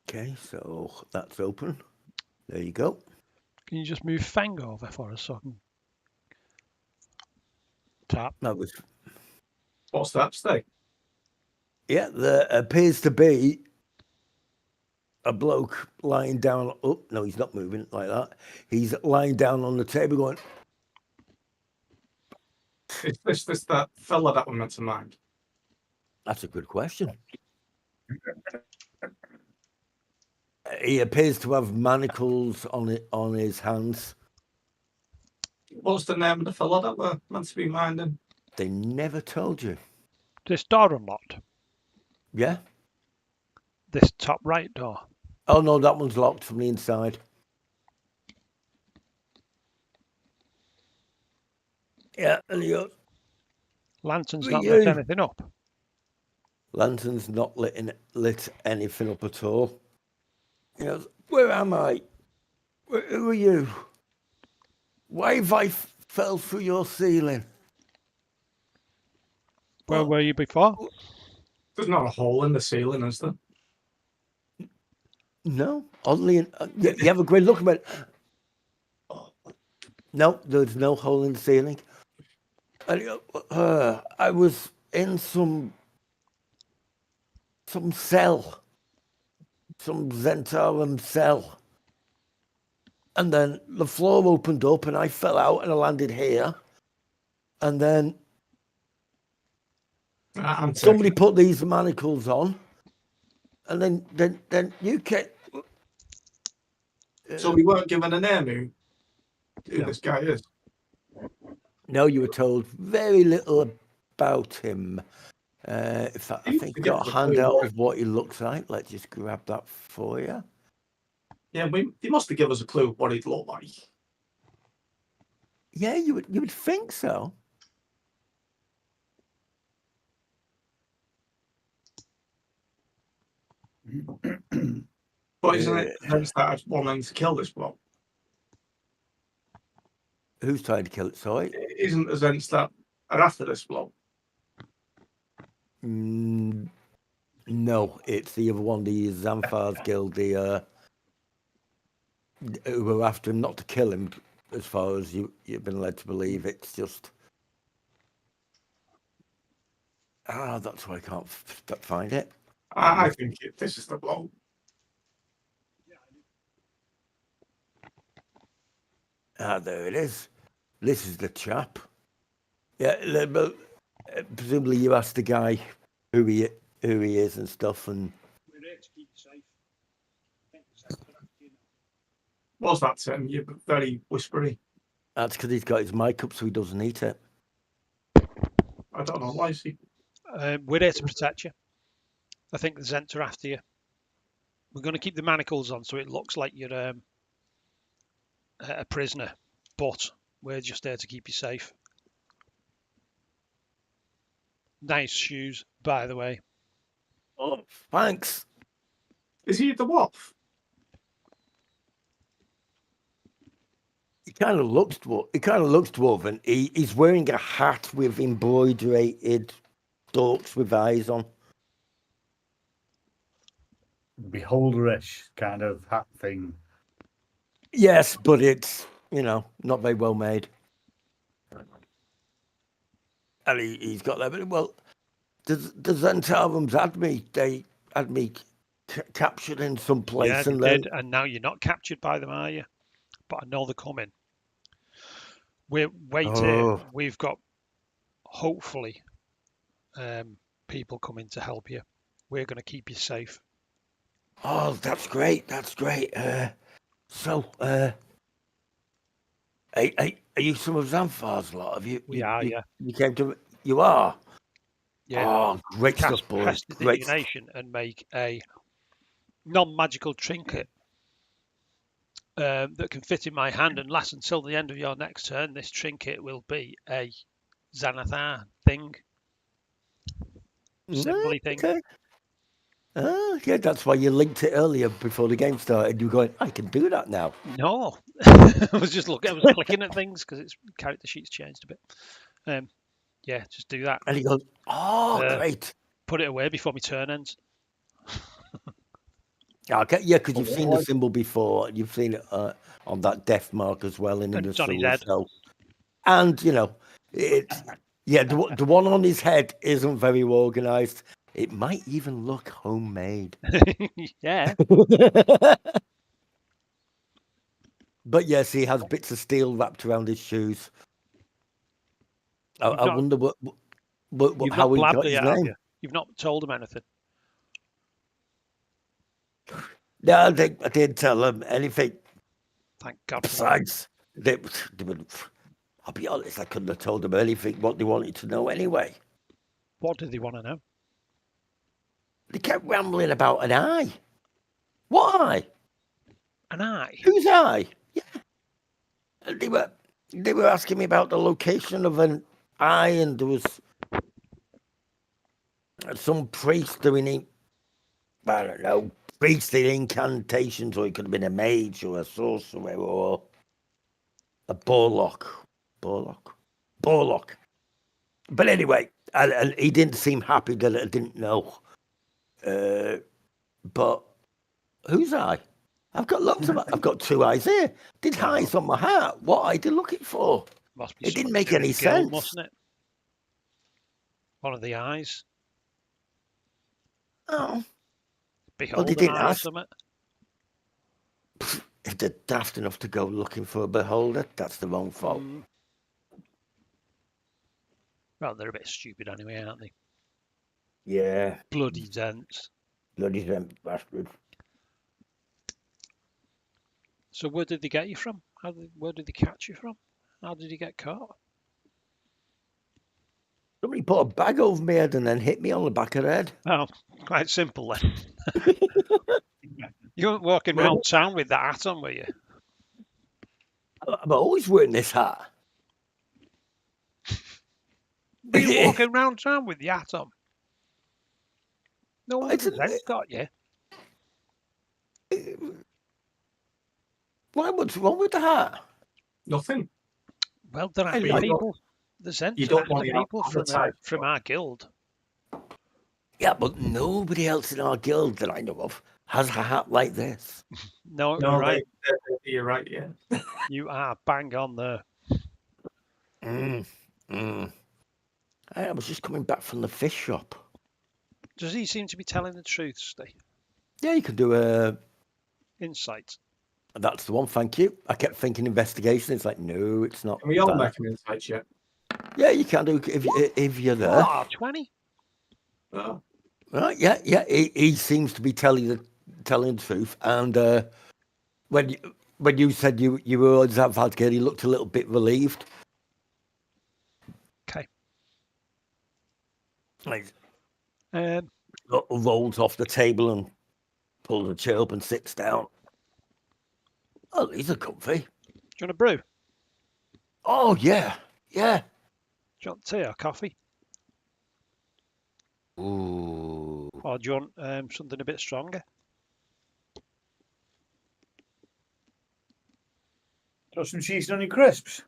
Okay, so that's open. There you go. Can you just move Fang over for us so I can tap? That was What's that stick? yeah. There appears to be a bloke lying down. Oh no, he's not moving like that. He's lying down on the table going. Is this that fella that we're meant to mind? That's a good question. He appears to have manacles on his hands. What's the name of the fella that we're meant to be minding? They never told you. This door unlocked. Yeah. This top right door. Oh no, that one's locked from the inside. Yeah, and you Lantern's Who not are lit you? anything up. Lantern's not lit anything up at all. He goes, where am I? Who are you? Why have I fell through your ceiling? Where Well, were you before? There's not a hole in the ceiling, is there? no, oddly, you have a great look at it. No, there's no hole in the ceiling. And, I was in some cell, some Zentarum cell. And then the floor opened up and I fell out and I landed here. And then I'm somebody taking- put these manacles on. And then you can. So we weren't given a name who No. this guy is. No, you were told very little about him. In fact, I You think forget got a the handout clue. of what he looks like. Let's just grab that for you. Yeah, they must have given us a clue what he'd look like. Yeah, you would think so. But isn't it events that are wanting to kill this bloke? Who's trying to kill it? Sorry. Isn't events that are after this bloke? No, it's the other one, the Zamfar's Guild, the who were after him, not to kill him, as far as you've been led to believe. It's just that's why I can't find it. I think this is the bloke. There it is. This is the chap. Yeah, but presumably you asked the guy who he is and stuff, and What's that, Tim? You're very whispery. that's because he's got his mic up so he doesn't eat it. I don't know why is he. We're there to protect you. I think the Zents are after you. We're going to keep the manacles on so it looks like you're a prisoner, but we're just there to keep you safe. Nice shoes, by the way. Oh, thanks. Is he the dwarf? He kind of looks dwarven. He's wearing a hat with embroidered stalks with eyes on. Beholderish kind of hat thing. Yes, but it's not very well made. And he's got that. But, well, the Zentarum had me. They had me captured in some place, Yeah, and they then did, and now you're not captured by them, are you? But I know they're coming. Wait here. Oh. We've got hopefully people coming to help you. We're going to keep you safe. Oh, that's great. That's great. So, are you some of Xanthar's lot? Have you? We are, yeah. You came to. You are. Yeah. Oh, great Cast stuff, boys. Great. prestidigitation and make a non-magical trinket that can fit in my hand and last until the end of your next turn. This trinket will be a Xanathar thing, symbol-y thing. Okay. Oh, yeah, that's why you linked it earlier before the game started. You were going, I can do that now. No, I was just looking. I was clicking at things because its character sheet's changed a bit. Yeah, just do that. And he goes, oh, great. Put it away before my turn ends. Okay, yeah, because you've seen the symbol before. You've seen it on that death mark as well in And the it's on his sewer head. cell. And it's the one on his head isn't very organised. It might even look homemade. Yeah. But yes, he has bits of steel wrapped around his shoes. I wonder how he got his name. You've not told him anything. No, I didn't tell him anything. Thank God. Besides, they would, I'll be honest, I couldn't have told them anything what they wanted to know anyway. What did they want to know? They kept rambling about an eye. What eye? An eye? Whose eye? Yeah. And they were asking me about the location of an eye, and there was some priest doing I don't know, priestly incantations, or it could have been a mage or a sorcerer or a Borlock. But anyway, and he didn't seem happy that I didn't know. But whose eye? I've got lots of. I've got two eyes here. Did eyes on my hat? What eye are they looking for? Must be it didn't something make to do any with the guild, sense. mustn't it? One of the eyes. Oh. Behold, they didn't eye ask. or something. If they're daft enough to go looking for a beholder, that's the wrong fault. Well, they're a bit stupid anyway, aren't they? Yeah. Bloody Zents. Bloody Zent bastards. So where did they get you from? Where did they catch you from? How did you get caught? Somebody put a bag over my head and then hit me on the back of the head. Oh, quite simple then. You weren't walking around town with that hat on, were you? I'm always wearing this hat. Were you walking around town with the hat on? No one's got you. Why? What's wrong with the hat? Nothing. Well, there are people. The Zents you don't want people from our guild. Yeah, but nobody else in our guild that I know of has a hat like this. No, you're right. You're right, yeah. You are bang on there. I was just coming back from the fish shop. Does he seem to be telling the truth, Steve? Yeah, you can do a... Insight. That's the one, thank you. I kept thinking investigation. It's like, no, it's not. Can we all make an insight check? Yeah, you can do if you're there. Oh, 20. Oh. Right, yeah. He seems to be telling the truth. And when you said you were Xanthar's, he looked a little bit relieved. Okay. Like, rolls off the table and pulls a chair up and sits down. Oh, these are comfy. Do you want a brew? Oh, yeah. Do you want tea or coffee? Ooh. Or do you want something a bit stronger? Got some cheese on your crisps?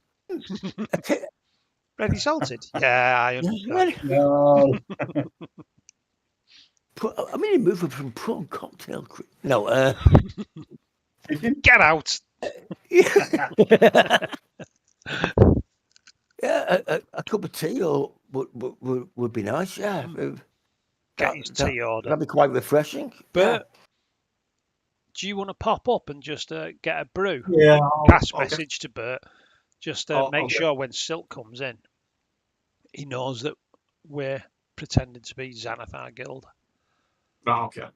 Ready salted? Yeah, I understand. No. I mean, he moved from prawn cocktail. No, Get out! Yeah, yeah, a cup of tea or would be nice. Yeah, Get his tea order. that'd be quite refreshing. Bert, do you want to pop up and just get a brew? Yeah, Pass I'll get- message to Bert. Just I'll make get- sure when Silk comes in, he knows that we're pretending to be Xanathar Guild. Right, okay.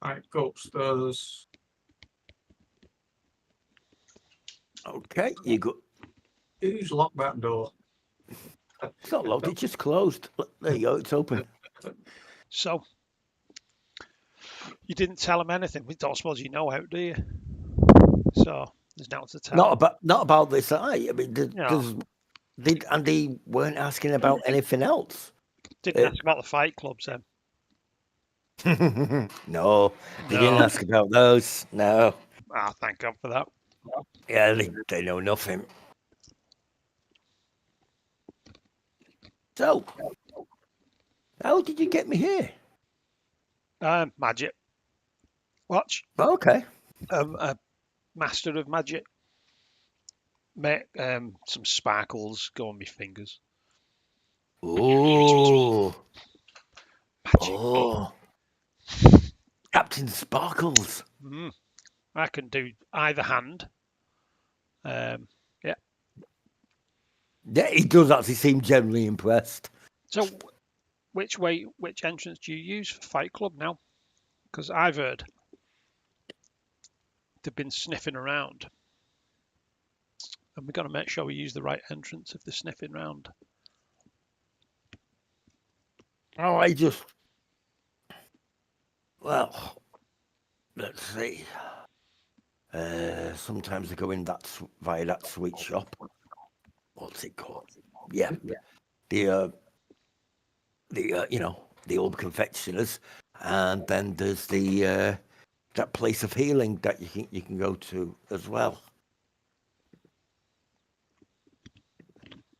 Right, go upstairs. Okay, you go. Who's locked that door? It's not locked. It's just closed. Look, there you go. It's open. So, you didn't tell him anything. We don't suppose you know how, do you? So, there's nothing to tell. Not about this. I mean, No. did Andy weren't asking about anything else? Didn't ask about the fight clubs then. No, they didn't ask about those. No. Ah, thank God for that. Yeah, they know nothing. So, how did you get me here? Magic. Watch. Okay. A master of magic. Make some sparkles go on my fingers. Oh. Magic. Oh. Captain Sparkles. I can do either hand. Yeah, he does actually seem generally impressed. So, which entrance do you use for Fight Club now? Because I've heard they've been sniffing around, and we've got to make sure we use the right entrance if they're sniffing around. Oh, well, let's see. Sometimes I go in via that sweet shop. What's it called? Yeah. The the old confectioners, and then there's the that place of healing that you can go to as well.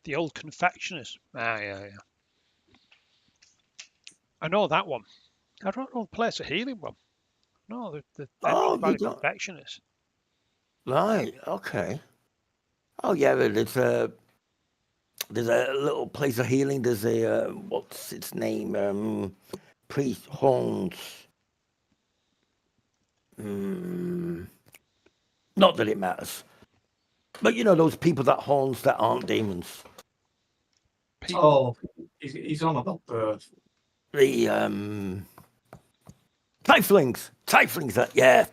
The old confectioners. Yeah. I know that one. I don't know the place of healing one. No, the by the confectioners. Right. Okay. Oh yeah, there's a little place of healing. There's a what's its name? Priest Horns. Not that it matters, but you know those people that horns that aren't demons. Oh, he's on about the Tieflings.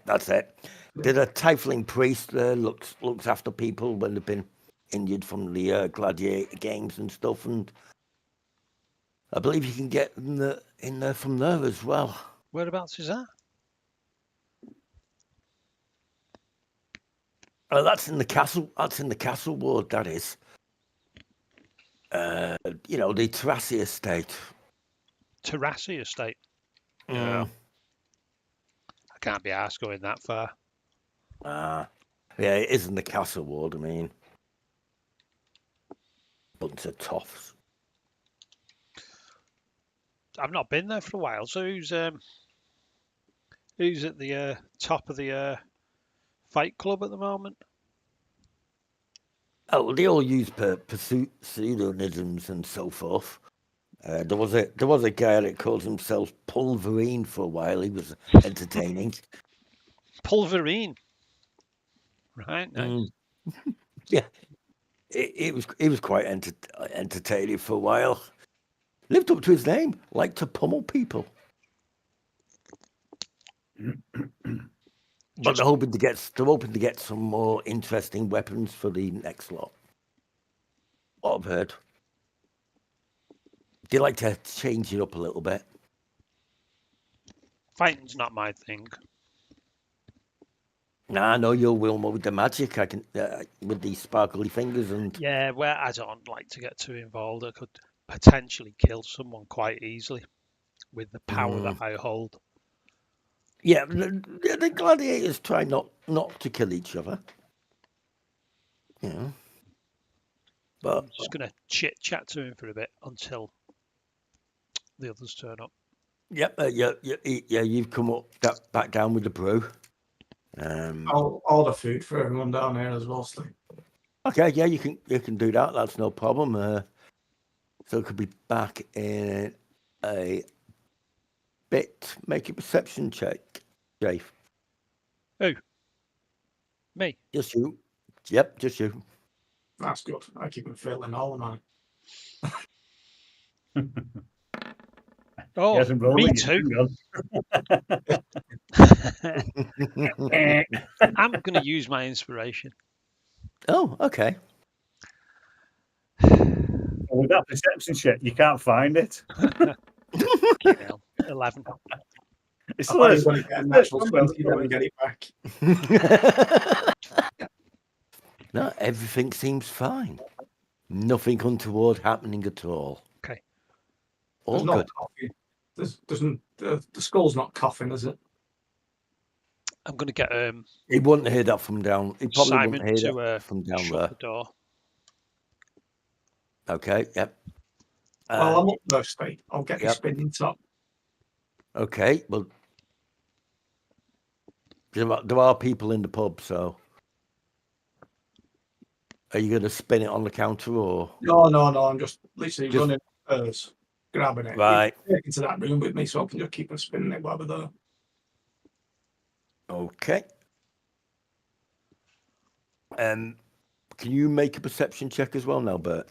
That's it. There's a Tiefling priest looks after people when they've been injured from the gladiator games and stuff, and I believe you can get in there from there as well. Whereabouts is that? That's in the castle. That's in the castle ward. That is. The Terrassi estate. Terrassi estate. Yeah. I can't be arsed going that far. Yeah, it is in the castle ward. I mean, bunch of toffs. I've not been there for a while. So who's at the top of the Fight Club at the moment? Oh, they all use pseudonyms and so forth. There was a guy that called himself Pulverine for a while. He was entertaining. Pulverine. Right. Nice. Yeah, it was quite entertaining for a while. Lived up to his name. Liked to pummel people. But they're hoping to get some more interesting weapons for the next lot. What I've heard. They like to change it up a little bit. Fighting's not my thing. Nah, I know you're Wilma with the magic. I can with these sparkly fingers and. Yeah, where I don't like to get too involved. I could potentially kill someone quite easily with the power that I hold. Yeah, the gladiators try not to kill each other. Yeah. But I'm just gonna chit chat to him for a bit until the others turn up. Yep. You've come up back down with the brew. I'll order food for everyone down here as well, Steve. Okay, yeah, you can do that. That's no problem. So it could be back in a bit. Make a perception check, Jay. Who? Me? Just you. Yep, just you. That's good. I keep failing all of mine. Oh, hasn't rolled me it too. yet. I'm going to use my inspiration. Oh, okay. With that perception check, you can't find it. You know, 11. It's I thought less. you were going to get a natural 20 then and get it back. No, everything seems fine. Nothing untoward happening at all. Okay. All There's good. not coffee. The skull's not coughing, is it? I'm going to get He wouldn't hear that from down. He probably Simon wouldn't hear to that from down shut there. the door. Okay. Yep. Well, I'm up there, Steve. I'll get the Yep. spinning top. Okay. Well, there are people in the pub, so are you going to spin it on the counter or? No. I'm just literally running upstairs, grabbing it. Right. Into that room with me so I can just keep on spinning it while we're there. Okay. Can you make a perception check as well now, Bert?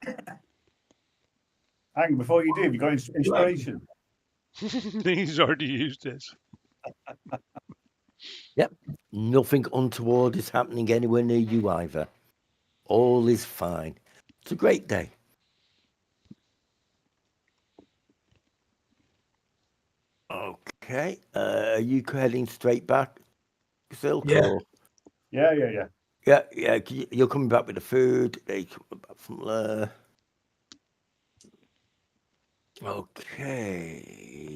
Hang on, before you do, have you got inspiration? He's already used this. Yep. Nothing untoward is happening anywhere near you either. All is fine. It's a great day. Okay. Are you heading straight back, Silk? Yeah. Or? Yeah. Yeah. You're coming back with the food. They come back from there. Okay.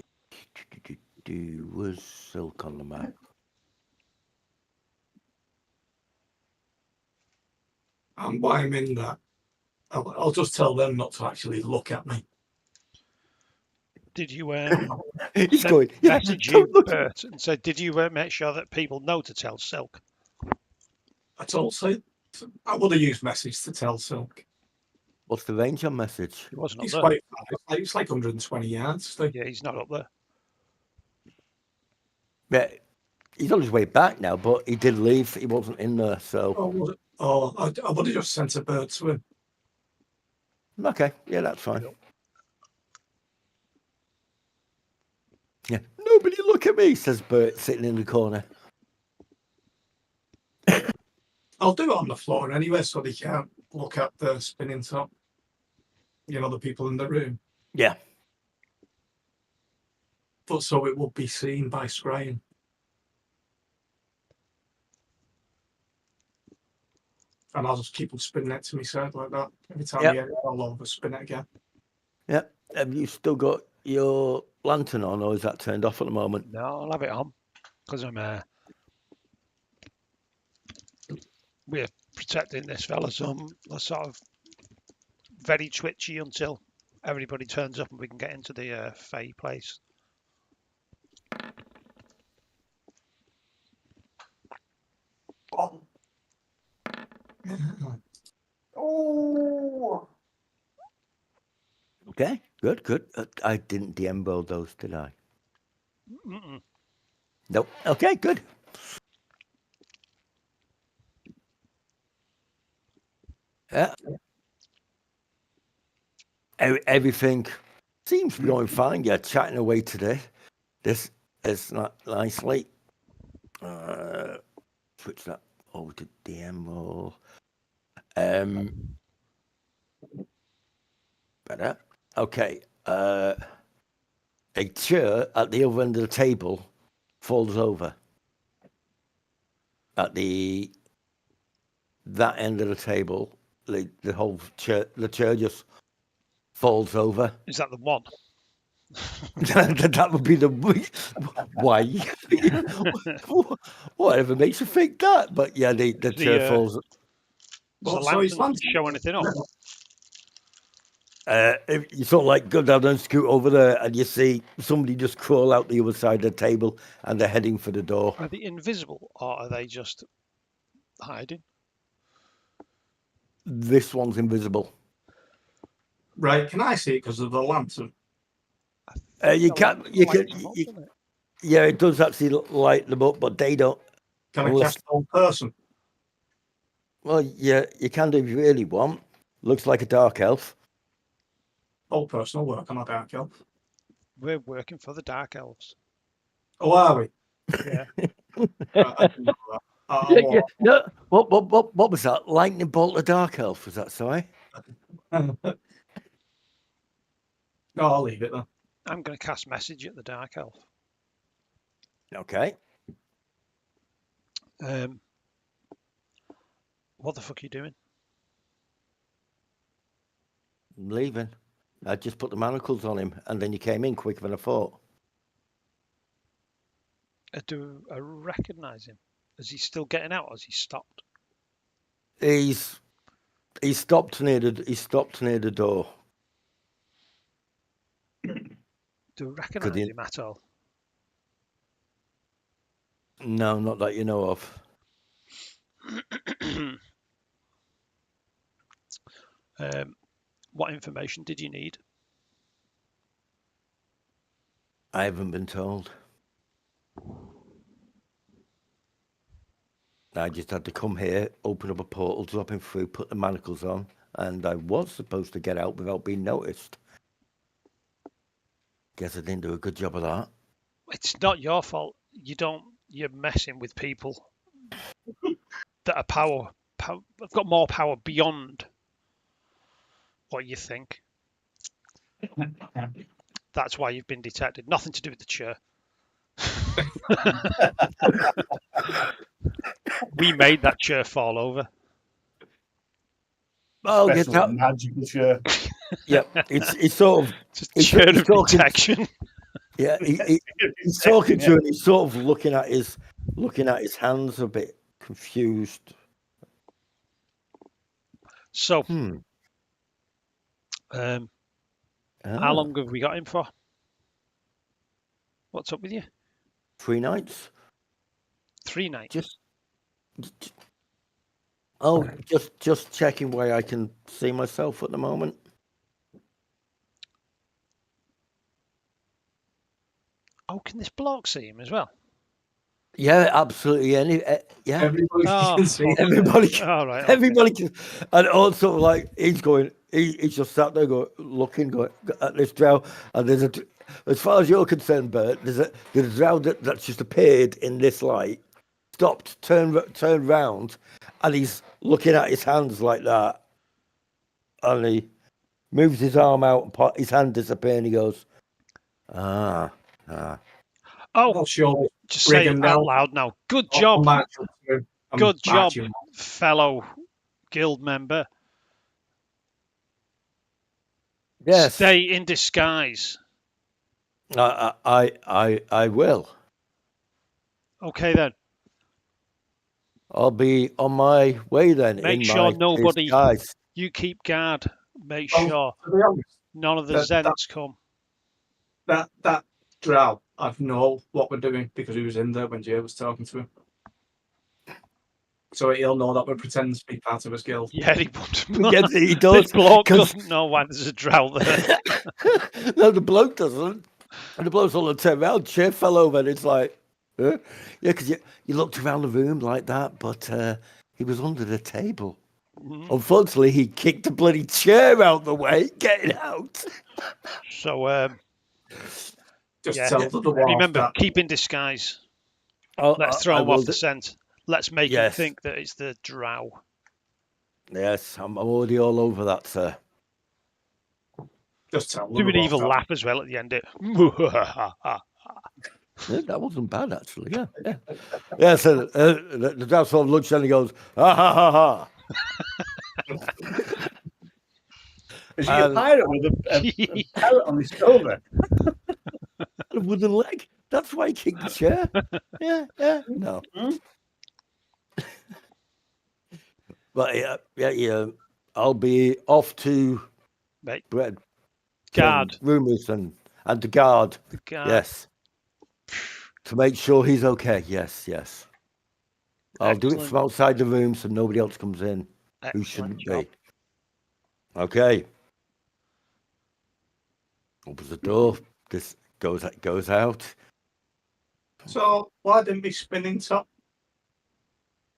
Was Silk on the map? And while I'm in that, I'll just tell them not to actually look at me. Did you He's going. Yeah, message don't you, look. Bert, and said, did you make sure that people know to tell Silk? I told Silk. I would have used message to tell Silk. What's the range on message? He wasn't up He's there. quite far. It's like 120 yards. Steve. Yeah, he's not up there. Yeah, he's on his way back now, but he did leave. He wasn't in there, so. Oh, was it? Oh, I would have just sent a bird to him. Okay, yeah, that's fine. Yeah, nobody look at me, says Bert, sitting in the corner. I'll do it on the floor anyway, so they can't look at the spinning top. You know, the people in the room. Yeah. But so it would be seen by scrying. And I'll just keep on spinning it to me side like that. Every time I get it, I'll over spin it again. Yeah. Have you still got your lantern on, or is that turned off at the moment? No, I'll have it on because we're protecting this fella, so I'm sort of very twitchy until everybody turns up and we can get into the Fae place. Oh! Okay, good. I didn't DM both those, did I? Mm-mm. Nope. Okay, good. Yeah. Everything seems to be going fine. Yeah, chatting away today. This is not nicely. Switch that over to DM role. Better. Okay. A chair at the other end of the table falls over. At that end of the table, the whole chair, the chair just falls over. Is that the one? That would be the why. Whatever makes you think that? But yeah, the chair falls. Does the So he's lantern lantern show anything up? If you sort of like go down and scoot over there, and you see somebody just crawl out the other side of the table, and they're heading for the door. Are they invisible or are they just hiding? This one's invisible. Right, can I see it because of the lantern? You The can't. lamp You lights can. them up, You, doesn't it? yeah, it does actually light them up, but they don't. Can I Unless- cast on person? Well, yeah, you can do if you really want. Looks like a dark elf. Old person will work on a dark elf. We're working for the Dark Elves. Oh, are we? Yeah. I didn't know that. Yeah. No. What was that? Lightning bolt of dark elf? Was that sorry? No, I'll leave it then. I'm going to cast message at the Dark Elf. Okay. What the fuck are you doing? I'm leaving. I just put the manacles on him, and then you came in quicker than I thought. Do I recognise him? Is he still getting out or has he stopped? He's stopped near the door. Do I recognise him at all? No, not that you know of. What information did you need? I haven't been told. I just had to come here, open up a portal, drop him through, put the manacles on, and I was supposed to get out without being noticed. Guess I didn't do a good job of that. It's not your fault. You're messing with people that are have got more power beyond what you think. That's why you've been detected. Nothing to do with the chair. We made that chair fall over. Oh, get Special out. magical chair. Yeah, it's sort of Just chair of talking- detection. yeah. He's talking to him. He's sort of looking at his hands, a bit confused. So, Ah. how long have we got him for? What's up with you? 3 nights? 3 nights. Just checking where I can see myself at the moment. Oh, can this bloke see him as well? Yeah, absolutely. Yeah, Everybody can see. everybody can. All right. Okay. Everybody can, and also like he's going. He's just sat there, looking at this drow, and there's as far as you're concerned, Bert, there's a drow that's just appeared in this light, stopped, turned round, and he's looking at his hands like that, and he moves his arm out, and his hand disappears, and he goes, Oh, I'll show just say Brigham it out now. loud now. Good I'll job. march up to him. I'm Good job, marching him. fellow guild member. yes, Stay in disguise. I will. Okay then. I'll be on my way then. Make in sure my nobody- disguise. You keep guard. Make Well, sure To be honest, none of the that- Zeds come. that drow, I know what we're doing because he was in there when Jay was talking to him. So he'll know that we're pretending to be part of his guild. Yeah, he Yeah, he does. This bloke 'cause- doesn't know why there's a drow there. No, the bloke doesn't. And the bloke's all turned around, chair fell over, and it's like, huh? Yeah, because you looked around the room like that, but he was under the table. Unfortunately, he kicked the bloody chair out the way, getting out. So, Just yeah. tell the dwarf remember, that. keep in disguise. Oh, Let's throw him off the scent. Let's make him Yes. think that it's the drow. Yes, I'm already all over that, sir. Just tell the Do an dwarf evil that. laugh as well at the end. Yeah, that wasn't bad, actually. Yeah. Yeah, so the dwarf sort of looks and he goes, ha ha ha ha. Is he a pirate with a parrot on his shoulder? A wooden leg. That's why he kicked the chair. Yeah. No. But yeah. I'll be off to Right. bread Guard. from rumours and the guard. The guard. Yes. To make sure he's okay. Yes, yes. I'll do it Excellent. from outside the room so nobody else comes in who Excellent shouldn't job. be. Okay. Opens the door. This goes out. So why didn't we spinning top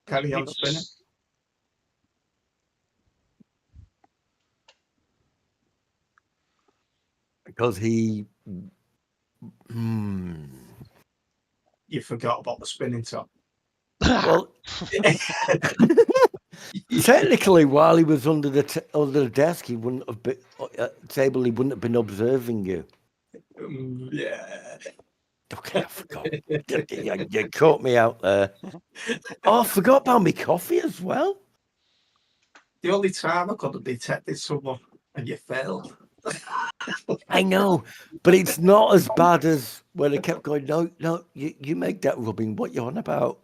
carry on Because- spinning? Because he. You forgot about the spinning top. Well, technically, while he was under the desk, he wouldn't have been table. He wouldn't have been observing you. Yeah. Okay, I forgot. You caught me out there. Oh, I forgot about my coffee as well. The only time I could have detected someone and you failed. I know, but it's not as bad as when I kept going. No, you make that rubbing. What you on about?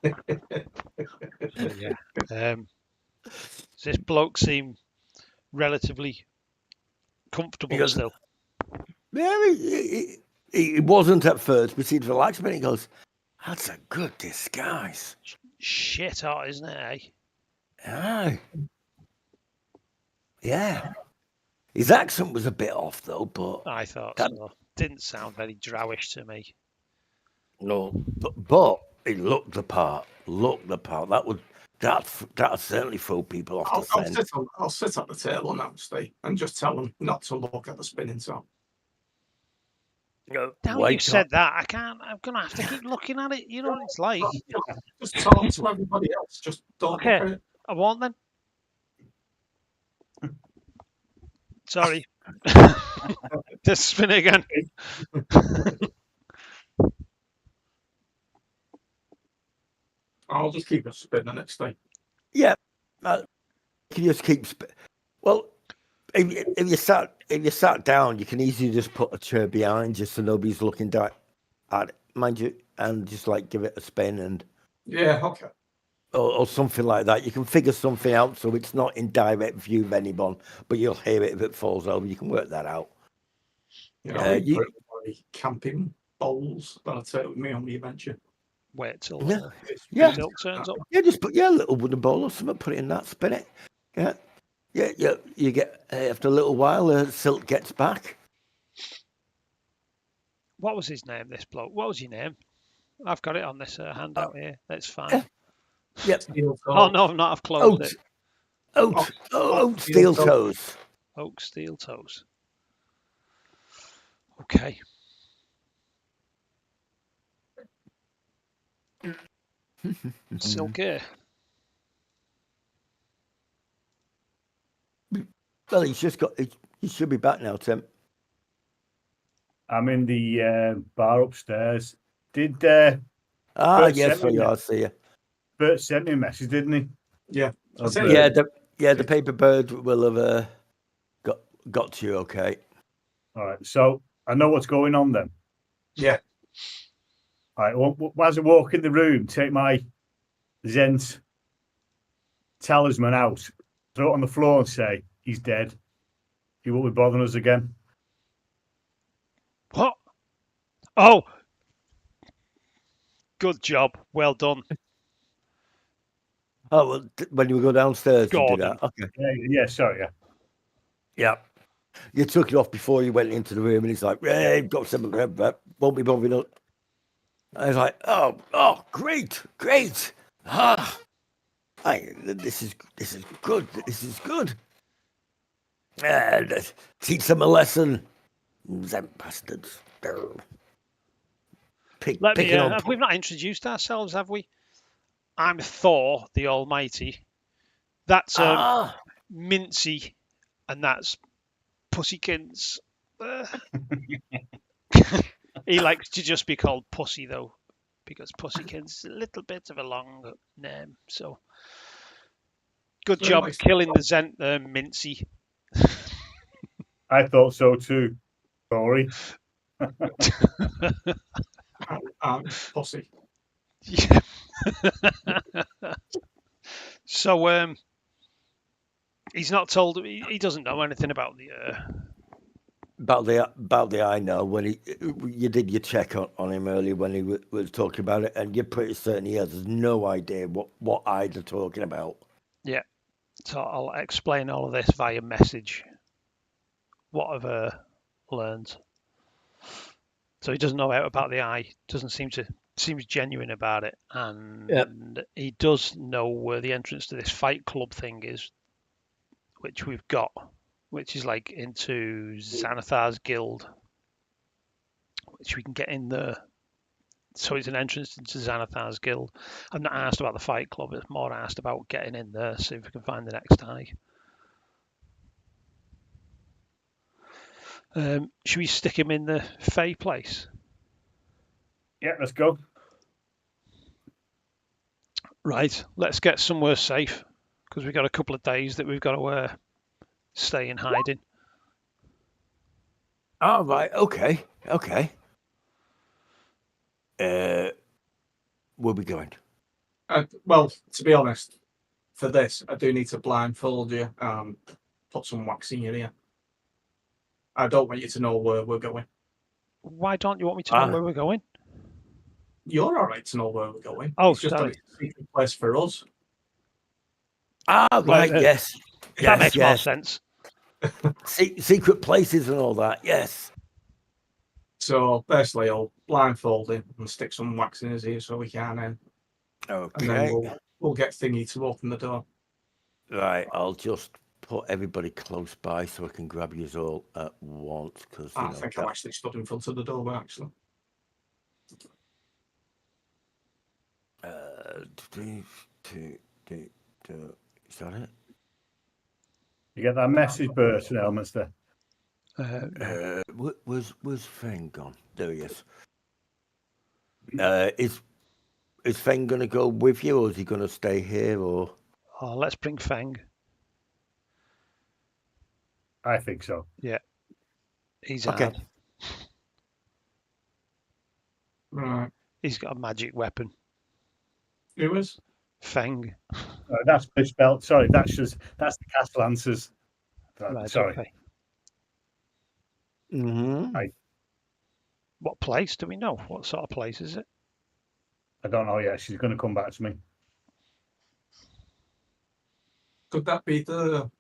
Yeah. Does this bloke seem relatively comfortable Because- still? Yeah, he wasn't at first, but he'd relaxed a bit. He goes, "That's a good disguise." Shit hot, isn't it, eh? Aye. Yeah. His accent was a bit off though, but I thought That- so. Didn't sound very drowish to me. no, but he looked the part. That certainly throw people off the scent. I'll sit at the table now, Steve, and just tell them not to look at the spinning top. Now you Wake said up. that, I'm gonna have to keep looking at it. You know what it's like. Just talk to everybody else. Just don't Okay. look at it. I won't then. Sorry. Just spin it again. I'll just keep it spinning next time. Yeah, you can just keep. Well, if you sat down, you can easily just put a chair behind you so nobody's looking down at it, mind you, and just like give it a spin and Yeah, okay. or something like that. You can figure something out so it's not in direct view of anyone, but you'll hear it if it falls over. You can work that out. You know, camping bowls that I take with me on the adventure. Wait till Yeah. Bill turns up. Yeah, just put a little wooden bowl or something, put it in that, spin it. Yeah. You get after a little while, Silk gets back. What was his name, this bloke? What was your name? I've got it on this handout here. That's fine. Yep. Oh, no, I've not. I've closed it. Oat steel toes. Oak steel toes. Okay. Silky. Well, he should be back now, Tim. I'm in the bar upstairs. Did Yes, sent me I see you. Bert sent me a message, didn't he? Yeah. Of, Yeah, the paper bird will have got to you, okay. All right. So I know what's going on then. Yeah. All right. Well, as I walk in the room, take my Zent talisman out, throw it on the floor, and say, "He's dead. He won't be bothering us again." What? Oh! Good job. Well done. Oh, well, when you go downstairs to do Gordon. that. Okay. Yeah. Sorry. Yeah. Yeah. You took it off before you went into the room, and he's like, "Hey, got some won't be bothering us." I was like, "Oh, great. This is good. This is good. Teach them a lesson, them bastards." Picking on. We've not introduced ourselves, have we? I'm Thor, the Almighty. That's Mincy, and that's Pussykins. He likes to just be called Pussy, though, because Pussykins is a little bit of a long name. So, good Very job nice. killing the Zent there, Mincy. I thought so too. Sorry. Pussy. Yeah. So, He's not told. He doesn't know anything about the. About the I know when you did your check on him earlier when he was talking about it, and you're pretty certain he has no idea what eyes are talking about. Yeah. So I'll explain all of this via message. What I've learned. So he doesn't know about the eye. Doesn't seems genuine about it, and he does know where the entrance to this fight club thing is, which we've got, which is like into Xanathar's guild, which we can get in there. So it's an entrance into Xanathar's guild. I'm not asked about the fight club. It's more asked about getting in there, see if we can find the next eye. Should we stick him in the Fey place? Yeah, let's go. Right, let's get somewhere safe, because we've got a couple of days that we've got to stay in hiding. Oh, right. Okay. Where are we going? Well, to be honest, for this, I do need to blindfold you and put some wax in your ear. I don't want you to know where we're going. Why don't you want me to know where we're going? You're all right to know where we're going. Oh, it's just sorry. a secret place for us. Right. Yes. That makes more sense. Secret places and all that. Yes. So basically, I'll blindfold him and stick some wax in his ear so we can. Okay. And then we'll get Thingy to open the door. Right. I'll just put everybody close by so I can grab you all at once. Because I think I'm actually stood in front of the door, actually. Is that it? You get that message, Bert and Elminster? Was Feng gone? There he is. Is Feng going to go with you, or is he going to stay here? Or let's bring Feng. I think so. Yeah, he's okay. hard. Right. He's got a magic weapon. Who is? Feng. That's misspelled. Sorry, that's the Castle Answers. Right, sorry. Okay. Mm-hmm. What place do we know? What sort of place is it? I don't know yet. She's going to come back to me. Could that be the?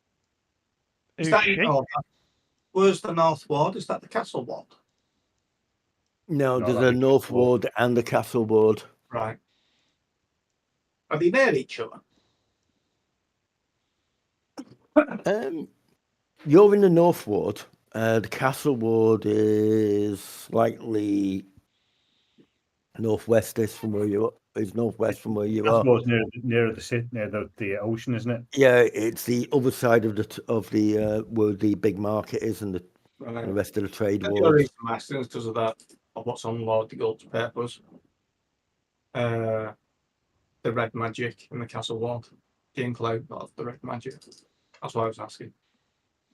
Who's Is that she? Where's the North Ward? Is that the Castle Ward? No, No, there's that'd a be North Castle Ward. Ward and the Castle Ward. Right. Are they near each other? You're in the North Ward. The Castle Ward is slightly northwest from where you are. It's northwest from where you are. Castle Ward's near the ocean, isn't it? Yeah, it's the other side of the where the big market is and the rest of the trade The only wards. reason I'm asking is because of that, of what's on Lord the Gold's papers. The red magic in the Castle Ward. The Incloud of the red magic. That's why I was asking.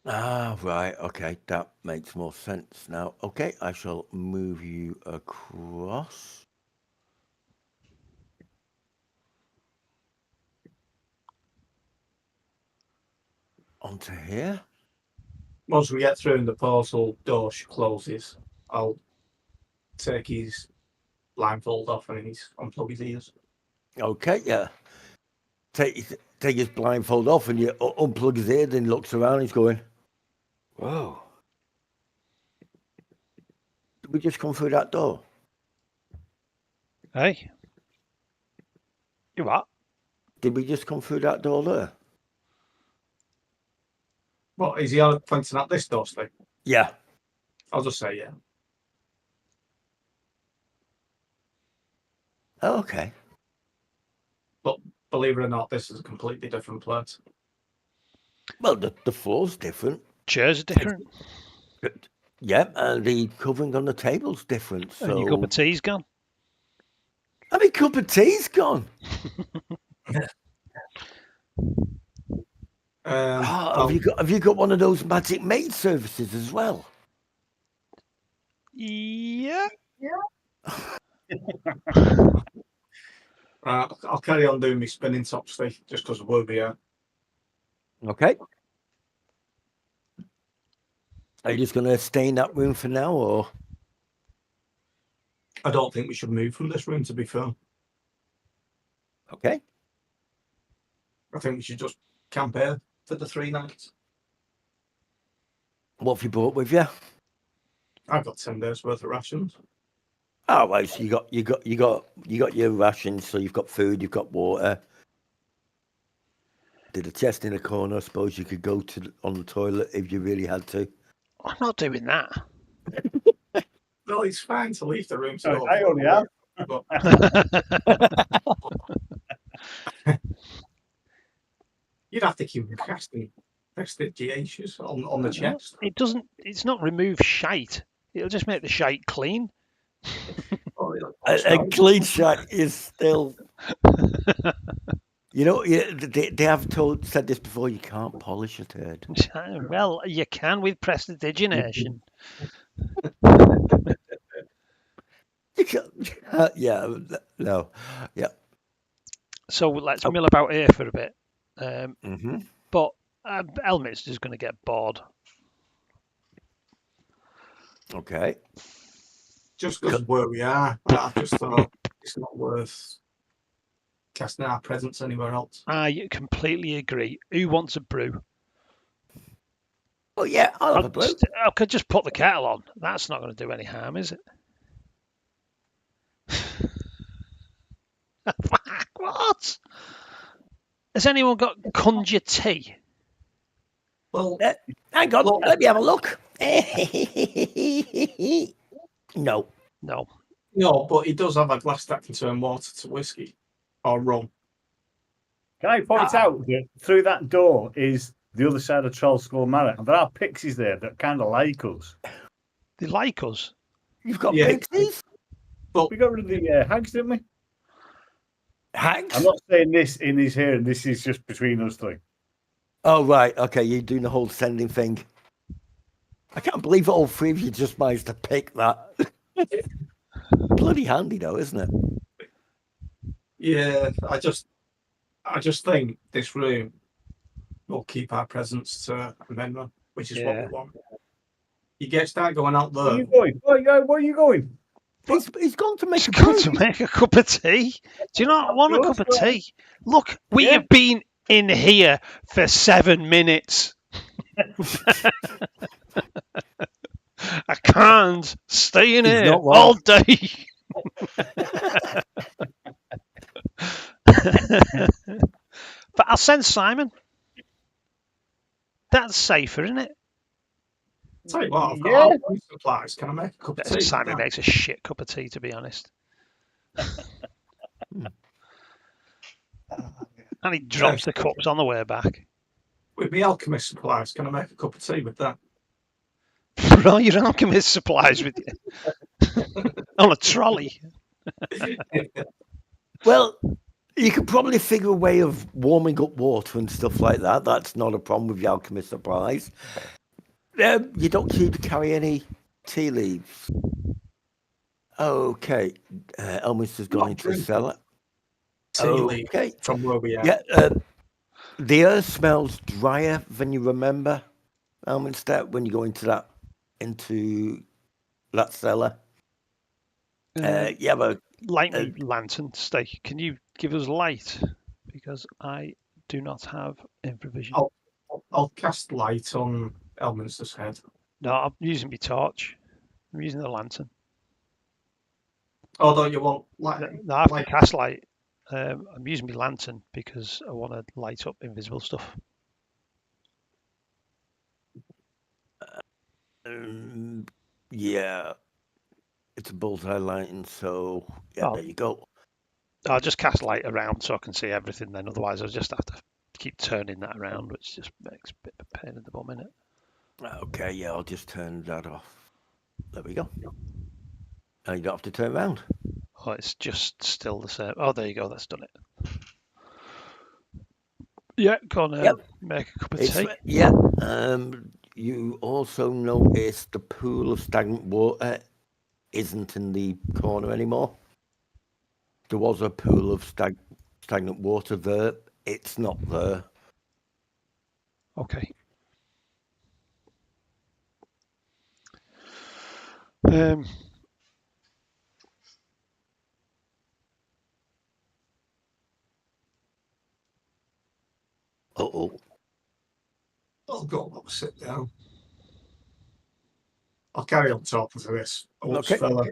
Ah, right. Okay, that makes more sense now. Okay, I shall move you across. Onto here. Once we get through and the portal door closes, I'll take his blindfold off and unplug his ears. Okay, yeah. Take his blindfold off and you unplug his ear, then he looks around, he's going, whoa. Did we just come through that door? Hey? You what? Did we just come through that door there? What, is he pointing at this door, Steve? Yeah. I'll just say yeah. Oh, okay. But believe it or not, this is a completely different place. Well, the floor's different. Chairs are different. Yeah, and the covering on the table's different. So And your cup of tea's gone. And my cup of tea's gone. Have you got one of those magic maid services as well? Yeah. I'll carry on doing my spinning top, Steve, just because of where we are. Okay. Are you just going to stay in that room for now, or? I don't think we should move from this room, to be fair. Okay. I think we should just camp here for the 3 nights. What have you brought with you? I've got 10 days worth of rations. Oh, right. So you got your rations. So you've got food, you've got water. Did a chest in a corner. I suppose you could go on the toilet if you really had to. I'm not doing that. Well, it's fine to leave the room. I only have. But you'd have to keep casting prestigious on the chest. It doesn't. It's not remove shite. It'll just make the shite clean. A clean shot is still. You know, they have said this before. You can't polish a turd. Well, you can with prestidigination. Yeah, no, yeah. So let's mill about here for a bit. But Elmit's just going to get bored. Okay. Just because of where we are, I just thought it's not worth casting our presence anywhere else. I completely agree. Who wants a brew? Oh yeah, I'll have a brew. I could just put the kettle on. That's not going to do any harm, is it? What? Has anyone got conjure tea? Well, hang on, let me have a look. No. No, but he does have a glass that can turn water to whiskey or rum. Can I point out that through that door is the other side of Troll Skull Manor, and there are pixies there that kind of like us. They like us. You've got pixies? But we got rid of the hags, didn't we? Hags? I'm not saying this in his hearing. This is just between us three. Oh, right. Okay, you're doing the whole sending thing. I can't believe all 3 of you just managed to pick that. Bloody handy, though, isn't it? Yeah, I just think this room will keep our presence to a minimum, which is what we want. You start going out there. Where are you going? Where are you going? He's gone to make a cup of tea. Do you not want a cup of tea? Look, we have been in here for 7 minutes. I can't stay in here all day. But I'll send Simon. That's safer, isn't it? Tell you what, I've got all supplies. Can I make a cup of tea? Simon makes a shit cup of tea, to be honest. And he drops the cups on the way back. With my alchemist supplies, can I make a cup of tea with that? Bro, your alchemist supplies with you. On a trolley. Well, you could probably figure a way of warming up water and stuff like that. That's not a problem with the alchemist supplies. You don't need to carry any tea leaves. Okay. Elminster's gone into the cellar. Tea leaf from where we are. Yeah. The earth smells drier than you remember, Elminster, when you go into that cellar. But light me lantern, Stay. Can you give us light? Because I do not have infravision. I'll cast light on Elminster's head. No, I'm using my torch. I'm using the lantern. Oh, don't you want light? No, I have to cast light. I'm using my lantern because I want to light up invisible stuff. Yeah. It's a bullseye lighting, so there you go. I'll just cast light around so I can see everything then. Otherwise, I'll just have to keep turning that around, which just makes a bit of a pain in the bum, innit? Okay, yeah, I'll just turn that off. There we go. And you don't have to turn around. Oh, it's just still the same. Oh, there you go. That's done it. Yeah, go on. Make a cup of tea. Yeah. You also notice the pool of stagnant water isn't in the corner anymore. There was a pool of stagnant water there. It's not there. Okay. Um, Oh, I'll go sit down. I'll carry on talking to this old Okay. fella.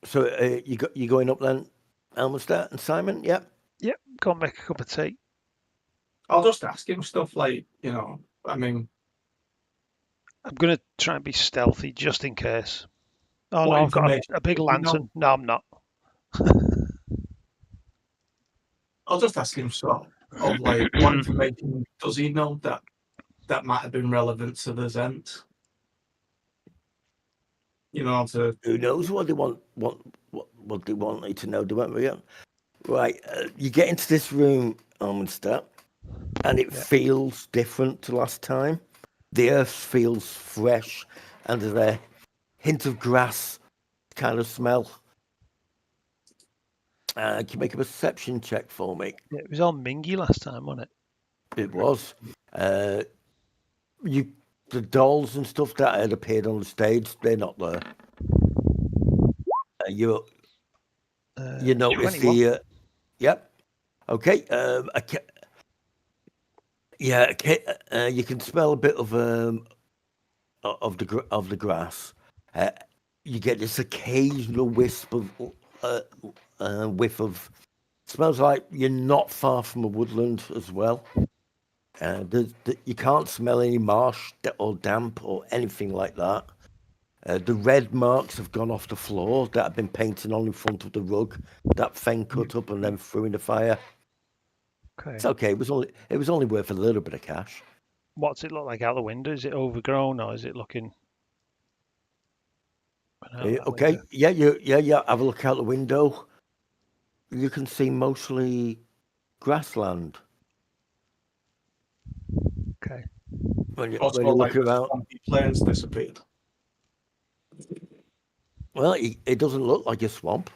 so you going up then, Elmster and Simon? Yeah. yep, go and make a cup of tea. I'll just ask him stuff like, I mean, I'm going to try and be stealthy just in case. Oh, what no, I've got information a big does he know? lantern. No, I'm not. I'll just ask him sort of like, what information does he know that might have been relevant to the Zent? To Who knows what they want? What they want you to know? Do you? Right. You get into this room, Elmster, and it Yeah. feels different to last time. The earth feels fresh, and there's a hint of grass kind of smell. Can you make a perception check for me? Yeah, it was all mingy last time, wasn't it? It was. The dolls and stuff that had appeared on the stage, they're not there. You notice 21. the. Yep. Okay. You can smell a bit of the grass. You get this occasional wisp of whiff of. Smells like you're not far from a woodland as well. You can't smell any marsh or damp or anything like that. The red marks have gone off the floor that have been painted on in front of the rug that Feng cut up and then threw in the fire. Okay. It's okay. It was only worth a little bit of cash. What's it look like out the window? Is it overgrown or is it looking? Okay. Window? Yeah. Have a look out the window. You can see mostly grassland. Okay. When you also look like the around, swampy plains disappeared. well, it doesn't look like a swamp.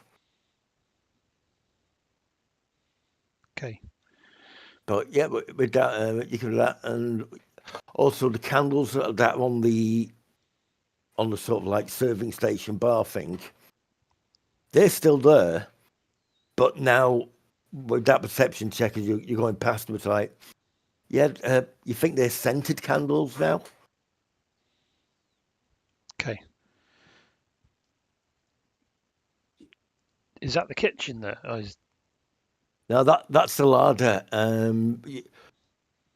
Okay. But yeah, with that, you can do that, and also the candles that are on the sort of like serving station bar thing, they're still there, but now with that perception check, as you're going past them, it's like, yeah, you think they're scented candles now? Okay. Is that the kitchen there? Or is... Now that's the larder.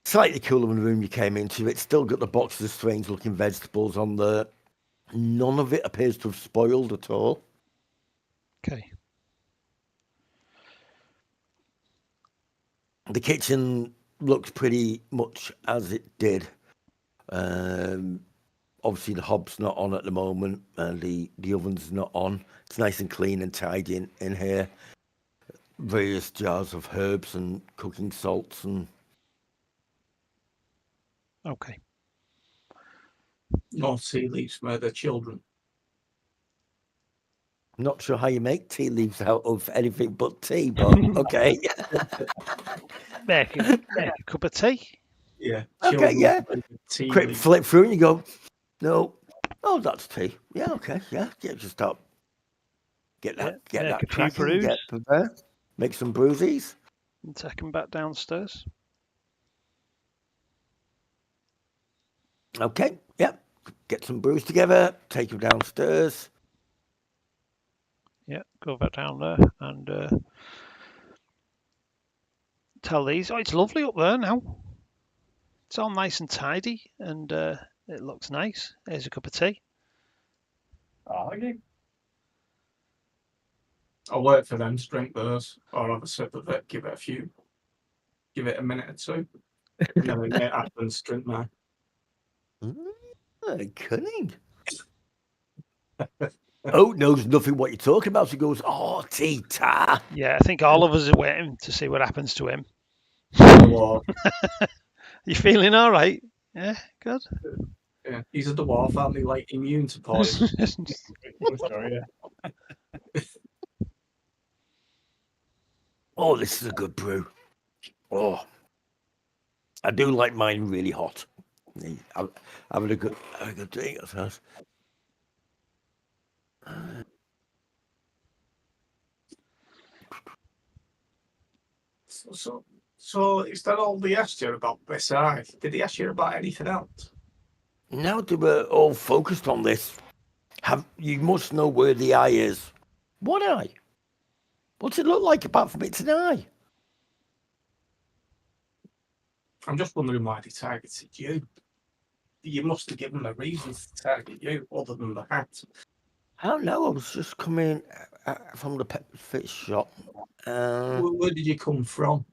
Slightly cooler than the room you came into. It's still got the boxes of strange-looking vegetables on there. None of it appears to have spoiled at all. Okay. The kitchen looks pretty much as it did. Obviously, the hob's not on at the moment, and the oven's not on. It's nice and clean and tidy in here. Various jars of herbs and cooking salts and. Okay. No tea leaves murder children. Not sure how you make tea leaves out of anything but tea, but okay. Make a cup of tea. Yeah. Okay, Children yeah. tea Quick leaves. flip through and you go, no. Oh, that's tea. Yeah, okay, yeah. Just start. Get that make a few cracking. brews. Get prepared. Make some brewsies. And take them back downstairs. Okay, yeah. Get some brews together. Take them downstairs. Yeah, go back down there and tell these. Oh, it's lovely up there now. It's all nice and tidy and it looks nice. Here's a cup of tea. Oh, okay. I'll wait for them to drink theirs, or have a sip of it, give it a minute or two, and then when it happens, drink mine. Cunning. Oh, knows nothing what you're talking about. She goes, oh, tea, ta. Yeah, I think all of us are waiting to see what happens to him. Dwarf. You feeling all right? Yeah, good. Yeah, he's a dwarf, aren't he? Like immune to poison. Sorry, yeah. Oh, this is a good brew. Oh, I do like mine really hot. I'm having a good drink, I suppose. So is that all they asked you about this eye? Did he ask you about anything else? Now they were all focused on this. You must know where the eye is. What eye? What's it look like apart from it's an eye? I'm just wondering why they targeted you. You must have given them a reason to target you other than the hat. I don't know. I was just coming from the pet fish shop. Where did you come from?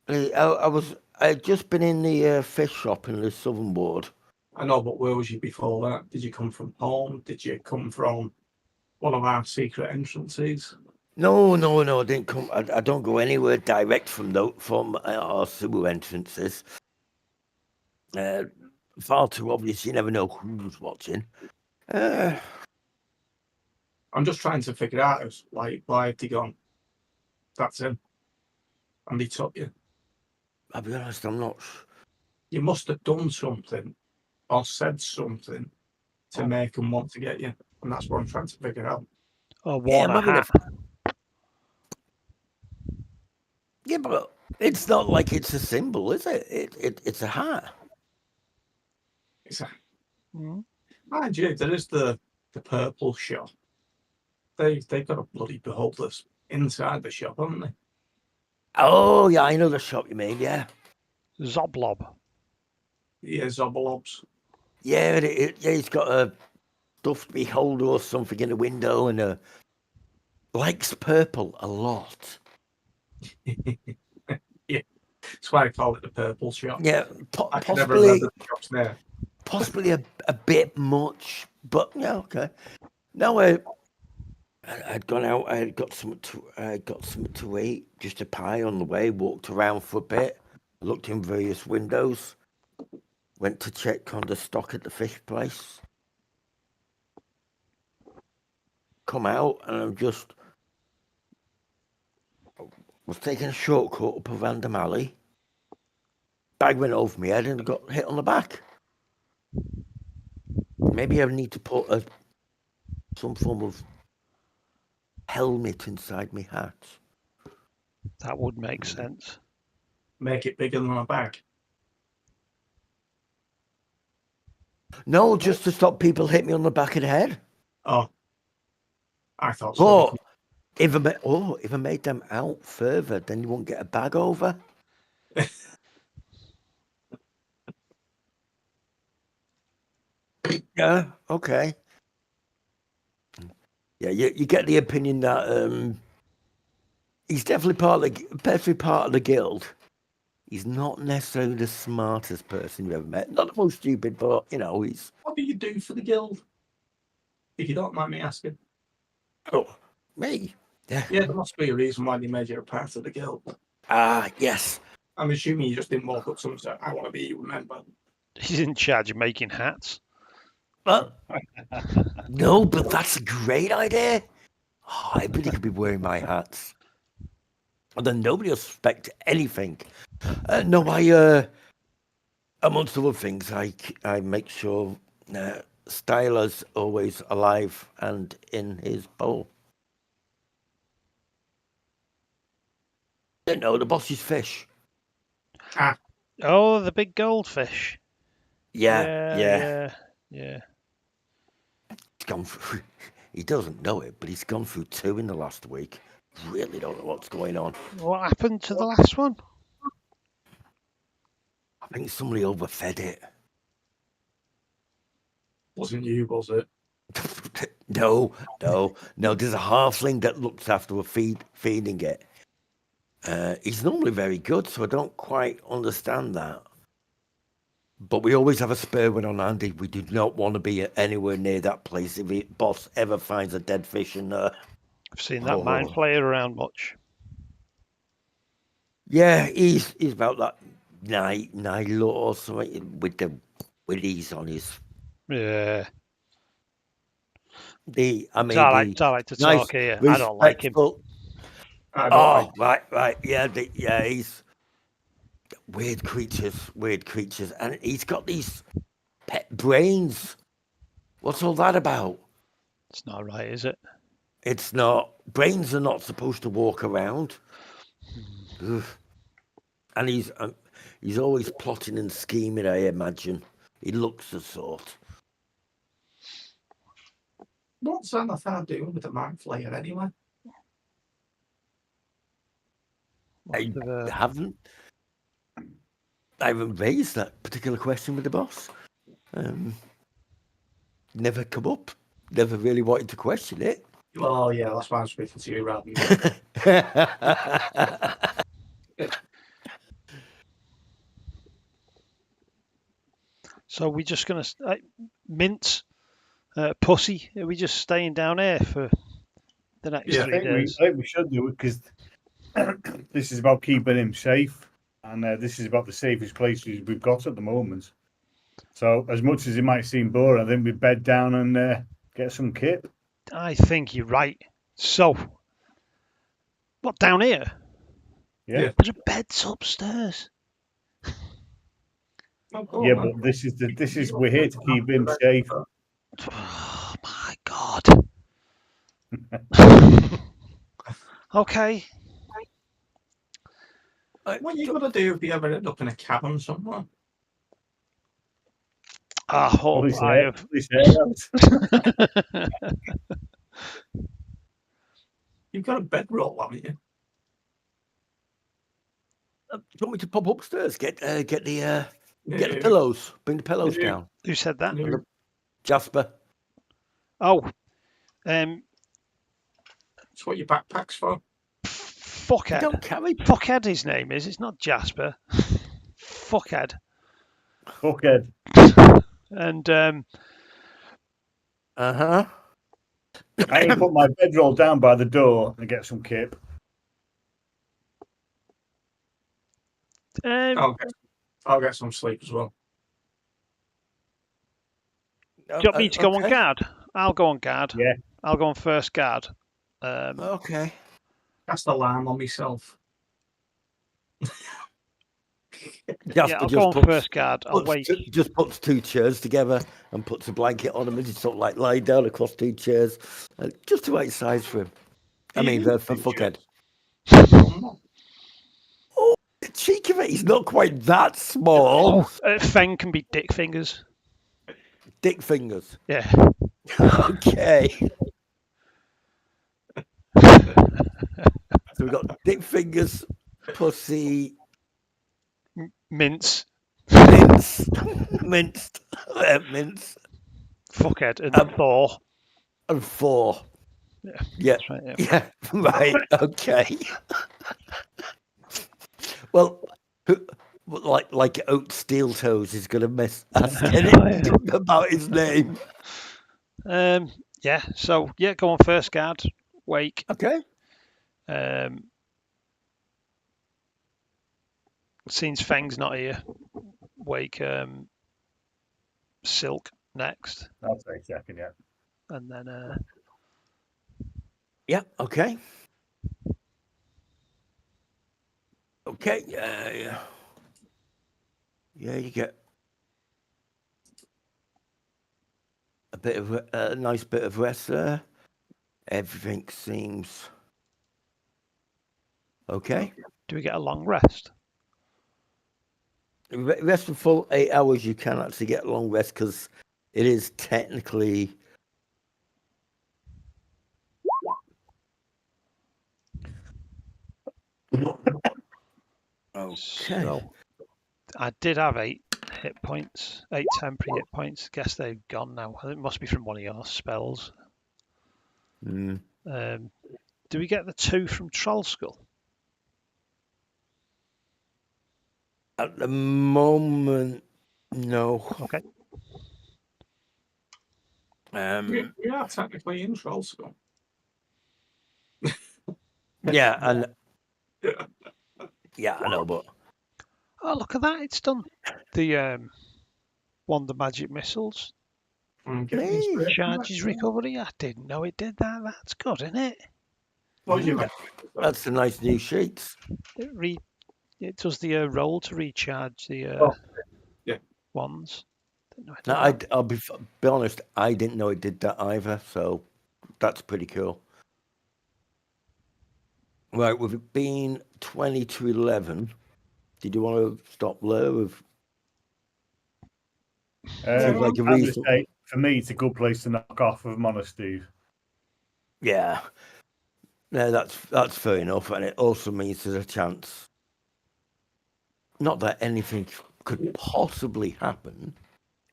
I had just been in the fish shop in the Southern Ward. I know, but where was you before that? Did you come from home? Did you come from one of our secret entrances? No, I didn't come. I don't go anywhere direct from our sewer entrances. Far too obvious. You never know who's watching. I'm just trying to figure out, like, why had he gone? That's him. And he took you. I'll be honest, I'm not. You must have done something or said something to make him want to get you. And that's what I'm trying to figure out. Or worn a hat. Yeah, but it's not like it's a symbol, is it? It's a hat. It's a... Mind you, there is the purple shop. They've got a bloody beholders inside the shop, haven't they? Oh, yeah, I know the shop you mean, yeah. Zoblob. Yeah, Zobolobs. Yeah, he's got a stuffed beholder or something in the window and likes purple a lot. Yeah, that's why I call it the purple shop. Yeah, I can never remember the shop's name. Possibly a bit much, but yeah, okay. Now I'd gone out. I got something to eat, just a pie on the way. Walked around for a bit, looked in various windows, went to check on the stock at the fish place. Come out and was taking a shortcut up a random alley. Bag went over my head and got hit on the back. Maybe I need to put some form of helmet inside my hat. That would make sense. Make it bigger than a bag. No, just to stop people hit me on the back of the head. Oh, I thought so. Oh, if I made them out further, then you won't get a bag over. Yeah, okay. Yeah, you get the opinion that he's definitely part of the guild. He's not necessarily the smartest person you've ever met. Not the most stupid, but he's. What do you do for the guild? If you don't mind me asking. Oh, me? Yeah, there must be a reason why they made you a part of the guild. Yes. I'm assuming you just didn't walk up to someone and say, I want to be your member. He's in charge of making hats. Well, no, but that's a great idea. Oh, I really could be wearing my hats. And then nobody will suspect anything. No, amongst other things, I make sure Styler's always alive and in his bowl. No, the boss's fish. Oh, the big goldfish. Yeah. Yeah. He's gone through. He doesn't know it, but he's gone through 2 in the last week. Really don't know what's going on. What happened to the last one? I think somebody overfed it. Wasn't you, was it? No. There's a halfling that looks after feeding it. He's normally very good, so I don't quite understand that. But we always have a spare one on handy. We do not want to be anywhere near that place if the boss ever finds a dead fish in there. I've seen that mind player around much. Yeah, he's about that Nilo or something with the willies on his. Yeah. I like to talk here. I don't like him. Right. Yeah, he's weird creatures, and he's got these pet brains What's all that about? It's not right, is it? It's not. Brains are not supposed to walk around. Ugh. And he's always plotting and scheming, I imagine. He looks the sort. What's Xanathar doing with the Mind Flayer anyway? I haven't raised that particular question with the boss. Never come up. Never really wanted to question it. Oh, yeah, that's why I'm speaking to you rather than So we're just going to... Mince, Pussy, are we just staying down here for the next 3 days? I think we should do it because this is about keeping him safe, and this is about the safest places we've got at the moment. So, as much as it might seem boring, I think we bed down and get some kit. I think you're right. So, what, down here? Yeah. There are beds upstairs. Oh, Yeah, but this is we're here to keep him safe. Oh my God. Okay. What are you going to do if you ever end up in a cabin somewhere? I hope Police I air- have. police air out. You've got a bedroll, haven't you? Do you want me to pop upstairs? Get the Yeah. pillows. Bring the pillows Yeah. down. Who said that? Yeah. Jasper. Oh, That's what your backpack's for. You Fuckhead. don't carry. Fuckhead, his name is. It's not Jasper. Fuckhead. Fuckhead. And Uh-huh. I'm going to put my bedroll down by the door and get some kit. I'll get some sleep as well. do you want me to go on Okay. guard? I'll go on guard. Yeah. I'll go on first guard. Okay. Cast alarm on myself. Yeah, Jasper I'll go on first guard. I'll wait. Just puts 2 chairs together and puts a blanket on him and just sort of like lie down across 2 chairs, just the right size for him. I mean, for Fuckhead. Oh, the cheek of it! He's not quite that small. Feng can be dick fingers. Dick fingers. Yeah. Okay. So we've got dick fingers, pussy, Mince. mince, minced, mince, Fuckhead and Thor. and 4. Yeah. That's right, yeah. Yeah, right. Okay. Well, like Oat Steel Toes is going to miss asking him about his name. Yeah. So yeah, go on first guard. Wake. Okay. Since Feng's not here, wake Silk next, I'll take a second, yeah. and then Yeah. Okay. Okay. Yeah. You get a nice bit of rest there. Everything seems okay. do we get a long rest? Rest for full 8 hours. You can actually get a long rest because it is technically. Okay. So I did have 8 hit points, 8 temporary hit points. Guess they've gone now. It must be from one of your spells. Mm. Do we get the 2 from Troll Skull? At the moment, no. Okay. We are technically in Troll Skull. Yeah, and yeah, I know, but Oh, look at that! It's done. The Wonder Magic Missiles charges recovery. I didn't know it did that. That's good, isn't it? What do you mean? that's a nice new sheets. It does the roll to recharge the Yeah. ones. Didn't know it No, did that. I'll be honest. I didn't know it did that either. So that's pretty cool. Right, with it being 20 to 11, did you want to stop there? With seems like a I'm going to reason. say, for me, it's a good place to knock off of Mono Steve. Yeah, no, that's fair enough, and it also means there's a chance. Not that anything could possibly happen.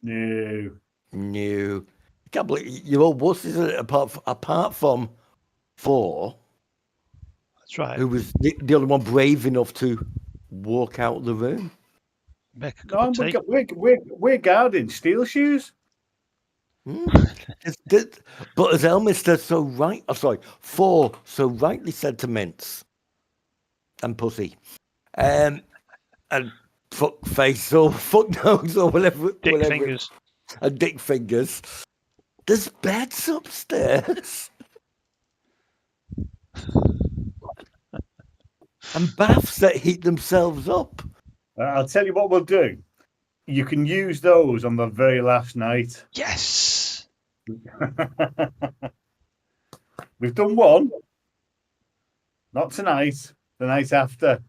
No. No, I can't believe you're all wusses, isn't it? Apart from Thor, That's right. who was the only one brave enough to walk out of the room. Make a No, cup of tea. we're guarding steel shoes. But as Elmister so right, Thor so rightly said to Mince and Pussy, and Fuckface or Fucknose or whatever, Dick fingers. and Dick Fingers. There's beds upstairs and baths that heat themselves up. I'll tell you what we'll do. You can use those on the very last night. Yes. We've done one. Not tonight. The night after.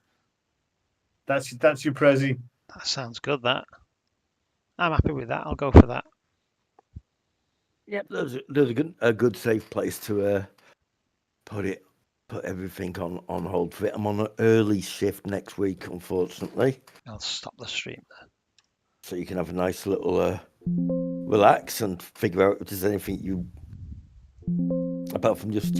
That's your prezi. That sounds good. That. I'm happy with that. I'll go for that. Yep, there's a good safe place to put everything on hold for it. I'm on an early shift next week, unfortunately. I'll stop the stream there. So you can have a nice little relax and figure out if there's anything you, apart from just